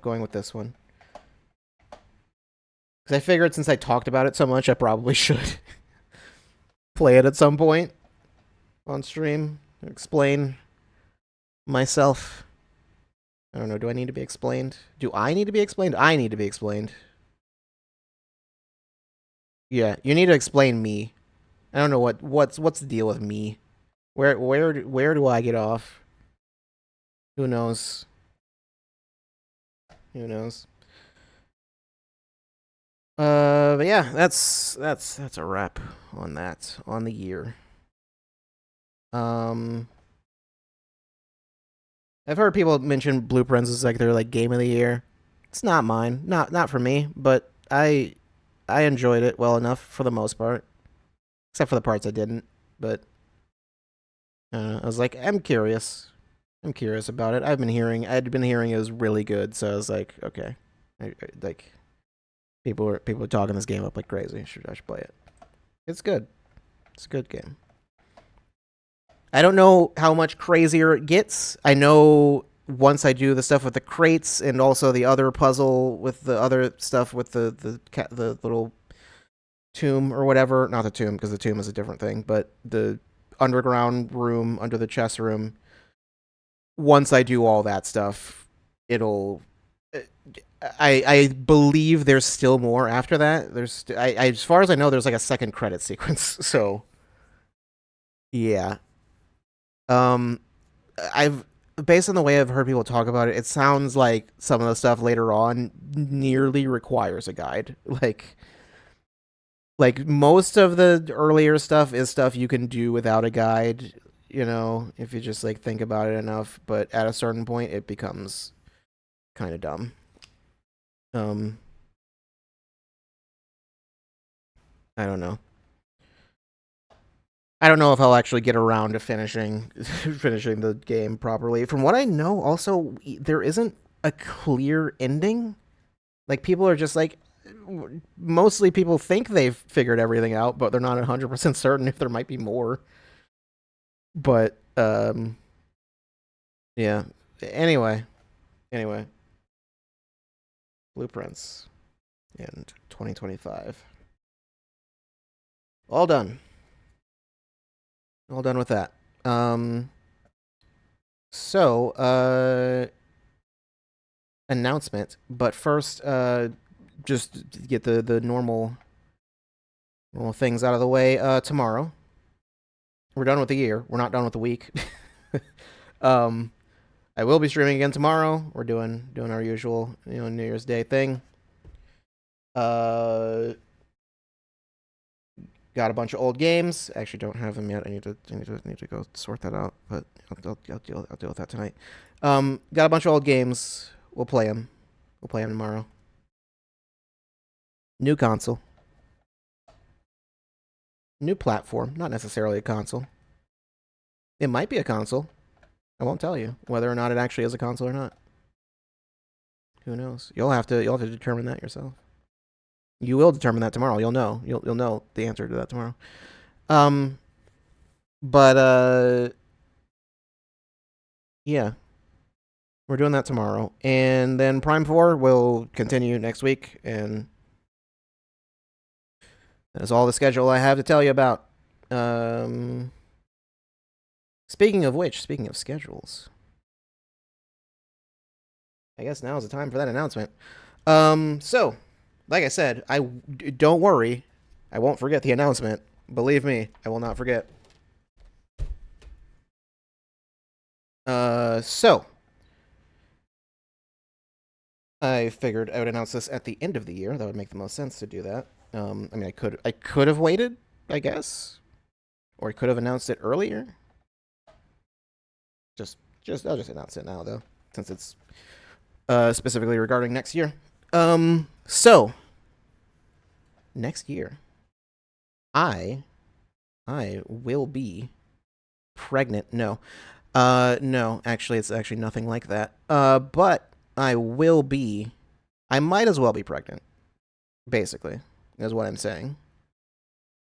A: going with this one. Because I figured since I talked about it so much, I probably should play it at some point on stream. Explain myself. I don't know, do I need to be explained? Do I need to be explained? I need to be explained. Yeah, you need to explain me. I don't know what's the deal with me. Where do I get off? Who knows? Who knows? But yeah, that's a wrap on that on the year. I've heard people mention Blueprints as like their like game of the year. It's not mine, not for me, but I enjoyed it well enough for the most part, except for the parts I didn't. But I was like, I'm curious. I'm curious about it. I'd been hearing it was really good, so I was like, okay, like people were talking this game up like crazy. I should play it. It's good. It's a good game. I don't know how much crazier it gets. I know once I do the stuff with the crates and also the other puzzle with the other stuff with the little tomb or whatever. Not the tomb, because the tomb is a different thing, but the underground room under the chest room. Once I do all that stuff, it'll. I believe there's still more after that. As far as I know, there's like a second credit sequence. So, yeah. I've based on the way I've heard people talk about it, it sounds like some of the stuff later on nearly requires a guide. Like most of the earlier stuff is stuff you can do without a guide, if you just like think about it enough, but at a certain point it becomes kind of dumb. I don't know. I don't know if I'll actually get around to finishing the game properly. From what I know, also there isn't a clear ending. Like people are just like, mostly people think they've figured everything out, but they're not 100% certain if there might be more. But yeah. Anyway, Blueprints in 2025. All done. All done with that. So, announcement, but first, just to get the normal things out of the way. Tomorrow, we're done with the year. We're not done with the week. I will be streaming again tomorrow. We're doing our usual, New Year's Day thing. Got a bunch of old games. Actually, don't have them yet. I need to go sort that out. But I'll deal with that tonight. Got a bunch of old games. We'll play them. We'll play them tomorrow. New console. New platform. Not necessarily a console. It might be a console. I won't tell you whether or not it actually is a console or not. Who knows? You'll have to determine that yourself. You will determine that tomorrow. You'll know. You'll know the answer to that tomorrow. But yeah. We're doing that tomorrow. And then Prime 4 will continue next week, and that's all the schedule I have to tell you about. Speaking of schedules, I guess now is the time for that announcement. So, like I said, don't worry, I won't forget the announcement. Believe me, I will not forget. So I figured I would announce this at the end of the year. That would make the most sense to do that. I mean, I could have waited, I guess, or I could have announced it earlier. I'll just announce it now, though, since it's specifically regarding next year. So next year, I will be pregnant. No, actually, it's actually nothing like that. But I might as well be pregnant. Basically, is what I'm saying.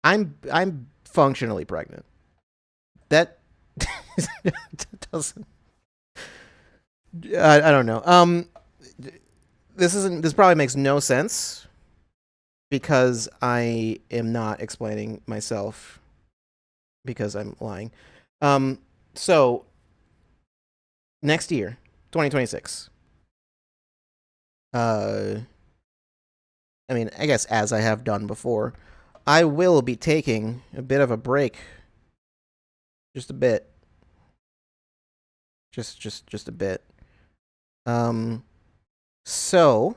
A: I'm functionally pregnant. That doesn't. I don't know. This probably makes no sense because I am not explaining myself because I'm lying. So next year, 2026. I mean, I guess as I have done before, I will be taking a bit of a break. Just a bit. Just a bit. So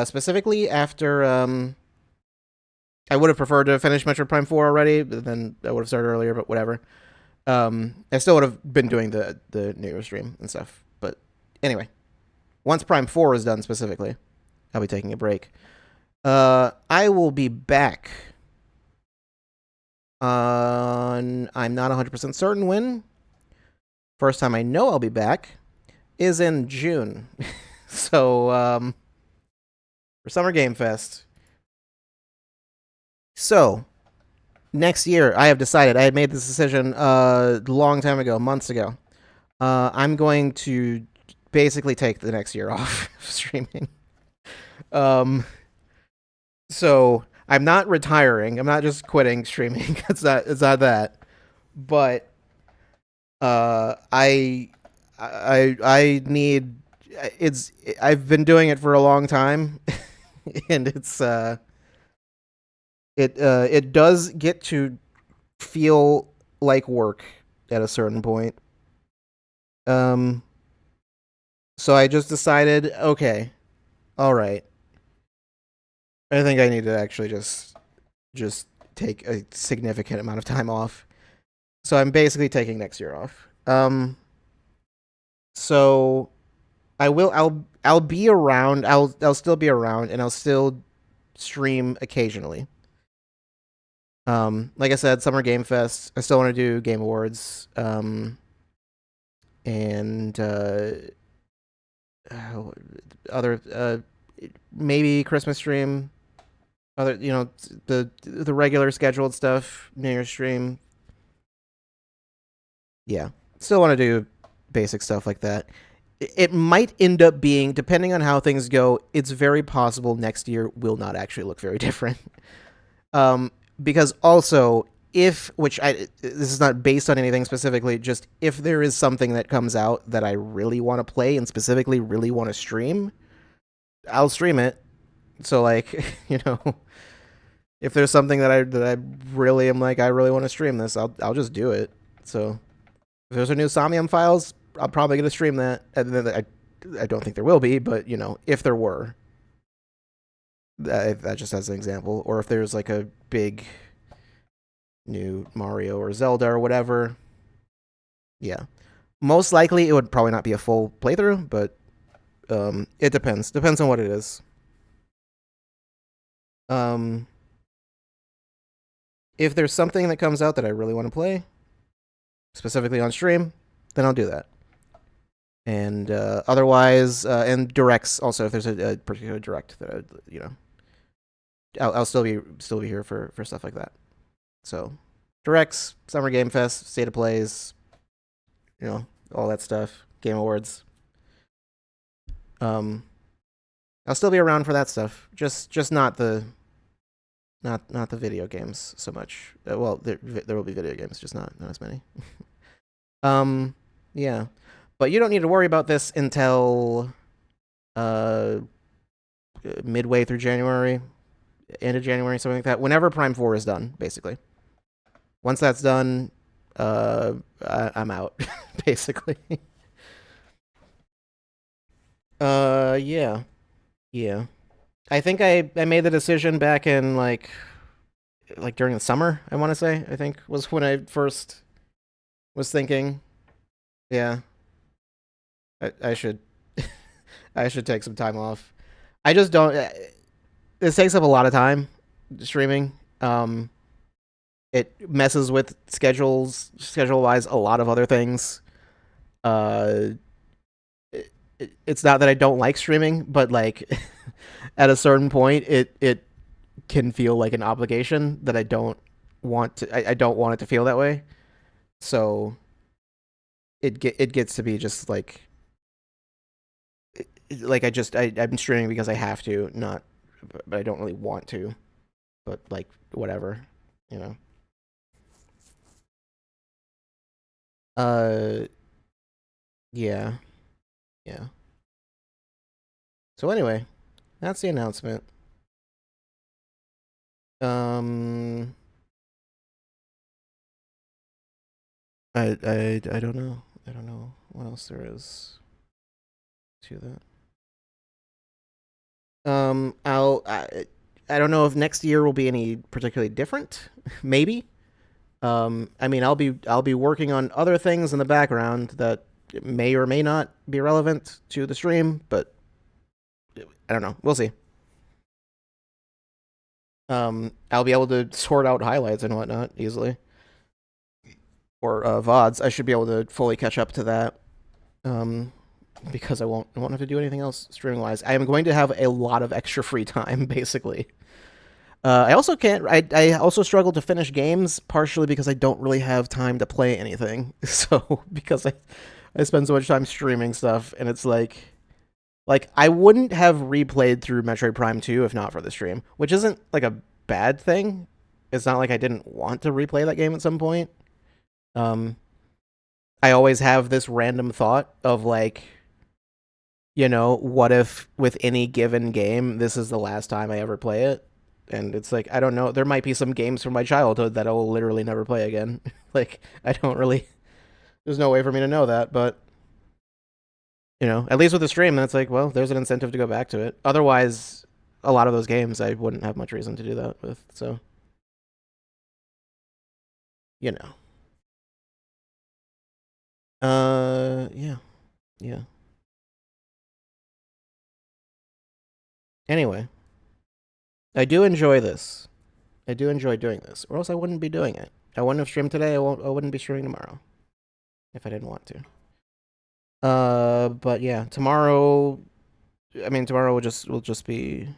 A: specifically after I would have preferred to finish Metroid Prime 4 already, but then I would have started earlier, but whatever. I still would have been doing the New Year's stream and stuff. But anyway, once Prime 4 is done specifically, I'll be taking a break. I will be back on, I'm not 100% certain when. First time I know I'll be back is in June. So, for Summer Game Fest. So, next year, I have decided, I had made this decision a long time ago, months ago. I'm going to basically take the next year off streaming. So I'm not retiring. I'm not just quitting streaming. It's not that. But I need, it's, I've been doing it for a long time, and it's it does get to feel like work at a certain point. So I just decided, okay, all right. I think I need to actually just take a significant amount of time off. So I'm basically taking next year off. So I'll be around. I'll still be around, and I'll still stream occasionally. Like I said, Summer Game Fest. I still want to do Game Awards. And other maybe Christmas stream. Other, the regular scheduled stuff, New Year's stream. Yeah, still want to do basic stuff like that. It might end up being, depending on how things go, it's very possible next year will not actually look very different. Because also, this is not based on anything specifically, just if there is something that comes out that I really want to play and specifically really want to stream, I'll stream it. So like, if there's something that I really am like, I really want to stream this, I'll just do it. So if there's a new Somnium Files, I'm probably gonna stream that. And then I don't think there will be, but if there were, that just as an example, or if there's like a big new Mario or Zelda or whatever, yeah, most likely it would probably not be a full playthrough, but it depends on what it is. If there's something that comes out that I really want to play, specifically on stream, then I'll do that. And otherwise, and directs also, if there's a particular direct that I'll still be here for stuff like that. So directs, Summer Game Fest, State of Plays, all that stuff, Game Awards. I'll still be around for that stuff. Just not the video games so much. Well, there will be video games, just not as many. Yeah. But you don't need to worry about this until midway through January, end of January, something like that. Whenever Prime 4 is done, basically. Once that's done, I'm out, basically. Yeah. I think I made the decision back in like during the summer, I want to say. I think was when I first was thinking, yeah, I should I should take some time off. I just don't. This takes up a lot of time streaming. It messes with schedule wise a lot of other things. It's not that I don't like streaming, but like at a certain point, it can feel like an obligation that I don't want to. I don't want it to feel that way. So it gets to be just like I'm streaming because I have to, not, but I don't really want to. But like whatever, you know. Yeah. So anyway, that's the announcement. Um, I don't know. I don't know what else there is to that. I don't know if next year will be any particularly different. Maybe. I mean, I'll be working on other things in the background that may or may not be relevant to the stream, but I don't know. We'll see. I'll be able to sort out highlights and whatnot easily, or VODs. I should be able to fully catch up to that. Because I won't have to do anything else streaming wise. I am going to have a lot of extra free time, basically. I also can't. I also struggle to finish games, partially because I don't really have time to play anything. So because I spend so much time streaming stuff, and it's like I wouldn't have replayed through Metroid Prime 2 if not for the stream, which isn't like a bad thing. It's not like I didn't want to replay that game at some point. Um, I always have this random thought of like, you know, what if with any given game this is the last time I ever play it? And it's like, I don't know, there might be some games from my childhood that I will literally never play again. Like, I don't really, there's no way for me to know that, but you know, at least with the stream, that's like, well, there's an incentive to go back to it. Otherwise, a lot of those games I wouldn't have much reason to do that with. So, you know. Yeah. Yeah. Anyway, I do enjoy this. I do enjoy doing this, or else I wouldn't be doing it. I wouldn't have streamed today. I wouldn't be streaming tomorrow if I didn't want to. But yeah, tomorrow. I mean, tomorrow will just be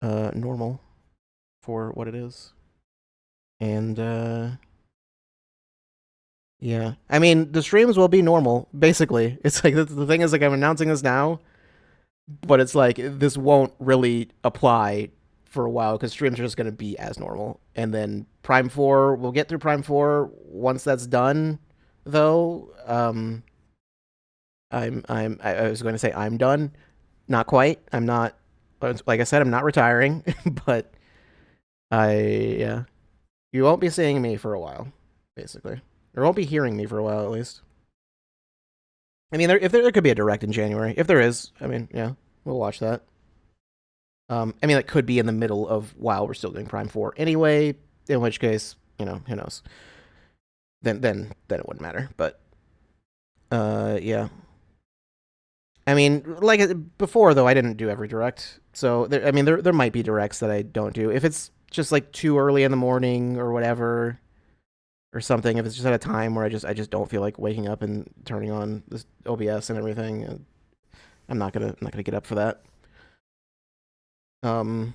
A: normal for what it is, and yeah. I mean, the streams will be normal. Basically, it's like the thing is like I'm announcing this now, but it's like this won't really apply for a while because streams are just going to be as normal. And then Prime 4, we'll get through Prime 4 once that's done. Though, I was going to say I'm done. Not quite. I'm not. Like I said, I'm not retiring, but yeah, you won't be seeing me for a while, basically, or won't be hearing me for a while at least. I mean, if there could be a direct in January, if there is, I mean, yeah, we'll watch that. I mean, it could be in the middle of while we're still doing Prime 4 anyway, in which case, you know, who knows? Then it wouldn't matter. But yeah. I mean, like before though, I didn't do every direct, so I mean, there might be directs that I don't do if it's just like too early in the morning or whatever, or something. If it's just at a time where I just don't feel like waking up and turning on this OBS and everything, I'm not gonna get up for that. Um,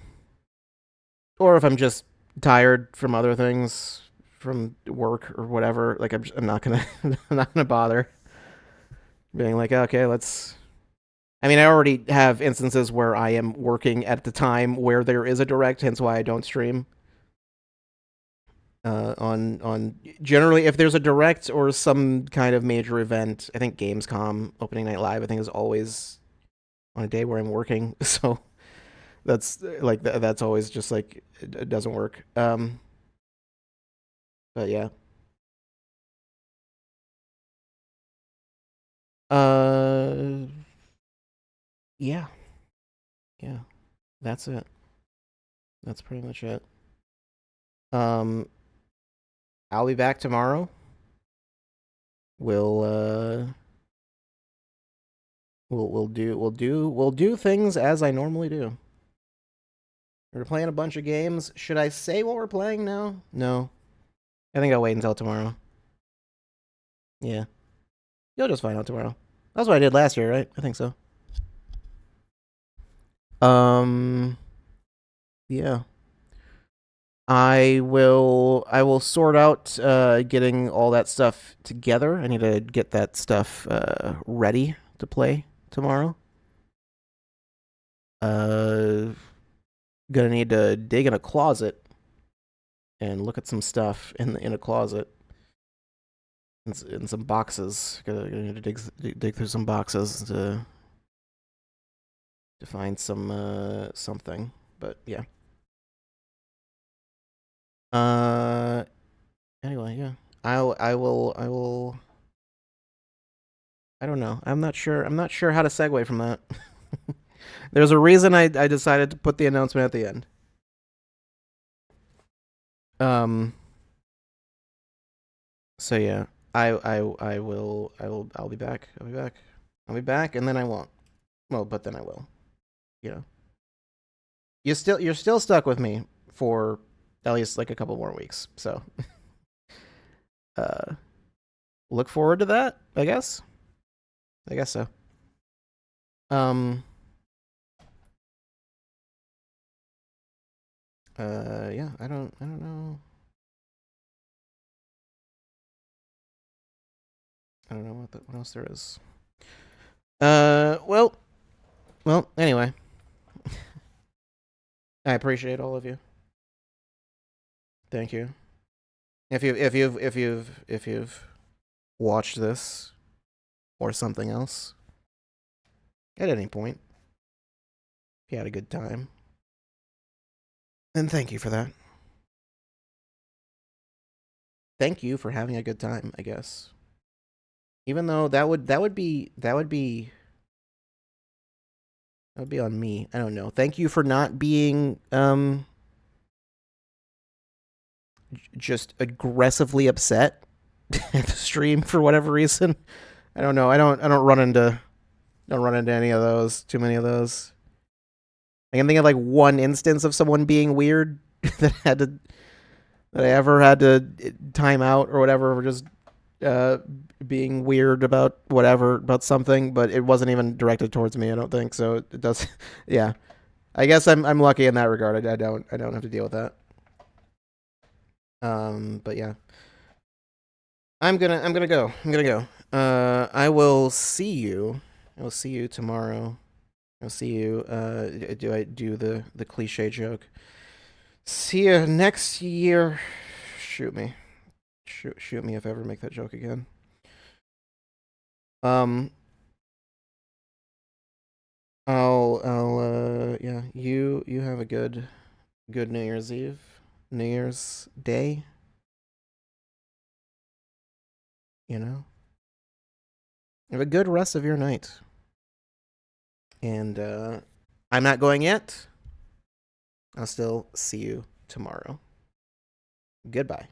A: or if I'm just tired from other things, from work or whatever, like I'm not gonna I'm not gonna bother being like, okay, let's. I mean, I already have instances where I am working at the time where there is a direct, hence why I don't stream. On generally, if there's a direct or some kind of major event, I think Gamescom opening night live, I think is always on a day where I'm working, so that's like that's always just like it doesn't work. But yeah. Uh, yeah, yeah. That's it. That's pretty much it. Um, I'll be back tomorrow. We'll we'll do things as I normally do. We're playing a bunch of games. Should I say what we're playing now? No. I think I'll wait until tomorrow. Yeah. You'll just find out tomorrow. That's what I did last year, right? I think so. Yeah. I will sort out getting all that stuff together. I need to get that stuff ready to play tomorrow. Gonna need to dig in a closet and look at some stuff in a closet in some boxes. Gonna need to dig through some boxes to find some something. But yeah. Anyway, yeah. I will. I don't know. I'm not sure. I'm not sure how to segue from that. There's a reason I decided to put the announcement at the end. So yeah, I'll be back. I'll be back, and then I won't. Well, but then I will. You know, you're still stuck with me for at least like a couple more weeks. So, uh, look forward to that. I guess. I guess so. Um. Yeah. I don't know. I don't know what else there is. Well. Anyway, I appreciate all of you. Thank you. If you've watched this or something else at any point, if you had a good time, then thank you for that. Thank you for having a good time, I guess. Even though that would be on me. I don't know. Thank you for not being just aggressively upset at the stream for whatever reason. I don't know. I don't run into any of those. Too many of those. I can think of like one instance of someone being weird that I ever had to time out or whatever for just being weird about something, but it wasn't even directed towards me. I don't think so. It does. Yeah, I guess I'm lucky in that regard. I don't have to deal with that. But yeah, I'm gonna go. I will see you. Tomorrow. I'll see you. Do I do the cliche joke? See you next year. Shoot me. Shoot me if I ever make that joke again. Yeah. You have a good New Year's Eve, New Year's Day. You know, have a good rest of your night. And I'm not going yet. I'll still see you tomorrow. Goodbye.